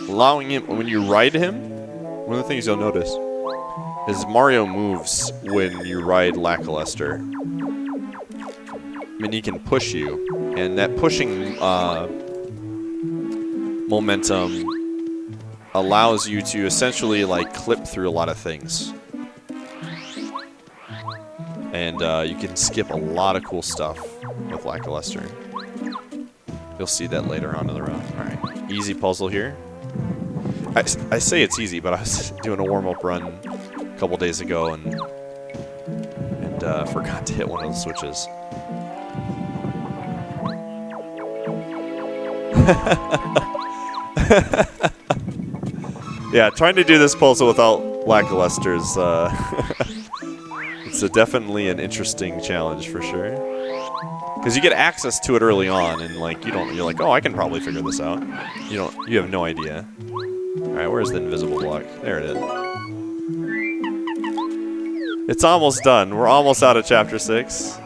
allowing him, when you ride him, one of the things you'll notice is Mario moves when you ride Lakalester. I mean, he can push you, and that pushing momentum allows you to essentially like clip through a lot of things. And you can skip a lot of cool stuff with Lakalester. You'll see that later on in the round. All right, easy puzzle here. I say it's easy, but I was doing a warm-up run a couple days ago and forgot to hit one of the switches. Yeah, trying to do this puzzle without Lakalester's, it's definitely an interesting challenge for sure. Because you get access to it early on, and like you're like, oh, I can probably figure this out. You have no idea. All right, where's the invisible block? There it is. It's almost done. We're almost out of chapter 6.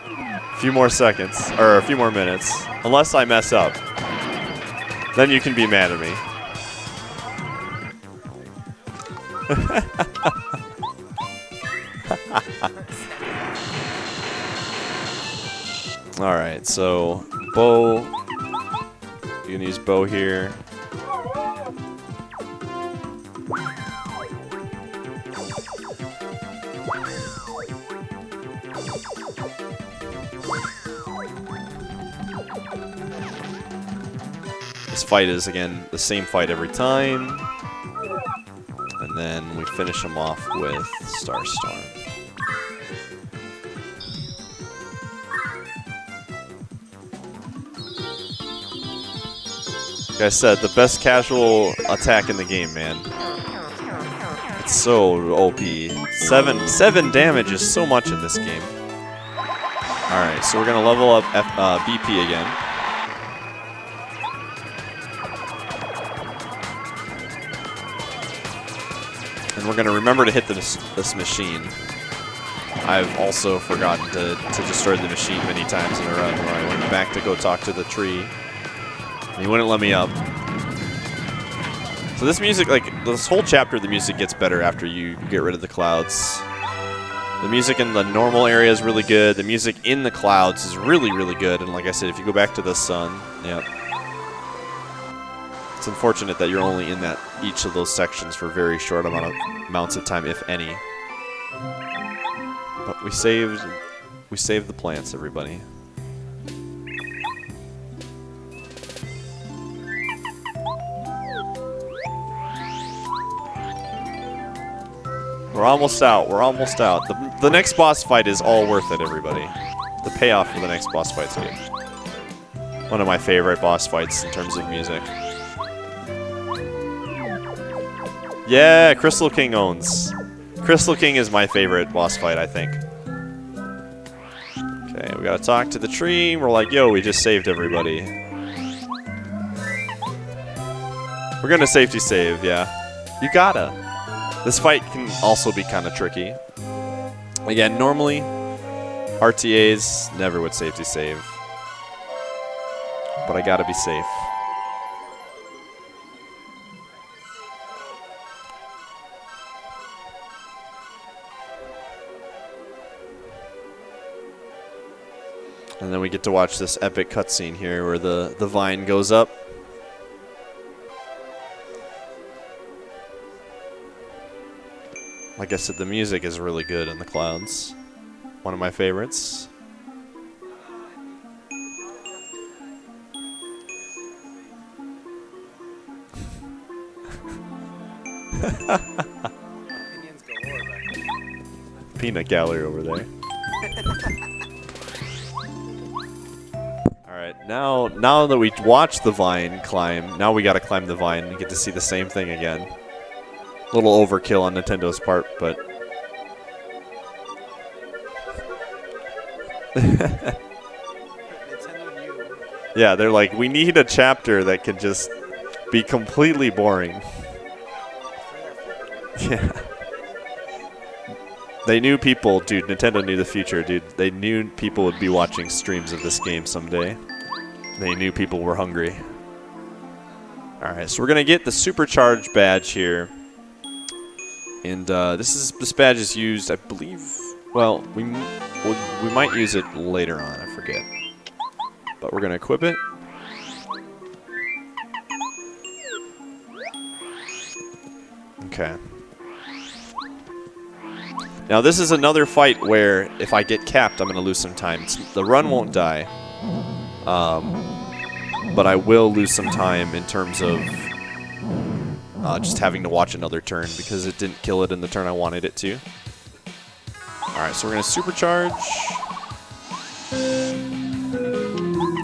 A few more seconds, or a few more minutes, unless I mess up. Then you can be mad at me. All right, so bow. You can use bow here. This fight is, again, the same fight every time. And then we finish him off with Star Storm. Like I said, the best casual attack in the game, man. It's so OP. 7 damage is so much in this game. Alright, so we're going to level up BP again. And we're going to remember to hit this machine. I've also forgotten to destroy the machine many times in a run where I went back to go talk to the tree. And he wouldn't let me up. So this music, like, this whole chapter, the music gets better after you get rid of the clouds. The music in the normal area is really good. The music in the clouds is really, really good. And like I said, if you go back to the sun, yeah. It's unfortunate that you're only in each of those sections for very short amounts of time, if any. But we saved the plants, everybody. We're almost out. We're almost out. The next boss fight is all worth it, everybody. The payoff for the next boss fight's good. One of my favorite boss fights in terms of music. Yeah, Crystal King owns. Crystal King is my favorite boss fight, I think. Okay, we gotta talk to the tree. We're like, yo, we just saved everybody. We're gonna safety save, yeah. You gotta. This fight can also be kind of tricky. Again, normally, RTAs never would safety save. But I gotta be safe. And then we get to watch this epic cutscene here where the vine goes up. Like I said, the music is really good in the clouds. One of my favorites. Peanut gallery over there. Alright, now that we watched the vine climb, now we gotta climb the vine and get to see the same thing again. A little overkill on Nintendo's part, but... yeah, they're like, we need a chapter that can just be completely boring. Yeah. They knew people, dude. Nintendo knew the future, dude. They knew people would be watching streams of this game someday. They knew people were hungry. Alright, so we're going to get the Supercharged badge here. And this badge is used, I believe... Well, we might use it later on, I forget. But we're going to equip it. Okay. Now this is another fight where if I get capped, I'm going to lose some time. The run won't die. But I will lose some time in terms of just having to watch another turn because it didn't kill it in the turn I wanted it to. Alright, so we're going to supercharge.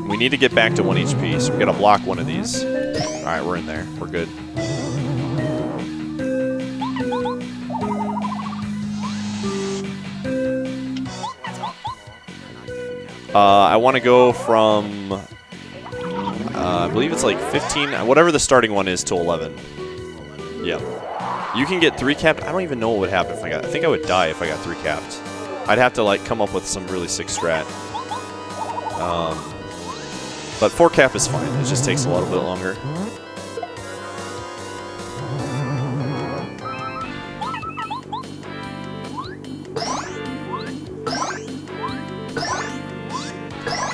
We need to get back to 1 HP, so we got to block one of these. Alright, we're in there. We're good. I want to go from, I believe it's like 15, whatever the starting one is, to 11. Yeah. You can get 3 capped. I don't even know what would happen if I think I would die if I got 3 capped. I'd have to like come up with some really sick strat. But 4 cap is fine. It just takes a little bit longer.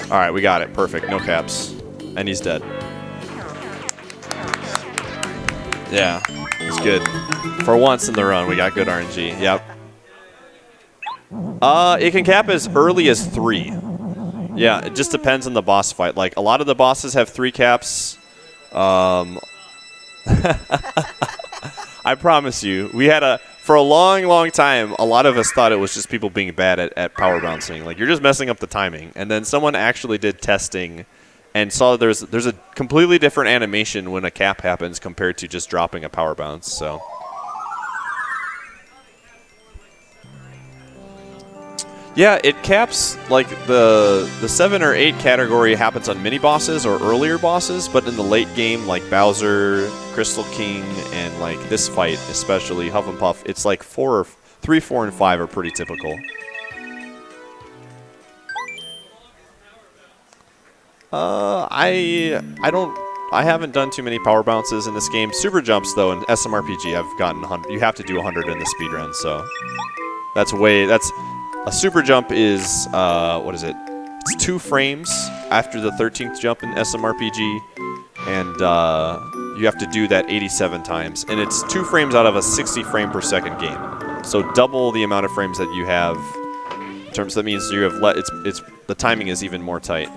Alright, we got it. Perfect. No caps. And he's dead. Yeah, it's good. For once in the run, we got good RNG. Yep. It can cap as early as 3. Yeah, it just depends on the boss fight. Like, a lot of the bosses have 3 caps. I promise you, we had for a long, long time, a lot of us thought it was just people being bad at power bouncing. Like, you're just messing up the timing. And then someone actually did testing and saw there's a completely different animation when a cap happens compared to just dropping a power bounce. So, yeah, it caps, like, the 7 or 8 category happens on mini bosses or earlier bosses, but in the late game, like Bowser, Crystal King, and like this fight, especially Huff and Puff, it's like 3, 4, and 5 are pretty typical. I haven't done too many power bounces in this game. Super jumps though in SMRPG, I've gotten 100. You have to do 100 in the speedrun, so that's a super jump is what is it? It's 2 frames after the 13th jump in SMRPG, and you have to do that 87 times, and it's 2 frames out of a 60 frame per second game. So double the amount of frames that you have. In terms, that means you have the timing is even more tight.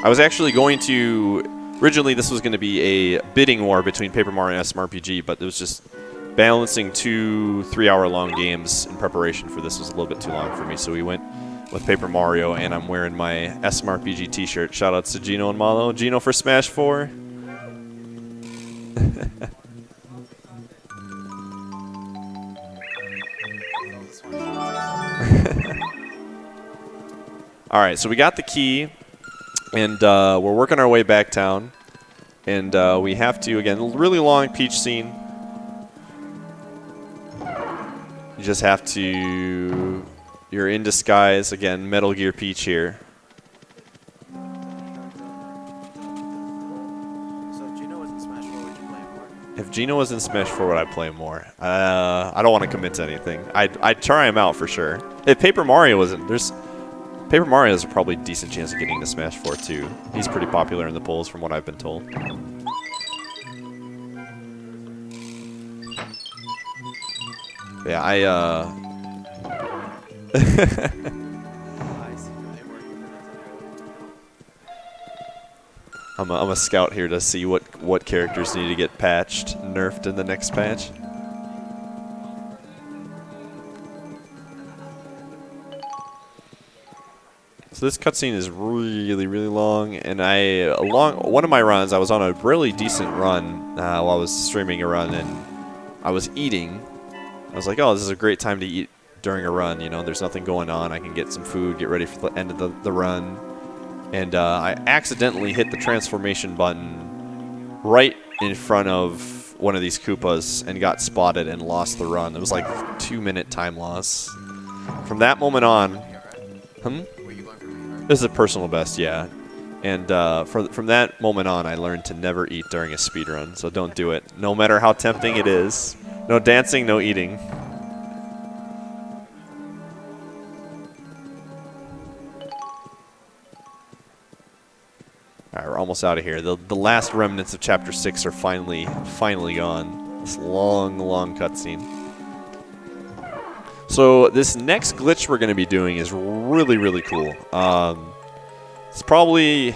I was actually going to originally this was going to be a bidding war between Paper Mario and SMRPG, but it was just balancing 2 3-hour-long games in preparation for this was a little bit too long for me, so we went with Paper Mario, and I'm wearing my SMRPG t-shirt. Shoutouts to Gino and Malo. Gino for Smash 4. Alright, so we got the key, and we're working our way back town. And we have to, again, really long Peach scene. You just have to... You're in disguise. Again, Metal Gear Peach here. So if Gino was in Smash 4, would you play him more? If Gino was in Smash 4, would I play him more? I don't want to commit to anything. I'd try him out for sure. If Paper Mario wasn't... Paper Mario has a probably decent chance of getting to Smash 4 too. He's pretty popular in the polls from what I've been told. Yeah, I'm a scout here to see what characters need to get patched, nerfed in the next patch. So this cutscene is really, really long, and along one of my runs, I was on a really decent run while I was streaming a run, and I was eating. I was like, oh, this is a great time to eat during a run, you know, there's nothing going on, I can get some food, get ready for the end of the run. And I accidentally hit the transformation button right in front of one of these Koopas and got spotted and lost the run. It was like 2-minute time loss. From that moment on, this is a personal best, yeah. And from that moment on, I learned to never eat during a speedrun, so don't do it. No matter how tempting it is. No dancing, no eating. Alright, we're almost out of here. The last remnants of Chapter 6 are finally gone. This long, long cutscene. So this next glitch we're going to be doing is really, really cool. It's probably...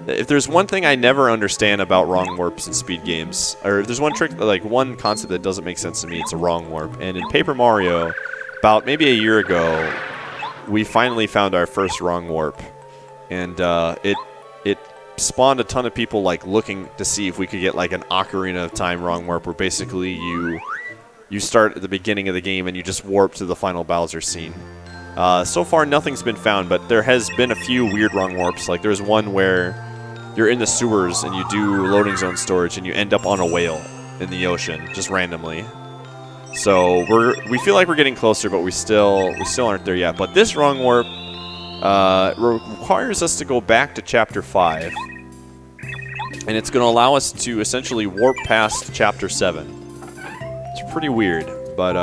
If there's one thing I never understand about wrong warps in speed games, or if there's one trick, like one concept that doesn't make sense to me, it's a wrong warp. And in Paper Mario, about maybe a year ago, we finally found our first wrong warp. And it spawned a ton of people like looking to see if we could get like an Ocarina of Time wrong warp, where basically you start at the beginning of the game and you just warp to the final Bowser scene. So far nothing's been found, but there has been a few weird wrong warps. Like there's one where you're in the sewers and you do loading zone storage and you end up on a whale in the ocean just randomly. So we feel like we're getting closer, but we still aren't there yet. But this wrong warp requires us to go back to Chapter 5. And it's going to allow us to essentially warp past Chapter 7. It's pretty weird, but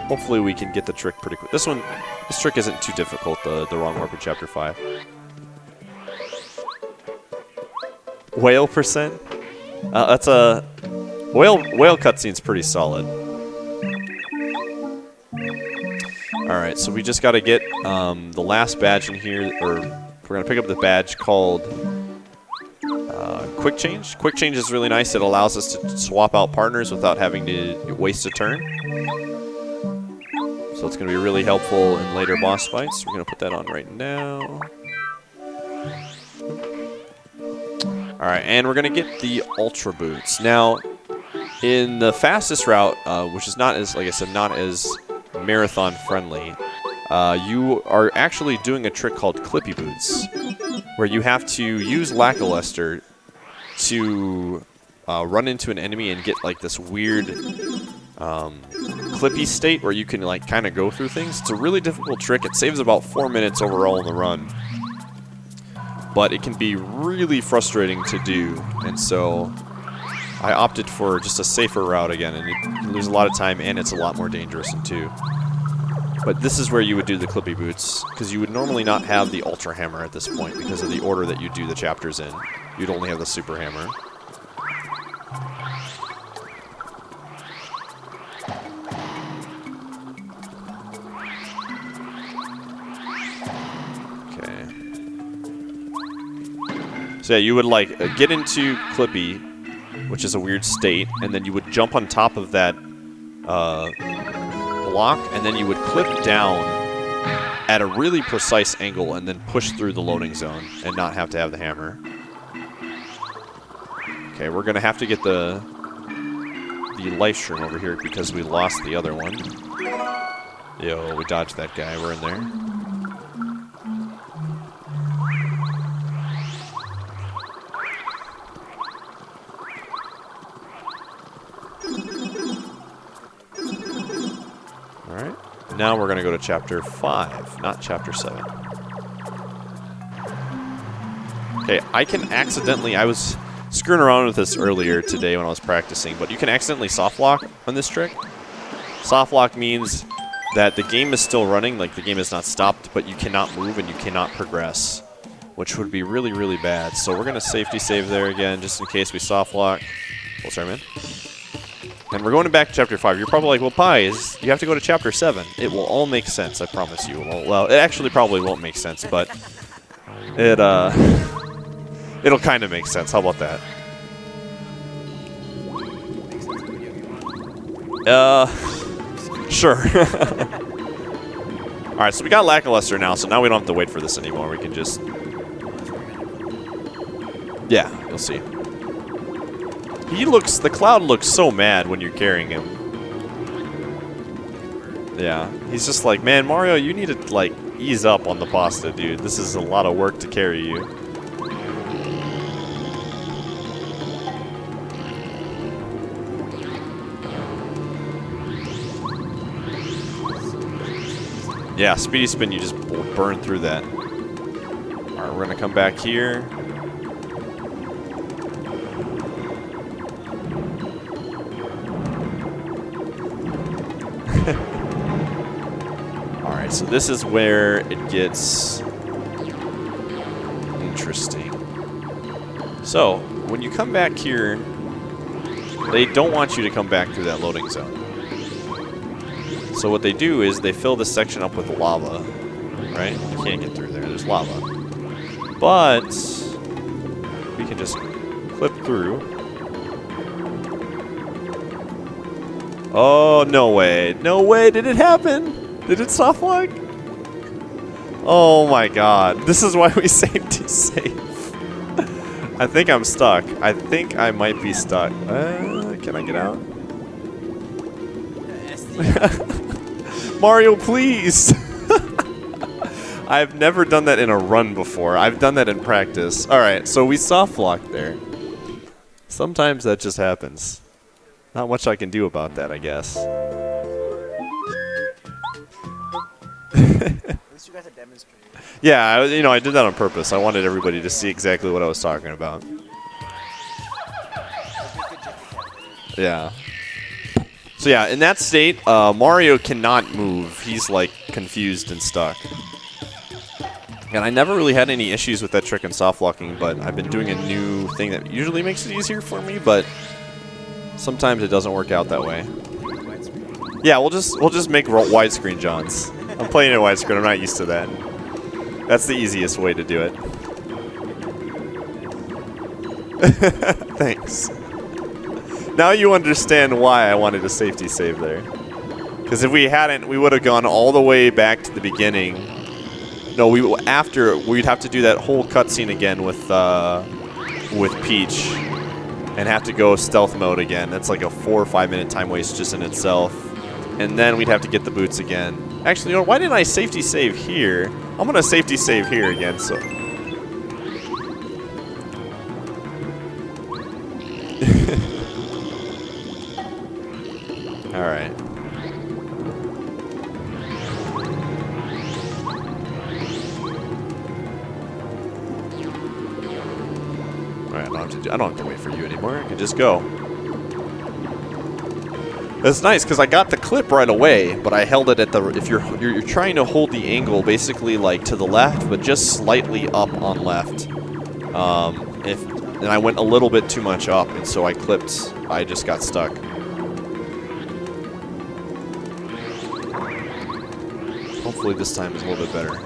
hopefully we can get the trick pretty quick. This trick isn't too difficult, the wrong warp in Chapter 5. Whale percent? That's a... Whale cutscene's pretty solid. Alright, so we just got to get the last badge in here, or we're going to pick up the badge called Quick Change. Quick Change is really nice. It allows us to swap out partners without having to waste a turn. So it's going to be really helpful in later boss fights. We're going to put that on right now. Alright, and we're going to get the Ultra Boots. Now, in the fastest route, which is not as, like I said, not as marathon friendly, you are actually doing a trick called Clippy Boots, where you have to use Lackluster to run into an enemy and get like this weird clippy state where you can like kind of go through things. It's a really difficult trick. It saves about 4 minutes overall in the run, but it can be really frustrating to do, and so I opted for just a safer route again, and you can lose a lot of time, and it's a lot more dangerous in 2. But this is where you would do the Clippy Boots, because you would normally not have the Ultra Hammer at this point because of the order that you do the chapters in. You'd only have the Super Hammer. Okay. So yeah, you would like get into Clippy, which is a weird state, and then you would jump on top of that block, and then you would clip down at a really precise angle and then push through the loading zone and not have to have the hammer. Okay, we're going to have to get the life shroom over here because we lost the other one. Yo, we dodged that guy. We're in there. Now we're going to go to Chapter 5, not Chapter 7. Okay, I can accidentally... I was screwing around with this earlier today when I was practicing, but you can accidentally soft lock on this trick. Soft lock means that the game is still running, like the game is not stopped, but you cannot move and you cannot progress, which would be really, really bad. So we're going to safety save there again, just in case we soft lock. Full sorry, man. And we're going back to Chapter 5. You're probably like, well, Pies, you have to go to Chapter 7. It will all make sense, I promise you. Well, it actually probably won't make sense, but it'll kind of make sense. How about that? Sure. Alright, so we got Lackluster now, so now we don't have to wait for this anymore. We can just... Yeah, you'll see. The cloud looks so mad when you're carrying him. Yeah, he's just like, man, Mario, you need to, like, ease up on the pasta, dude. This is a lot of work to carry you. Yeah, speedy spin, you just burn through that. Alright, we're gonna come back here. Alright, so this is where it gets interesting. So, when you come back here, they don't want you to come back through that loading zone. So what they do is they fill this section up with lava, right? You can't get through there, there's lava. But we can just clip through. Oh, no way. No way, did it happen? Did it soft lock? Oh my god. This is why we safety save. I think I'm stuck. I think I might be stuck. Can I get out? Mario, please! I've never done that in a run before. I've done that in practice. Alright, so we soft locked there. Sometimes that just happens. Not much I can do about that, I guess. At least you got to demonstrate. Yeah, I did that on purpose. I wanted everybody to see exactly what I was talking about. Yeah. So yeah, in that state, Mario cannot move. He's like confused and stuck. And I never really had any issues with that trick in soft locking, but I've been doing a new thing that usually makes it easier for me, but sometimes it doesn't work out that way. Yeah, we'll just make widescreen Johns. I'm playing it widescreen. I'm not used to that. That's the easiest way to do it. Thanks. Now you understand why I wanted a safety save there. Because if we hadn't, we would have gone all the way back to the beginning. No, we'd have to do that whole cutscene again with Peach, and have to go stealth mode again. That's like a 4 or 5 minute time waste just in itself. And then we'd have to get the boots again. Actually, why didn't I safety save here? I'm gonna safety save here again. So. All right. I don't have to wait for you anymore. I can just go. That's nice because I got the clip right away, but I held it at the. If you're trying to hold the angle basically like to the left, but just slightly up on left. And I went a little bit too much up, and so I clipped. I just got stuck. Hopefully this time is a little bit better.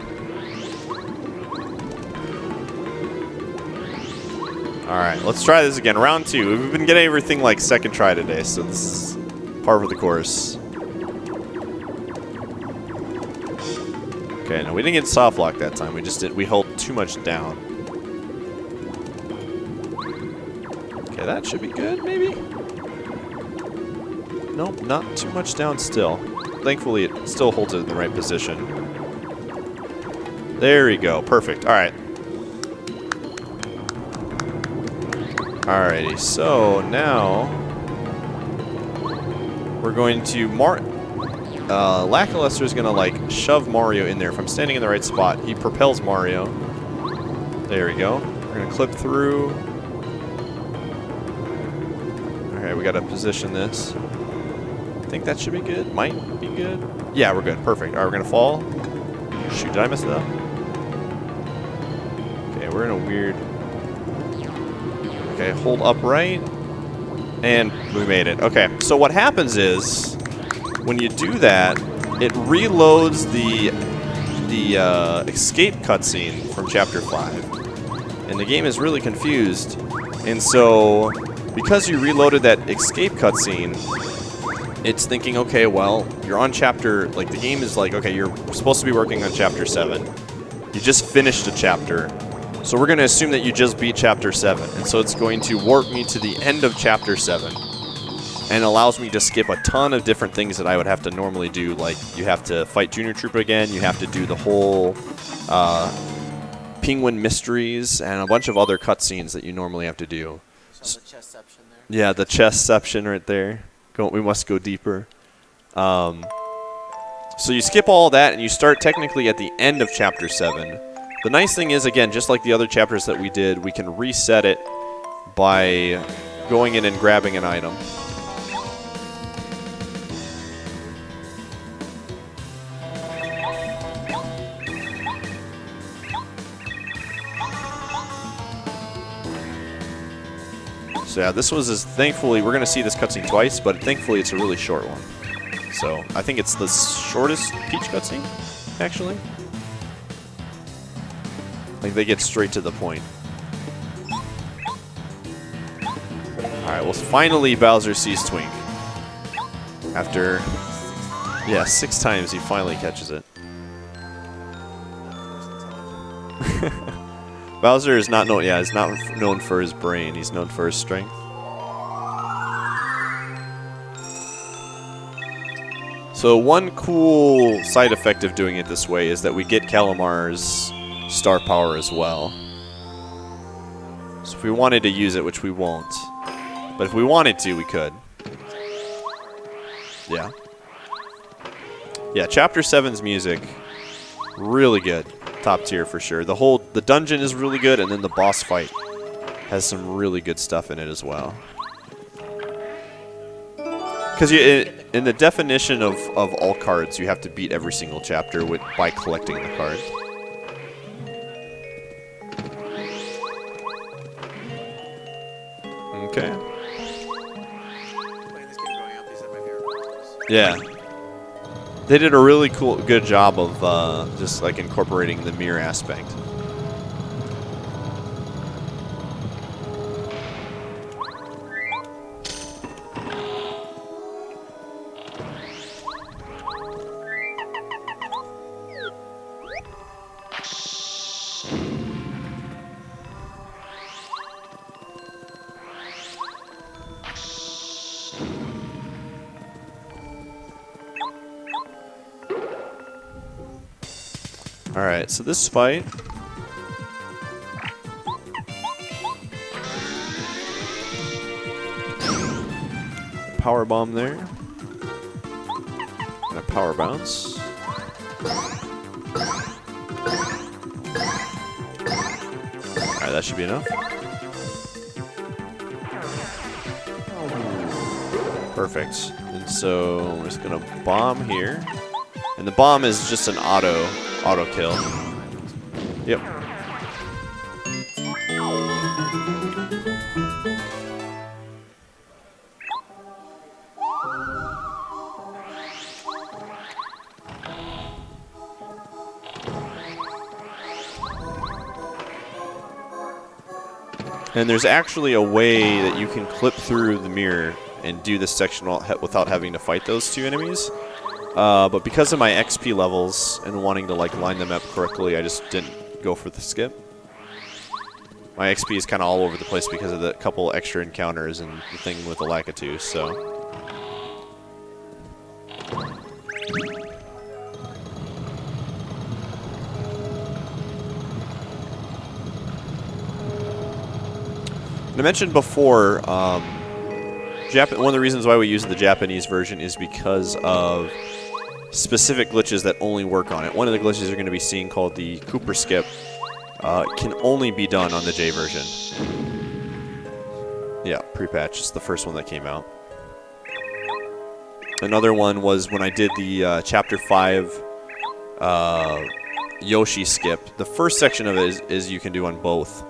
Alright, let's try this again. Round 2. We've been getting everything like second try today, so this is par for the course. Okay, no, we didn't get soft lock that time. We held too much down. Okay, that should be good, maybe? Nope, not too much down still. Thankfully, it still holds it in the right position. There we go. Perfect. Alright. Alrighty, so now we're going to Lackluster is gonna like shove Mario in there. If I'm standing in the right spot, he propels Mario. There we go. We're gonna clip through. Alright, we gotta position this. I think that should be good. Might be good. Yeah, we're good. Perfect. Alright, we're gonna fall. Shoot, did I mess it up? Okay, we're in a weird. Okay, hold upright, and we made it. Okay, so what happens is, when you do that, it reloads the escape cutscene from Chapter 5. And the game is really confused. And so, because you reloaded that escape cutscene, it's thinking, okay, well, you're on chapter, like the game is like, okay, you're supposed to be working on Chapter 7. You just finished a chapter. So we're going to assume that you just beat Chapter 7. And so it's going to warp me to the end of Chapter 7. And allows me to skip a ton of different things that I would have to normally do. Like, you have to fight Junior Trooper again. You have to do the whole Penguin Mysteries and a bunch of other cutscenes that you normally have to do. So the chestception there. Yeah, the chestception right there. We must go deeper. So you skip all that, and you start technically at the end of Chapter 7. The nice thing is, again, just like the other chapters that we did, we can reset it by going in and grabbing an item. So yeah, this was thankfully, we're going to see this cutscene twice, but thankfully it's a really short one. So I think it's the shortest Peach cutscene, actually. Like, they get straight to the point. Alright, well, finally Bowser sees Twink. After, yeah, 6 times he finally catches it. Bowser is not known, is not known for his brain. He's known for his strength. So one cool side effect of doing it this way is that we get Calamar's star power as well. So if we wanted to use it, which we won't, but if we wanted to, we could. Yeah. Yeah, Chapter 7's music, really good. Top tier for sure. The dungeon is really good, and then the boss fight has some really good stuff in it as well. Because in the definition of all cards, you have to beat every single chapter by collecting the card. Okay. Playing this game growing up, these are my favorite parts. Yeah. They did a really good job of just like incorporating the mirror aspect. Alright, so this fight... Power bomb there. And a power bounce. Alright, that should be enough. Perfect. And so we're just gonna bomb here. And the bomb is just an auto kill. Yep. And there's actually a way that you can clip through the mirror and do this section without having to fight those two enemies. But because of my XP levels and wanting to like line them up correctly, I just didn't go for the skip. My XP is kind of all over the place because of the couple extra encounters and the thing with the Lakitu, so... I mentioned before, one of the reasons why we use the Japanese version is because of specific glitches that only work on it. One of the glitches you're going to be seeing, called the Cooper skip, can only be done on the J version. Yeah, pre-patch. It's the first one that came out. Another one was when I did the Chapter 5 Yoshi skip. The first section of it is you can do on both.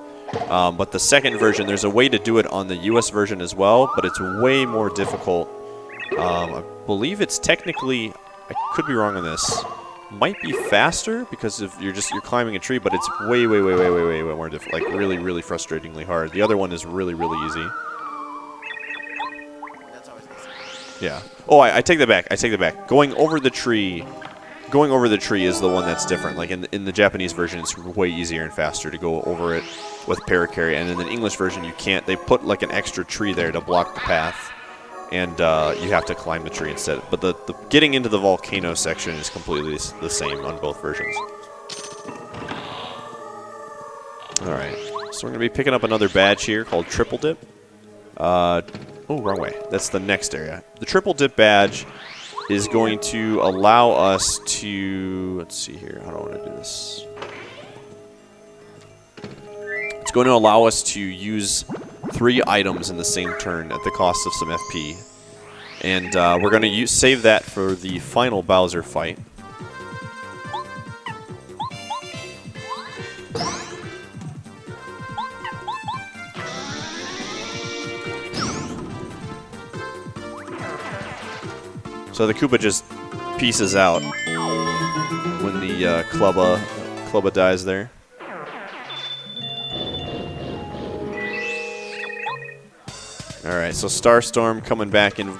But the second version, there's a way to do it on the US version as well, but it's way more difficult. I believe it's technically, I could be wrong on this, might be faster because if you're climbing a tree, but it's way more difficult, like really frustratingly hard. The other one is really easy. That's always the same. Yeah. Oh, I take that back. Going over the tree is the one that's different. Like in the Japanese version, it's way easier and faster to go over it with paracarry, and in the English version, you can't. They put like an extra tree there to block the path, and you have to climb the tree instead. But the getting into the volcano section is completely the same on both versions. All right, so we're gonna be picking up another badge here called Triple Dip. Oh, wrong way. That's the next area. The Triple Dip badge is going to allow us to, let's see here, how do I want to do this? It's going to allow us to use 3 items in the same turn at the cost of some FP. And we're going to save that for the final Bowser fight. So the Koopa just pieces out when the Clubba dies there. Alright, so Starstorm coming back in.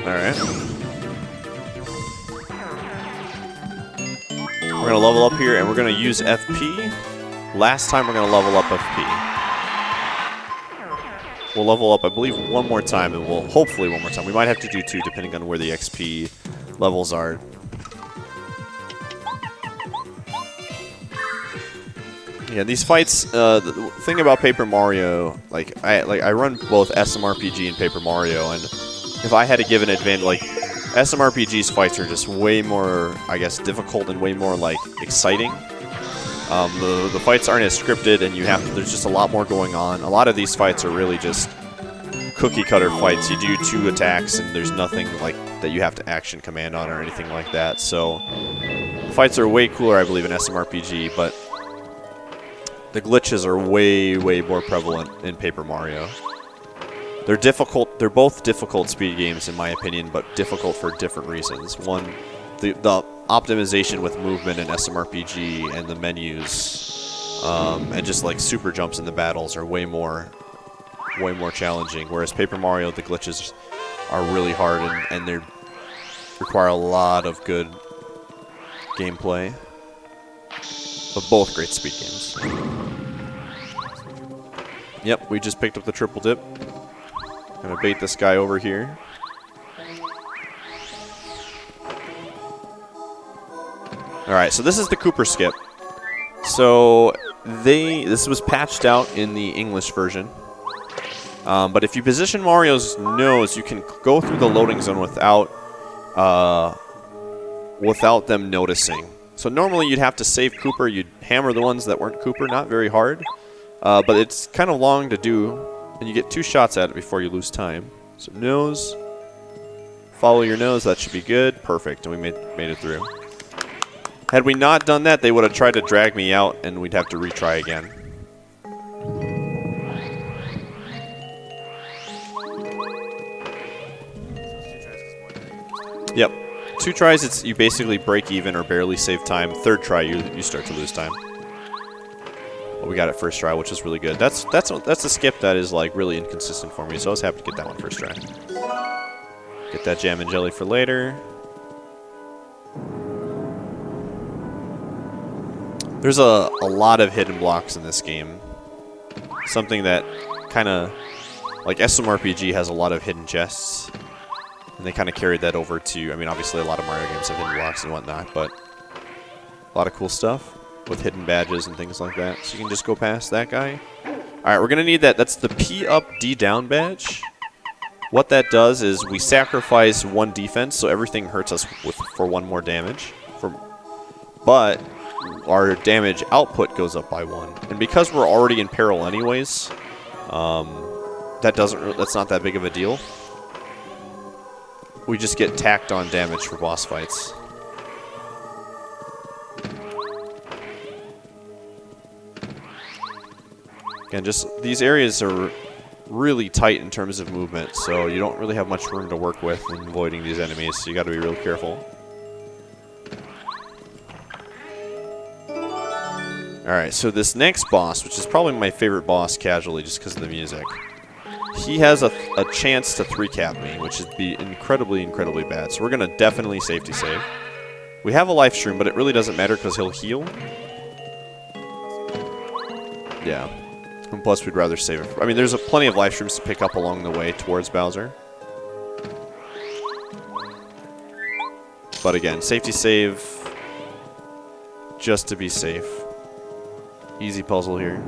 Alright. We're going to level up here, and we're going to use FP. Last time we're going to level up FP. We'll level up, I believe, one more time, and we'll hopefully one more time. We might have to do 2, depending on where the XP levels are. Yeah, these fights, the thing about Paper Mario, I run both SMRPG and Paper Mario, and if I had to give an advantage, like, SMRPG's fights are just way more, I guess, difficult and way more, like, exciting. The fights aren't as scripted, and there's just a lot more going on. A lot of these fights are really just cookie-cutter fights. You do 2 attacks, and there's nothing, like, that you have to action command on or anything like that. So, the fights are way cooler, I believe, in SMRPG, but the glitches are way, way more prevalent in Paper Mario. They're difficult. They're both difficult speed games, in my opinion, but difficult for different reasons. One, the optimization with movement in SMRPG and the menus, and just like super jumps in the battles are way more challenging. Whereas Paper Mario, the glitches are really hard and they require a lot of good gameplay. But both great speed games. Yep, we just picked up the triple dip. Gonna bait this guy over here. Alright, so this is the Cooper skip. So this was patched out in the English version. But if you position Mario's nose, you can go through the loading zone without them noticing. So normally you'd have to save Cooper, you'd hammer the ones that weren't Cooper, not very hard. But it's kind of long to do. And you get 2 shots at it before you lose time. So nose, follow your nose, that should be good. Perfect, and we made it through. Had we not done that, they would have tried to drag me out, and we'd have to retry again. Yep. 2 tries, you basically break even or barely save time. 3rd try, you start to lose time. Well, we got it first try, which is really good. That's a skip that is like really inconsistent for me, so I was happy to get that one first try. Get that jam and jelly for later. There's a lot of hidden blocks in this game. Something that kind of, like SMRPG has a lot of hidden chests. And they kind of carried that over to, I mean, obviously a lot of Mario games have hidden blocks and whatnot, but a lot of cool stuff with hidden badges and things like that. So you can just go past that guy. Alright, we're going to need that. That's the P up, D down badge. What that does is we sacrifice 1 defense, so everything hurts us for 1 more damage. But our damage output goes up by 1. And because we're already in peril anyways, that's not that big of a deal. We just get tacked on damage for boss fights. Again, just these areas are really tight in terms of movement, so you don't really have much room to work with in avoiding these enemies, so you got to be real careful. Alright, so this next boss, which is probably my favorite boss casually just because of the music, he has a chance to 3-cap me, which would be incredibly, incredibly bad. So we're going to definitely safety save. We have a life stream, but it really doesn't matter because he'll heal. Yeah. And plus, we'd rather save it. I mean, there's plenty of life streams to pick up along the way towards Bowser. But again, safety save, just to be safe. Easy puzzle here.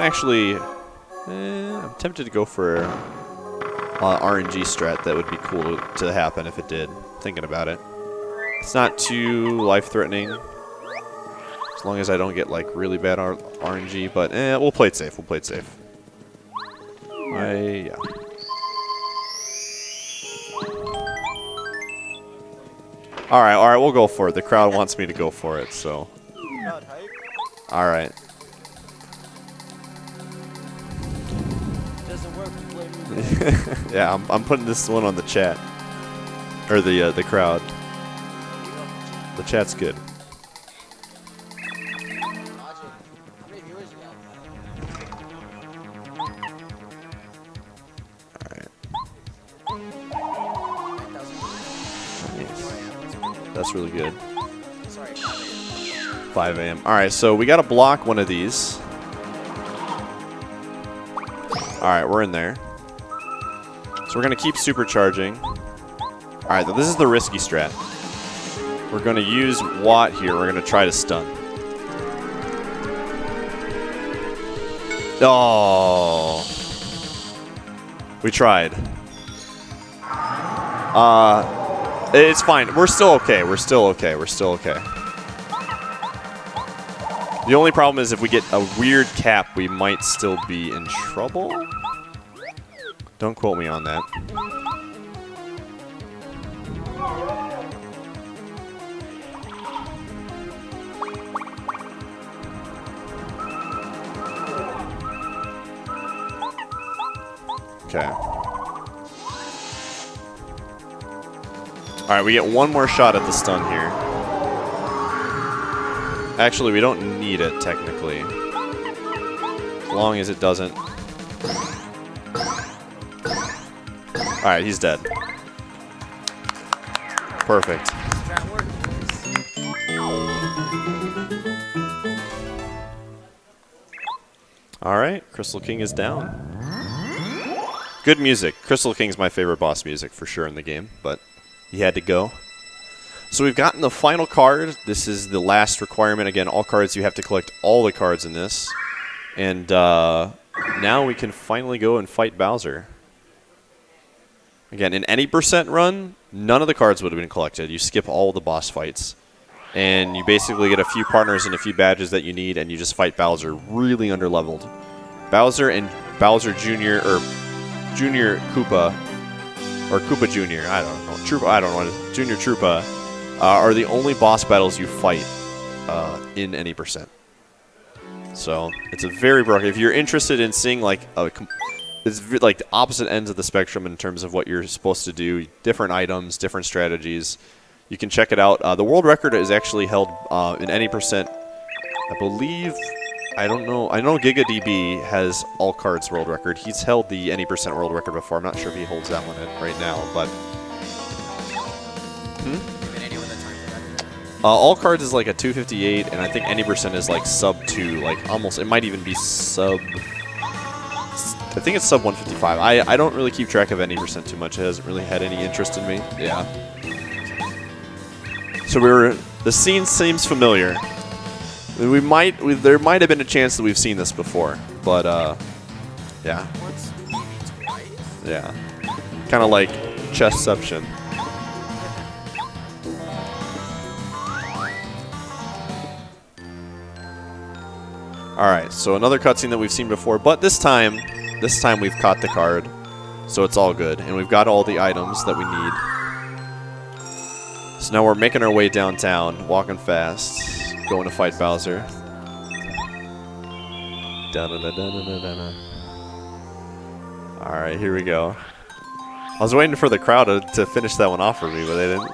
Actually, I'm tempted to go for RNG strat. That would be cool to happen if it did. Thinking about it, it's not too life-threatening as long as I don't get like really bad RNG. But we'll play it safe. We'll play it safe. Yeah. All right. We'll go for it. The crowd wants me to go for it, so. All right. Yeah, I'm putting this one on the chat, or the crowd. The chat's good. All right. Nice. That's really good. 5 a.m. All right, so we got to block one of these. All right, we're in there. So we're going to keep supercharging. All right, this is the risky strat. We're going to use Watt here. We're going to try to stun. Oh. We tried. It's fine. We're still okay. We're still okay. We're still okay. The only problem is if we get a weird cap, we might still be in trouble. Don't quote me on that. Okay. Alright, we get one more shot at the stun here. Actually, we don't need it, technically. As long as it doesn't... Alright, he's dead. Perfect. Alright, Crystal King is down. Good music. Crystal King's my favorite boss music for sure in the game, but he had to go. So we've gotten the final card. This is the last requirement. Again, all cards, you have to collect all the cards in this. And now we can finally go and fight Bowser. Again, in any % run, none of the cards would have been collected. You skip all the boss fights. And you basically get a few partners and a few badges that you need, and you just fight Bowser really underleveled. Bowser and Bowser Jr. or Junior Koopa, or Koopa Jr., I don't know, Troopa, I don't know, Junior Troopa, are the only boss battles you fight in any %. So it's a very broken. If you're interested in seeing like it's like the opposite ends of the spectrum in terms of what you're supposed to do, different items, different strategies, you can check it out. The world record is actually held in any %. I believe, I don't know. I know GigaDB has all cards world record. He's held the any % world record before. I'm not sure if he holds that one right now, but. All cards is like a 258, and I think any % is like sub 2, like almost. It might even be sub. I think it's sub 155. I don't really keep track of any % too much. It hasn't really had any interest in me. Yeah. So the scene seems familiar. There might have been a chance that we've seen this before, but yeah. Yeah. Kind of like chessception. All right, so another cutscene that we've seen before, but this time we've caught the card, so it's all good, and we've got all the items that we need. So now we're making our way downtown, walking fast, going to fight Bowser. Da-da-da-da-da-da-da. All right, here we go. I was waiting for the crowd to finish that one off for me, but they didn't.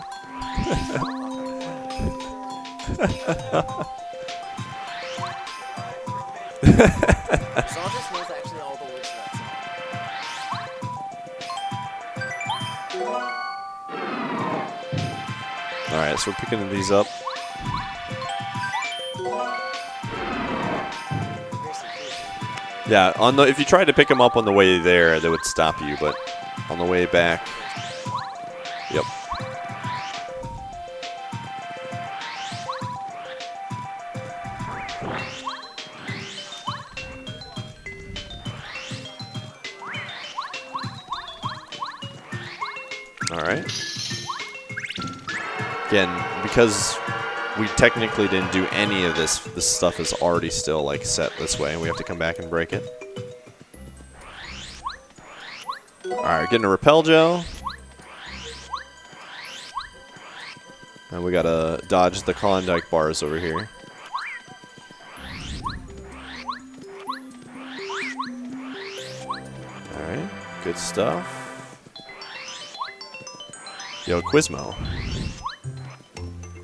Zaldis knows actually all the words to that song. All right, so we're picking these up. Yeah, if you tried to pick them up on the way there, they would stop you, but on the way back, yep. All right. Again, because we technically didn't do any of this, this stuff is already still like set this way, and we have to come back and break it. Alright, getting a repel gel. And we gotta dodge the Klondike bars over here. Alright, good stuff. Yo, Quizmo.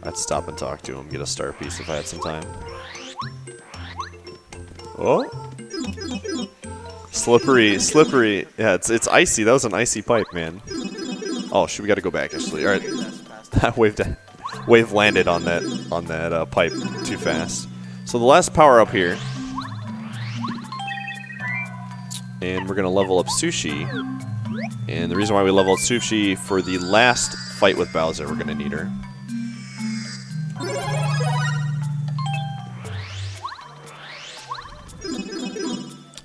I'd stop and talk to him, get a star piece if I had some time. Oh! Slippery, slippery. Yeah, it's icy. That was an icy pipe, man. Oh, shoot, we gotta go back, actually. Alright. That wave landed on that pipe too fast. So the last power up here. And we're gonna level up Sushi. And the reason why we level up Sushi, for the last fight with Bowser, we're gonna need her.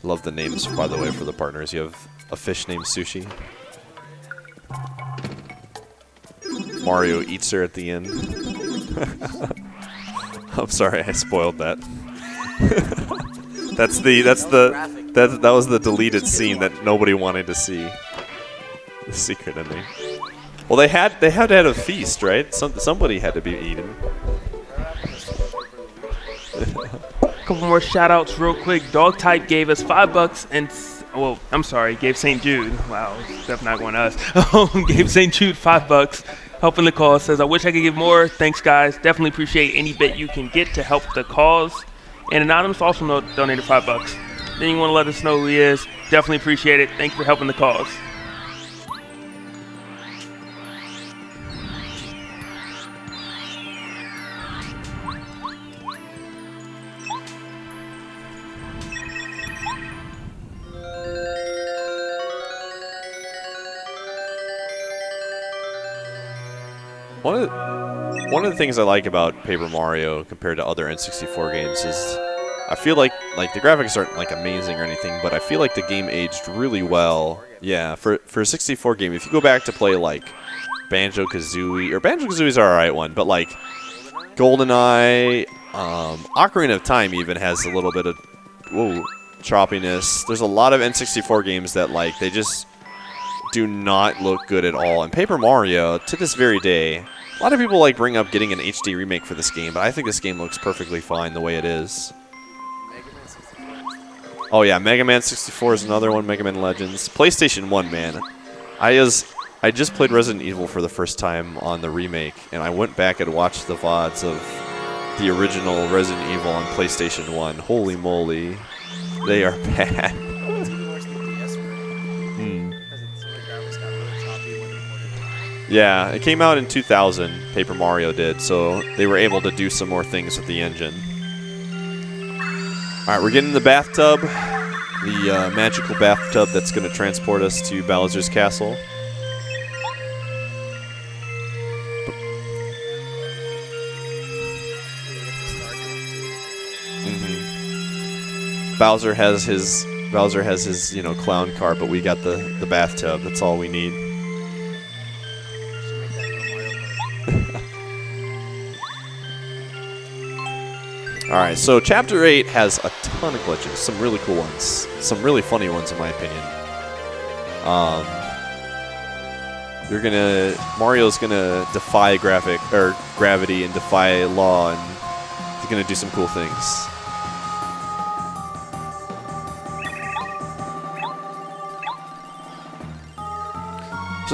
Love the names, by the way, for the partners. You have a fish named Sushi. Mario eats her at the end. I'm sorry, I spoiled that. that was the deleted scene that nobody wanted to see. The secret ending. Well, they had to have a feast, right? Somebody had to be eaten. Couple more shout outs real quick. Dog Type gave us $5 and well, I'm sorry, gave St. Jude. Wow, it's definitely not going to us. Gave St. Jude $5 helping the cause. Says, I wish I could give more. Thanks, guys. Definitely appreciate any bit you can get to help the cause. And Anonymous also donated $5. Then you want to let us know who he is. Definitely appreciate it. Thank you for helping the cause. One of the things I like about Paper Mario compared to other N64 games is I feel like the graphics aren't like amazing or anything, but I feel like the game aged really well. Yeah, for a 64 game, if you go back to play like Banjo-Kazooie, or Banjo-Kazooie's an alright one, but like GoldenEye, Ocarina of Time even has a little bit of choppiness. There's a lot of N64 games that like they just do not look good at all. And Paper Mario, to this very day, a lot of people like bring up getting an HD remake for this game, but I think this game looks perfectly fine the way it is. Oh yeah, Mega Man 64 is another one, Mega Man Legends. PlayStation 1, man. I just played Resident Evil for the first time on the remake, and I went back and watched the VODs of the original Resident Evil on PlayStation 1. Holy moly. They are bad. Yeah, it came out in 2000, Paper Mario did, so they were able to do some more things with the engine. Alright, we're getting in the bathtub, the magical bathtub that's going to transport us to Bowser's Castle. Bowser has his, clown car, but we got the bathtub. That's all we need. Alright, so Chapter 8 has a ton of glitches, some really cool ones, some really funny ones in my opinion. Mario's gonna defy gravity and defy law, and he's gonna do some cool things.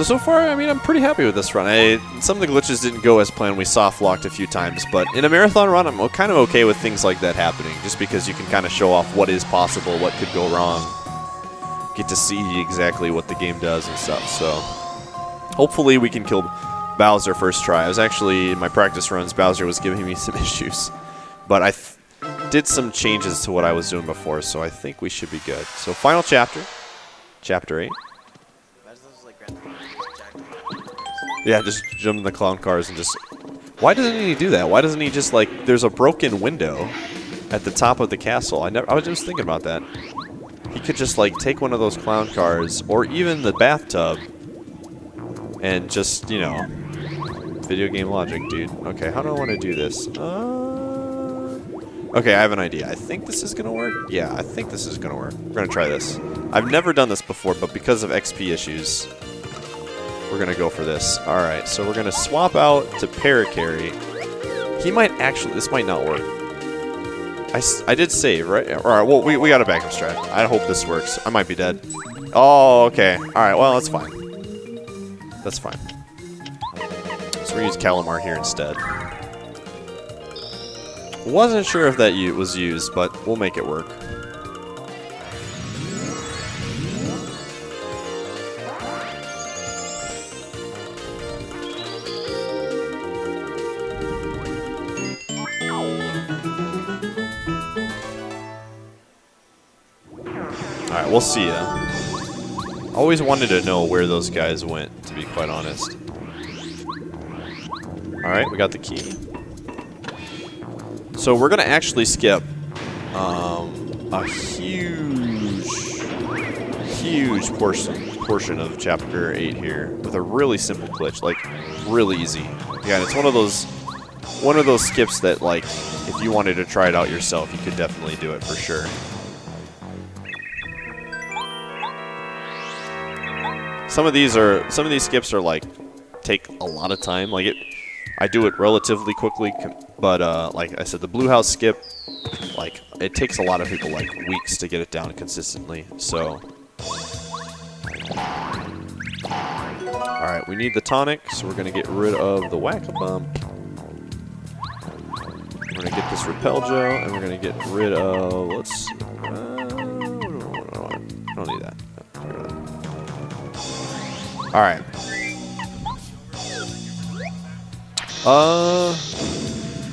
So far, I mean, I'm pretty happy with this run. Some of the glitches didn't go as planned. We soft-locked a few times, but in a marathon run, I'm kind of okay with things like that happening, just because you can kind of show off what is possible, what could go wrong. Get to see exactly what the game does and stuff, so hopefully we can kill Bowser first try. I was actually, in my practice runs, Bowser was giving me some issues, but I did some changes to what I was doing before, so I think we should be good. So final chapter, chapter 8. Yeah, just jump in the clown cars and just... Why doesn't he do that? Why doesn't he just, like... There's a broken window at the top of the castle. I was just thinking about that. He could just, like, take one of those clown cars, or even the bathtub, and just, you know... Video game logic, dude. Okay, how do I want to do this? Okay, I have an idea. I think this is going to work. Yeah, I think this is going to work. We're going to try this. I've never done this before, but because of XP issues... We're going to go for this. Alright, so we're going to swap out to Paracarry. He might actually... This might not work. I did save, right? Alright, well, we got a backup strat. I hope this works. I might be dead. Oh, okay. Alright, well, that's fine. That's fine. So we use Calamar here instead. Wasn't sure if that was used, but we'll make it work. Alright, we'll see ya. Always wanted to know where those guys went, to be quite honest. Alright, we got the key. So we're gonna actually skip a huge portion of chapter 8 here with a really simple glitch, like really easy. Yeah, and it's one of those skips that, like, if you wanted to try it out yourself, you could definitely do it for sure. Some of these skips are like take a lot of time. Like I do it relatively quickly, but like I said, the Blue House skip, like it takes a lot of people like weeks to get it down consistently. So, all right, we need the tonic, so we're gonna get rid of the Whack-A-Bump. We're gonna get this Repel Gel, and we're gonna get rid of I don't need that. All right.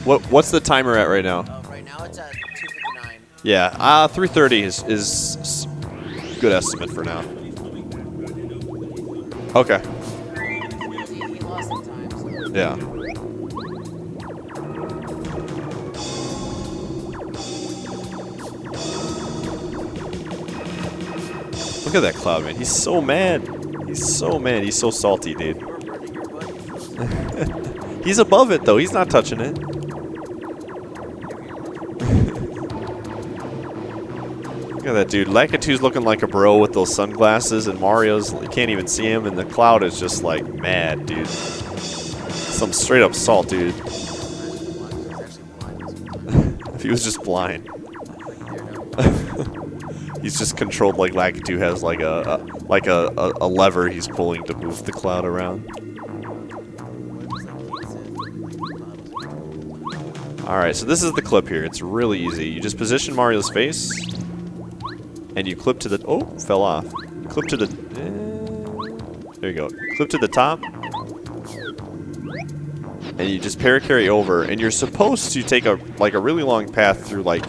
What's the timer at right now? Right now it's at 2:59. Yeah, 3:30 is good estimate for now. Okay. We lost some time. So. Yeah. Look at that cloud, man. He's so mad. He's so mad. He's so salty, dude. He's above it, though. He's not touching it. Look at that, dude. Lakitu's looking like a bro with those sunglasses, and Mario's, you can't even see him, and the cloud is just, like, mad, dude. Some straight-up salt, dude. If he was just blind. He's just controlled like Lakitu has like a lever he's pulling to move the cloud around. Alright, so this is the clip here. It's really easy. You just position Mario's face, and you clip to the... Oh, fell off. Clip to the... there you go. Clip to the top, and you just paracarry over, and you're supposed to take a really long path through like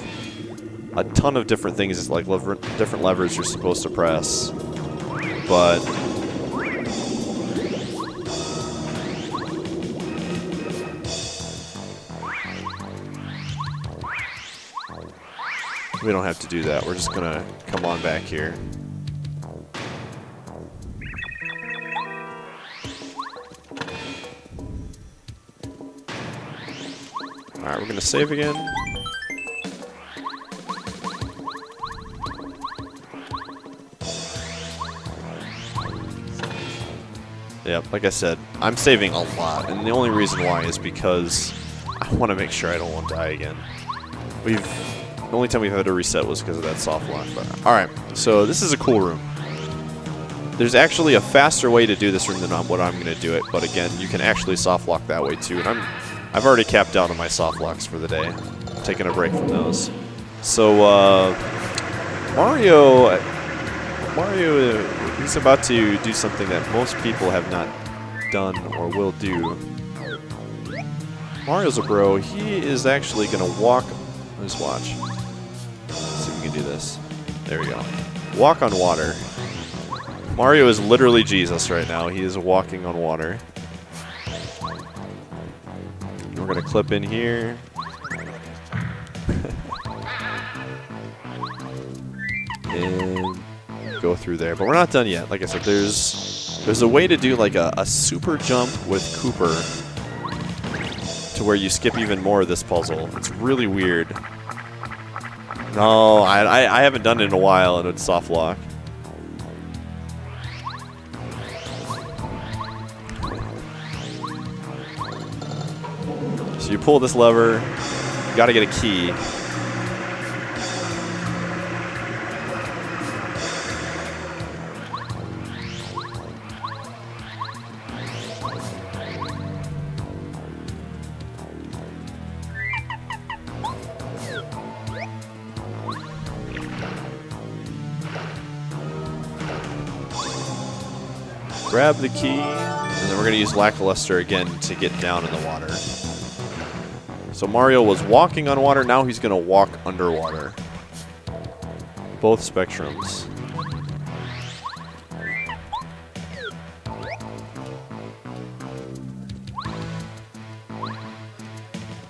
a ton of different things, like different levers you're supposed to press, but we don't have to do that. We're just gonna come on back here. Alright, we're gonna save again. Yep, like I said, I'm saving a lot, and the only reason why is because I want to make sure I don't want to die again. The only time we've had to reset was because of that soft lock. But all right, so this is a cool room. there's actually a faster way to do this room than what I'm going to do it. But again, you can actually soft lock that way too. And I've already capped out on my soft locks for the day. I'm taking a break from those. So Mario, he's about to do something that most people have not done or will do. Mario's a bro. He is actually going to walk. Let's watch. Let's see if we can do this. There we go. Walk on water. Mario is literally Jesus right now. He is walking on water. We're going to clip in here. And go through there. But we're not done yet. Like I said, there's a way to do like a super jump with Cooper to where you skip even more of this puzzle. It's really weird. No, I haven't done it in a while, and it's soft lock. So you pull this lever, you got to get a key. Grab the key, and then we're going to use Lackluster again to get down in the water. So Mario was walking on water, now he's going to walk underwater. Both spectrums.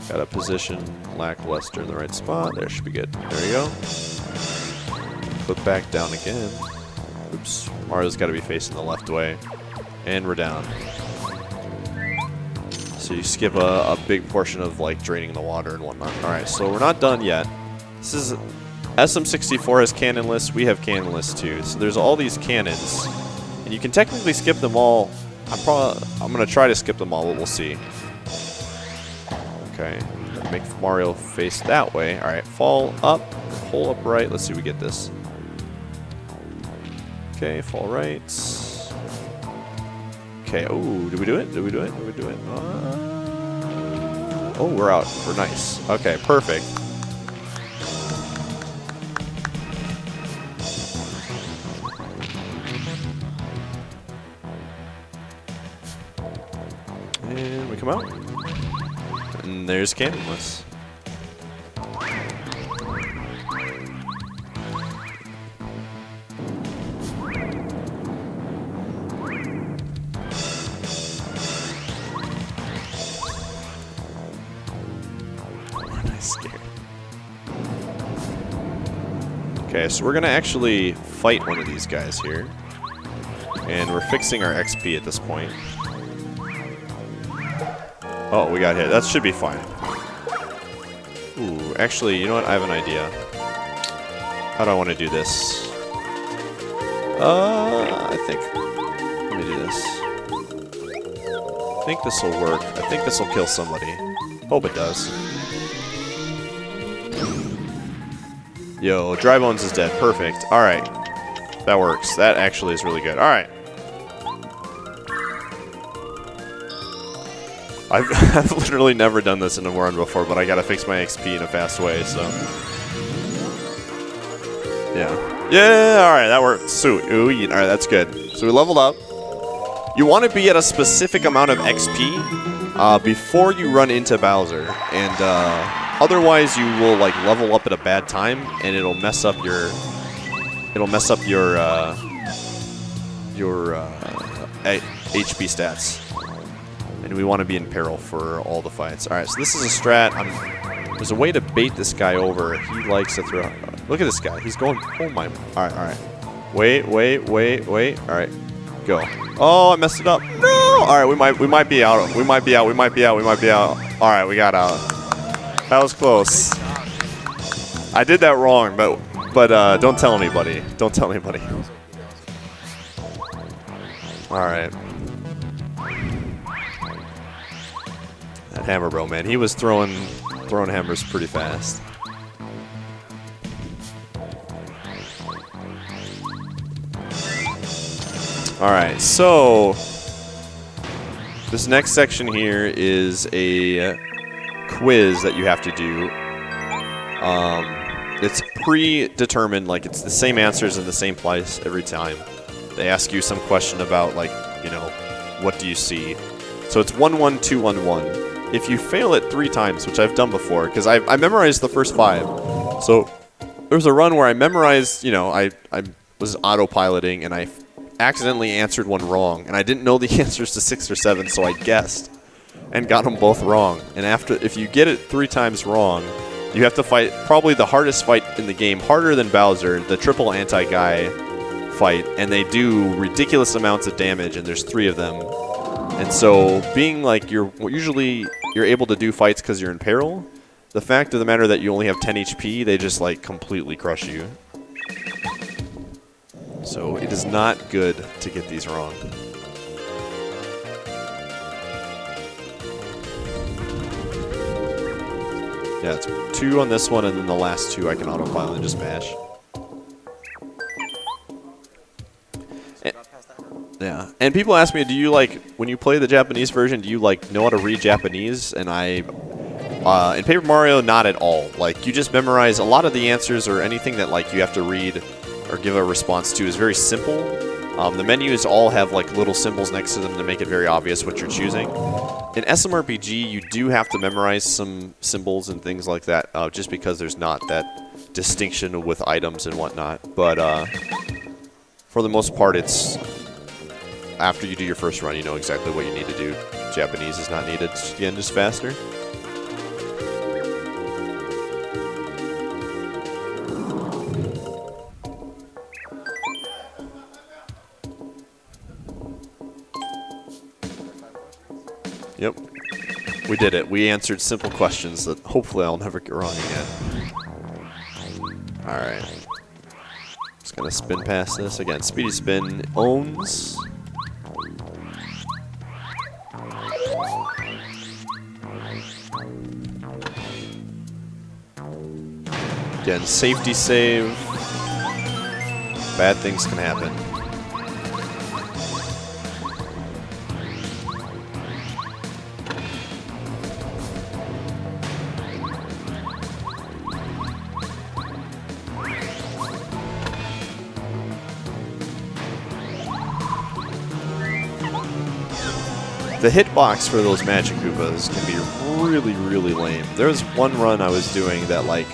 Got to position Lackluster in the right spot. There, should be good. There you go. Flip back down again. Oops. Mario's got to be facing the left way. And we're down. So you skip a big portion of like draining the water and whatnot. Alright, so we're not done yet. This is SM64 has cannonless. We have cannonless too. So there's all these cannons. And you can technically skip them all. I'm going to try to skip them all, but we'll see. Okay. Make Mario face that way. Alright, fall up. Pull up right. Let's see if we get this. Okay, fall right. Okay, oh, did we do it? Did we do it? Did we do it? Oh, we're out. We're nice. Okay, perfect. And we come out. And there's cannonless. Okay, so we're going to actually fight one of these guys here. And we're fixing our XP at this point. Oh, we got hit. That should be fine. Ooh, actually, you know what? I have an idea. How do I want to do this? I think... Let me do this. I think this will work. I think this will kill somebody. Hope it does. Yo, Dry Bones is dead. Perfect. Alright. That works. That actually is really good. Alright. I've literally never done this in a run before, but I gotta fix my XP in a fast way, so. Yeah. Yeah, alright, that worked. Sweet. Ooh, alright, that's good. So we leveled up. You want to be at a specific amount of XP before you run into Bowser. And, otherwise, you will like level up at a bad time, and it'll mess up your HP stats. And we want to be in peril for all the fights. All right, so this is a strat. There's a way to bait this guy over. He likes to throw. Look at this guy. He's going. Oh my. All right. Wait. All right, go. Oh, I messed it up. No. All right, we might be out. We might be out. All right, we got out. That was close. I did that wrong, but don't tell anybody. Don't tell anybody. All right. That hammer bro, man, he was throwing hammers pretty fast. All right, so this next section here is a quiz that you have to do. It's predetermined, like it's the same answers in the same place every time. They ask you some question about, like, you know, what do you see? So it's 1, 1, 2, 1, 1. If you fail it 3 times, which I've done before, because I memorized the first 5. So there was a run where I memorized, you know, I was autopiloting and I accidentally answered one wrong, and I didn't know the answers to 6 or 7, so I guessed and got them both wrong. And if you get it 3 times wrong, you have to fight probably the hardest fight in the game, harder than Bowser, the triple anti-guy fight, and they do ridiculous amounts of damage, and there's 3 of them. And so being like you're able to do fights because you're in peril, the fact of the matter that you only have 10 HP, they just like completely crush you. So it is not good to get these wrong. Yeah, it's 2 on this one, and then the last 2 I can autopilot and just mash. Yeah, and people ask me, do you like, when you play the Japanese version, do you like know how to read Japanese? And in Paper Mario, not at all. Like, you just memorize a lot of the answers, or anything that like you have to read or give a response to is very simple. The menus all have like little symbols next to them to make it very obvious what you're choosing. In SMRPG, you do have to memorize some symbols and things like that, just because there's not that distinction with items and whatnot. But for the most part, it's after you do your first run, you know exactly what you need to do. Japanese is not needed. Again, just faster. Yep. We did it. We answered simple questions that hopefully I'll never get wrong again. Alright. Just gonna spin past this. Again, Speedy Spin owns. Again, safety save. Bad things can happen. The hitbox for those Magic Koopas can be really, really lame. There was one run I was doing that, like,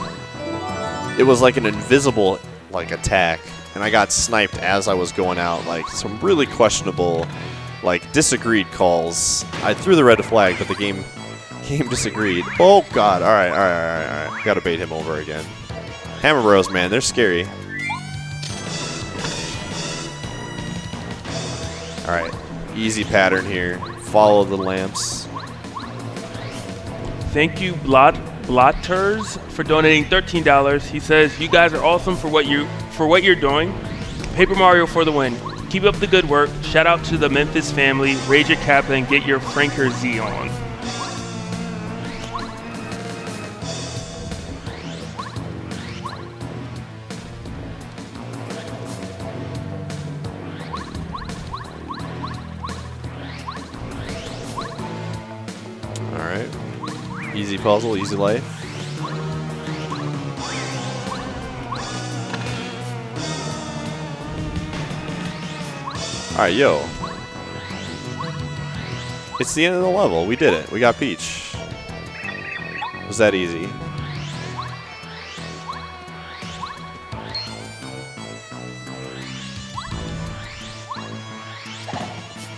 it was like an invisible, like, attack, and I got sniped as I was going out. Like, some really questionable, like, disagreed calls. I threw the red flag, but the game disagreed. Oh, God. All right. Gotta bait him over again. Hammer Bros, man, they're scary. All right. Easy pattern here. Follow the lamps. Thank you, Blotters, for donating $13. He says, "You guys are awesome for what you're doing. Paper Mario for the win. Keep up the good work. Shout out to the Memphis family. Raise your cap and get your Franker Z on." Alright. Easy puzzle, easy life. Alright, yo. It's the end of the level. We did it. We got Peach. Was that easy?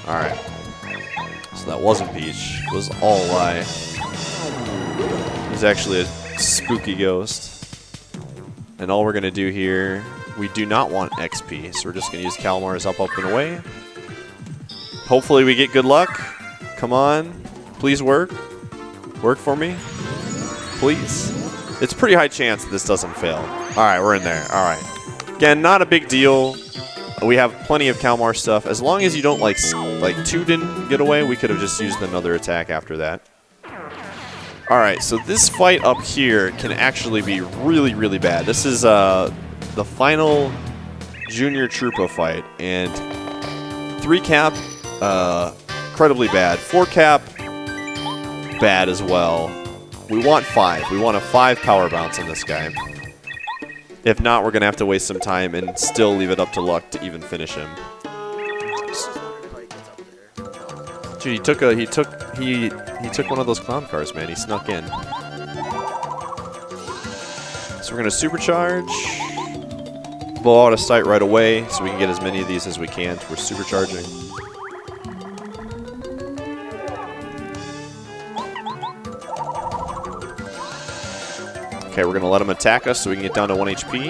Alright. So that wasn't Peach. It was all a lie. It was actually a spooky ghost. And all we're going to do here, we do not want XP, so we're just going to use Kalmar's up, and away. Hopefully we get good luck. Come on. Please work. Work for me. Please. It's a pretty high chance that this doesn't fail. Alright, we're in there. Alright. Again, not a big deal. We have plenty of Kalmar stuff. As long as you don't, like 2 didn't get away, we could have just used another attack after that. Alright, so this fight up here can actually be really, really bad. This is the final Junior Troopa fight, and 3 cap, incredibly bad. 4 cap, bad as well. We want 5. We want a 5 power bounce on this guy. If not, we're going to have to waste some time and still leave it up to luck to even finish him. Dude, he took one of those clown cars, man. He snuck in. So we're going to supercharge. Blow out of sight right away so we can get as many of these as we can. We're supercharging. Okay, we're going to let him attack us so we can get down to 1 HP.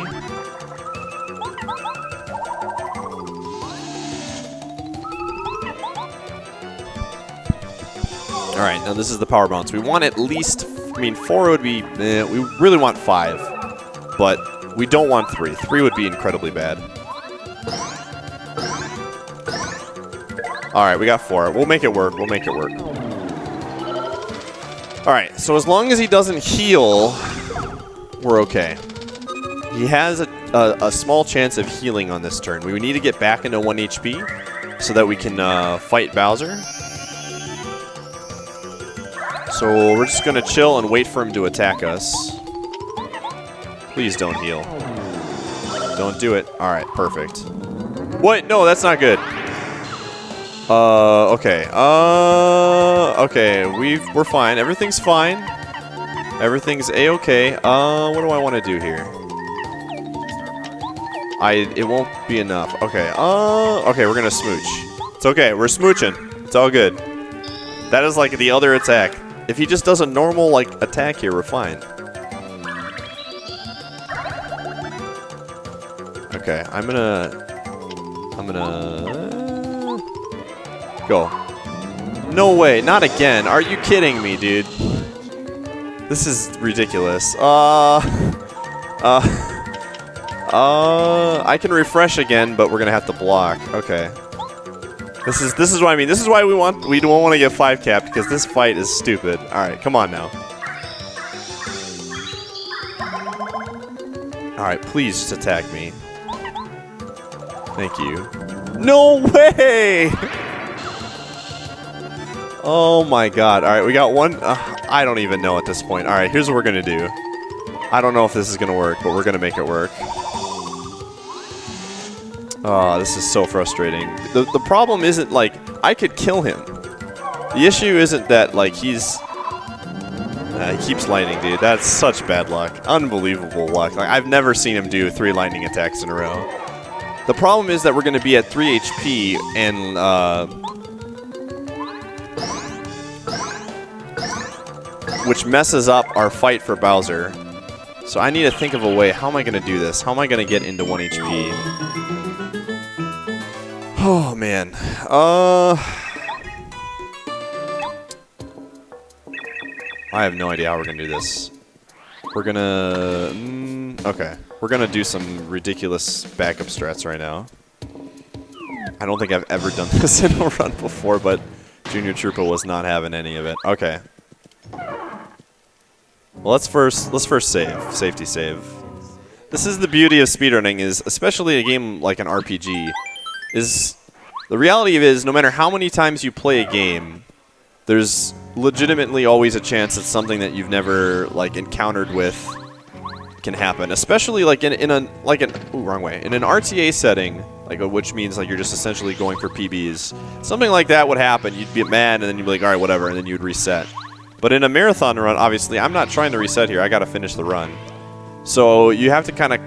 All right, now this is the power bounce. We want at least, I mean, 4 would be, we really want 5, but we don't want 3. 3 would be incredibly bad. All right, we got 4. We'll make it work. We'll make it work. All right, so as long as he doesn't heal, we're okay. He has a small chance of healing on this turn. We need to get back into 1 HP so that we can fight Bowser. So we're just going to chill and wait for him to attack us. Please don't heal. Don't do it. All right, perfect. What? No, that's not good. Okay. Okay, we're fine. Everything's fine. Everything's a-okay. What do I want to do here? It won't be enough. Okay. Okay, we're gonna smooch. It's okay. We're smooching. It's all good. That is like the other attack. If he just does a normal like attack here, we're fine. Okay, I'm gonna go. No way, not again. Are you kidding me, dude? This is ridiculous. I can refresh again, but we're gonna have to block. Okay. This is what I mean. This is why we don't want to get 5 capped, because this fight is stupid. All right, come on now. All right, please just attack me. Thank you. No way! Oh my god. All right, we got one. I don't even know at this point. All right, here's what we're going to do. I don't know if this is going to work, but we're going to make it work. Oh, this is so frustrating. The problem isn't, like, I could kill him. The issue isn't that, like, he keeps lightning, dude. That's such bad luck. Unbelievable luck. Like, I've never seen him do 3 lightning attacks in a row. The problem is that we're going to be at 3 HP, and, which messes up our fight for Bowser. So I need to think of a way. How am I going to do this? How am I going to get into 1 HP? Oh, man. I have no idea how we're going to do this. We're going to... okay. We're going to do some ridiculous backup strats right now. I don't think I've ever done this in a run before, but Junior Troopa was not having any of it. Okay. Well, let's first save. Safety save. This is the beauty of speedrunning, is especially a game like an RPG, is the reality of it is no matter how many times you play a game, there's legitimately always a chance that something that you've never like encountered with can happen. Especially like in an RTA setting, like which means like you're just essentially going for PBs. Something like that would happen. You'd be mad and then you'd be like, all right, whatever, and then you'd reset. But in a marathon run, obviously, I'm not trying to reset here. I got to finish the run. So you have to kind of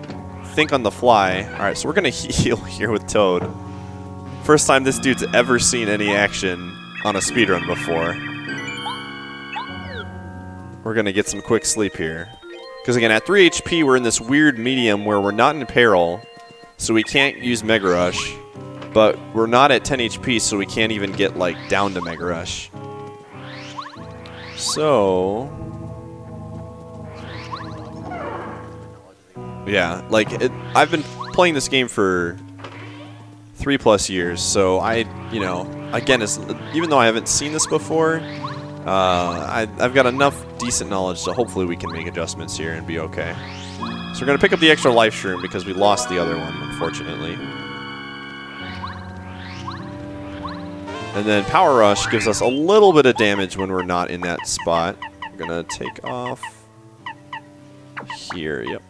think on the fly. All right, so we're going to heal here with Toad. First time this dude's ever seen any action on a speedrun before. We're going to get some quick sleep here. Because again, at 3 HP, we're in this weird medium where we're not in peril, so we can't use Mega Rush. But we're not at 10 HP, so we can't even get like down to Mega Rush. So, yeah, like I've been playing this game for 3+ years, so again, even though I haven't seen this before, I've got enough decent knowledge, so hopefully we can make adjustments here and be okay. So we're gonna pick up the extra life shroom because we lost the other one, unfortunately. And then Power Rush gives us a little bit of damage when we're not in that spot. We're gonna take off here, yep.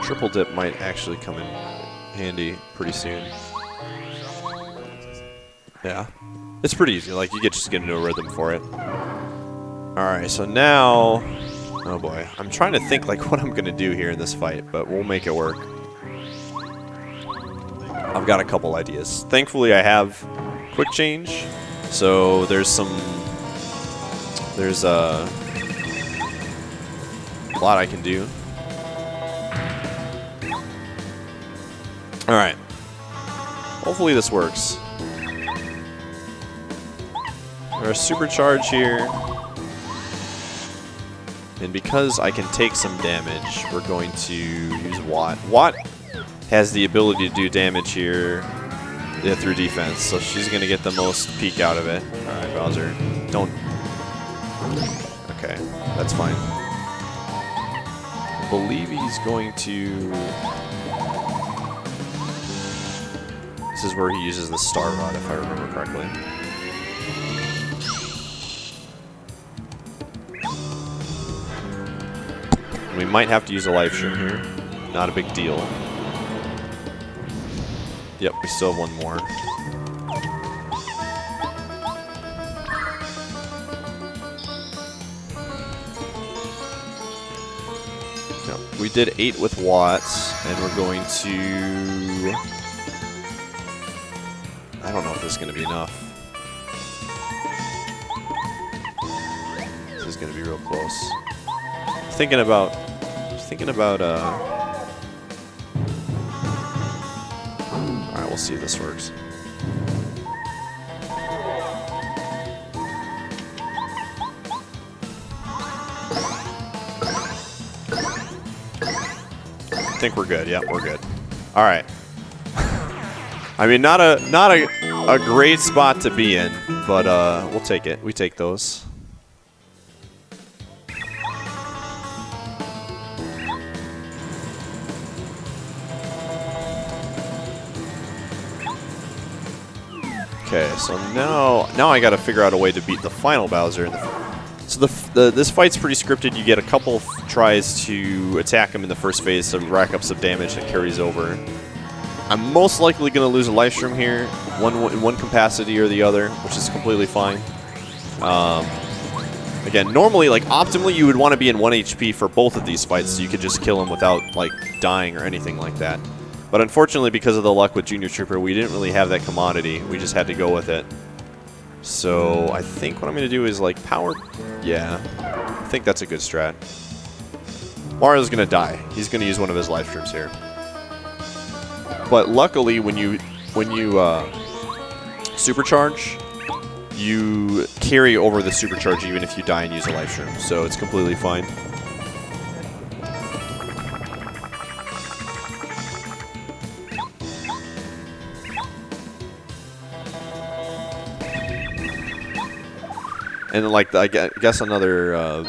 Triple dip might actually come in handy pretty soon. Yeah, it's pretty easy. Like you just get into a rhythm for it. All right, so now, oh boy, I'm trying to think like what I'm gonna do here in this fight, but we'll make it work. I've got a couple ideas. Thankfully, I have quick change, so there's a lot I can do. All right. Hopefully this works. There's supercharge here. And because I can take some damage, we're going to use Watt. Watt has the ability to do damage here through defense, so she's going to get the most peak out of it. All right, Bowser. Don't. Okay, that's fine. I believe he's going to... This is where he uses the Star Rod, if I remember correctly. We might have to use a life stream here. Not a big deal. Yep, we still have one more. Yep, we did 8 with Watts, and we're going to... I don't know if this is going to be enough. This is going to be real close. Thinking about alright, we'll see if this works. I think we're good. Yeah, we're good. Alright. I mean, not a great spot to be in, but we'll take it. We take those. Okay, so now I got to figure out a way to beat the final Bowser. So this fight's pretty scripted. You get a couple tries to attack him in the first phase to rack up some damage that carries over. I'm most likely going to lose a life stream here, in one capacity or the other, which is completely fine. Again, normally, like optimally, you would want to be in 1 HP for both of these fights, so you could just kill him without like dying or anything like that. But unfortunately, because of the luck with Junior Trooper, we didn't really have that commodity. We just had to go with it. So I think what I'm going to do is like power. Yeah, I think that's a good strat. Mario's going to die. He's going to use one of his life streams here. But luckily, when you supercharge, you carry over the supercharge even if you die and use a life stream. So it's completely fine. And like I guess another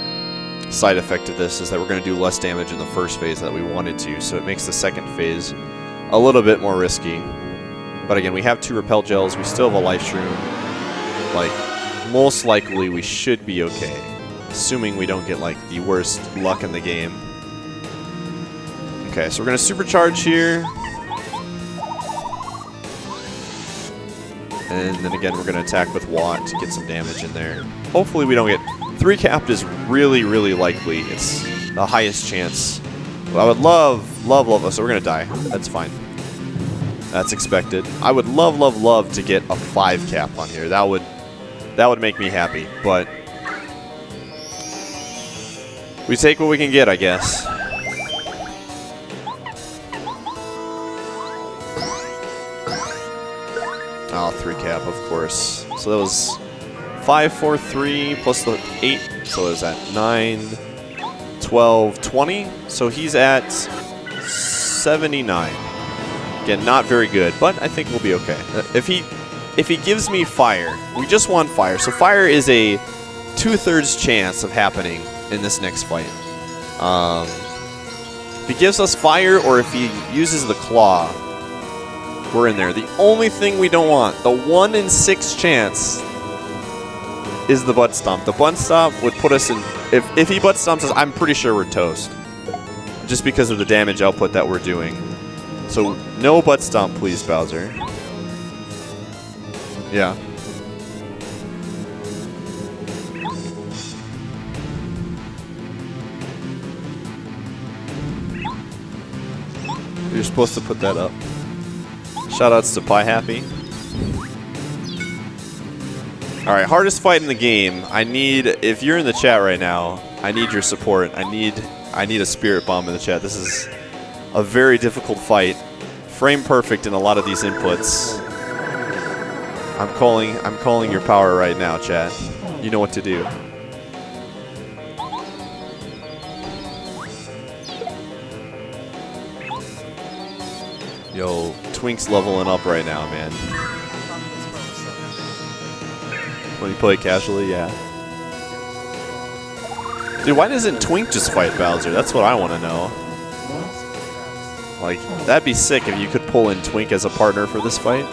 side effect of this is that we're going to do less damage in the first phase that we wanted to, so it makes the second phase a little bit more risky. But again, we have 2 repel gels. We still have a life stream. Like, most likely we should be okay, assuming we don't get like the worst luck in the game. Okay, so we're going to supercharge here. And then again, we're going to attack with Watt to get some damage in there. Hopefully we don't get... 3 capped is really, really likely. It's the highest chance. Well, I would love... So we're going to die. That's fine. That's expected. I would love to get a 5 cap on here. That would make me happy. But we take what we can get, I guess. Oh, 3 cap, of course. So that was 5, 4, 3 plus the 8. So is that 9, 12, 20? So he's at 79. Again, not very good, but I think we'll be okay. If he gives me fire, we just want fire. So fire is a 2/3 chance of happening in this next fight. If he gives us fire or if he uses the claw, we're in there. The only thing we don't want, the 1 in 6 chance, is the butt stomp. The butt stomp would put us in... If he butt stomps us, I'm pretty sure we're toast. Just because of the damage output that we're doing. So, no butt stomp, please, Bowser. Yeah. You're supposed to put that up. Shoutouts to Pie Happy. Alright, hardest fight in the game. I need, if you're in the chat right now, I need your support. I need a spirit bomb in the chat. This is a very difficult fight. Frame perfect in a lot of these inputs. I'm calling your power right now, chat. You know what to do. Yo, Twink's leveling up right now, man. When you play casually, yeah. Dude, why doesn't Twink just fight Bowser? That's what I want to know. Like, that'd be sick if you could pull in Twink as a partner for this fight.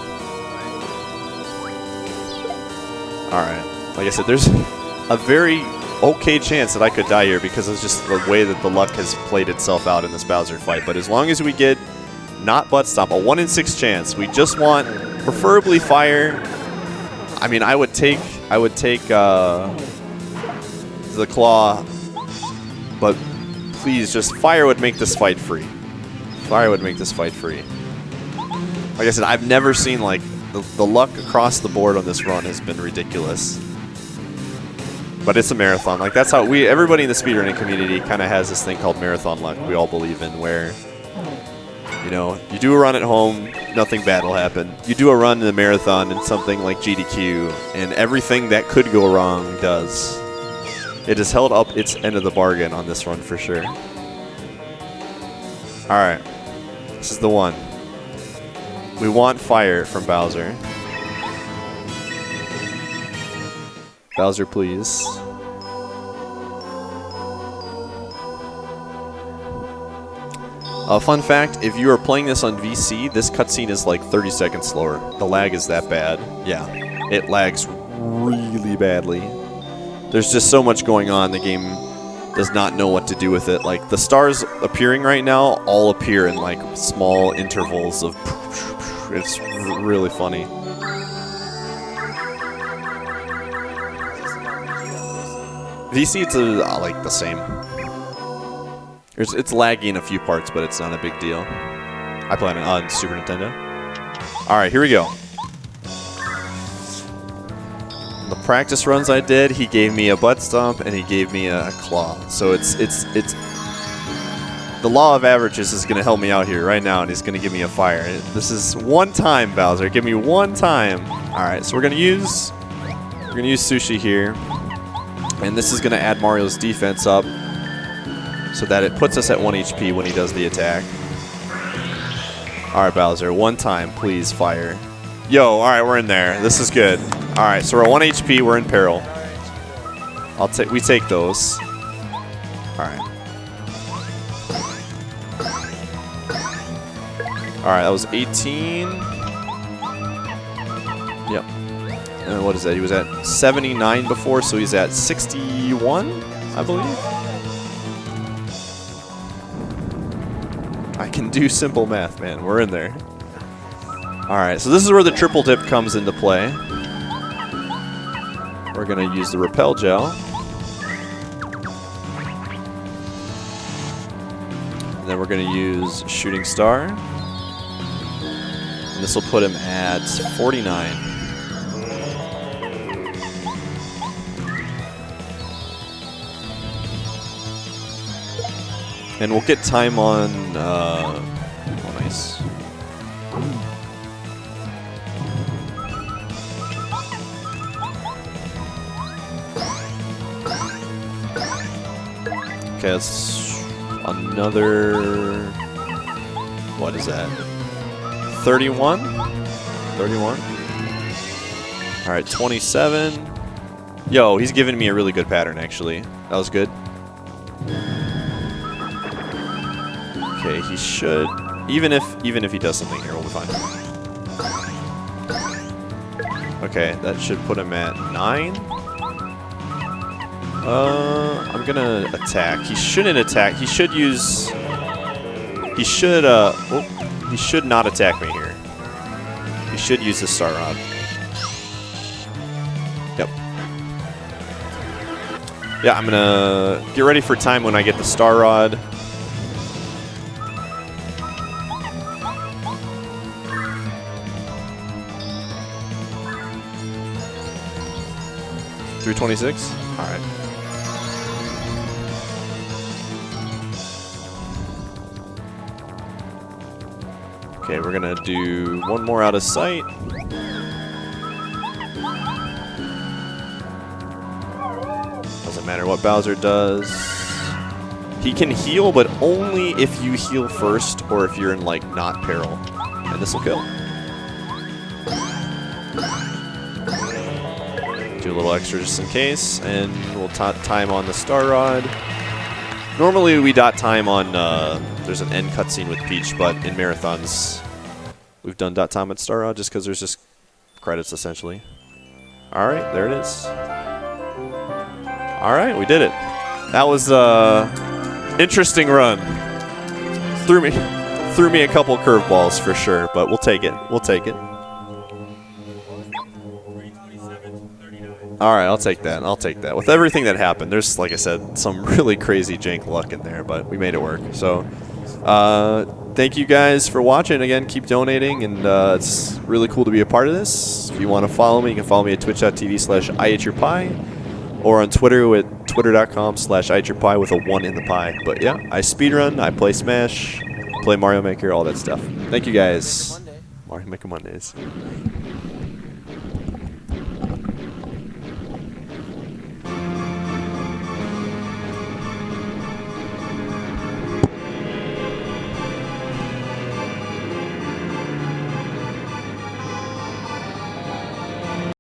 Alright. Like I said, there's a very okay chance that I could die here because it's just the way that the luck has played itself out in this Bowser fight. But as long as we get not butt stomp, a 1 in 6 chance, we just want preferably fire. I mean, I would take the claw, but please, just fire would make this fight free. Fire would make this fight free. Like I said, I've never seen, like, the luck across the board on this run has been ridiculous. But it's a marathon. Like, that's how everybody in the speedrunning community kind of has this thing called marathon luck we all believe in, where, you know, you do a run at home, nothing bad will happen. You do a run in the marathon in something like GDQ, and everything that could go wrong does. It has held up its end of the bargain on this run for sure. Alright. This is the one. We want fire from Bowser. Bowser, please. Fun fact, if you are playing this on VC, this cutscene is like 30 seconds slower. The lag is that bad. Yeah, it lags really badly. There's just so much going on, the game does not know what to do with it. Like, the stars appearing right now all appear in like small intervals of... It's really funny. VC, it's like the same. It's laggy in a few parts, but it's not a big deal. I play on Super Nintendo. Alright, here we go. The practice runs I did, he gave me a butt stomp and he gave me a claw. So it's the law of averages is going to help me out here right now, and he's going to give me a fire. This is one time, Bowser. Give me one time. Alright, so we're going to use Sushi here. And this is going to add Mario's defense up so that it puts us at 1 HP when he does the attack. Alright, Bowser. One time, please, fire. Yo, alright, we're in there. This is good. Alright, so we're at 1 HP. We're in peril. We take those. Alright. Alright, that was 18. Yep. And what is that? He was at 79 before, so he's at 61, I believe. I can do simple math, man. We're in there. Alright, so this is where the triple dip comes into play. We're going to use the repel gel. And then we're going to use shooting star. And this will put him at 49. And we'll get time on, oh, nice. Okay, that's another, what is that? 31? 31? All right, 27. Yo, he's giving me a really good pattern, actually. That was good. Okay, he should. Even if he does something here, we'll be fine. Okay, that should put him at 9. I'm gonna attack. He shouldn't attack. He should use. He should. He should not attack me here. He should use the Star Rod. Yep. Yeah, I'm gonna get ready for time when I get the Star Rod. $326. All right. Okay, we're gonna do one more out of sight. Doesn't matter what Bowser does. He can heal, but only if you heal first or if you're in, like, not peril. And this will kill. Do a little extra just in case, and we'll time on the Star Rod. Normally we dot time on, there's an end cutscene with Peach, but in marathons we've done dot time at Star Rod just because there's just credits essentially. Alright, there it is. Alright, we did it. That was interesting run. Threw me a couple curveballs for sure, but we'll take it. We'll take it. Alright, I'll take that. I'll take that. With everything that happened, there's, like I said, some really crazy jank luck in there, but we made it work. So, thank you guys for watching. Again, keep donating, and it's really cool to be a part of this. If you want to follow me, you can follow me at twitch.tv/IateYourPie or on Twitter at twitter.com/IateYourPie with a 1 in the pie. But yeah, I speedrun, I play Smash, play Mario Maker, all that stuff. Thank you guys. Mario Maker Mondays.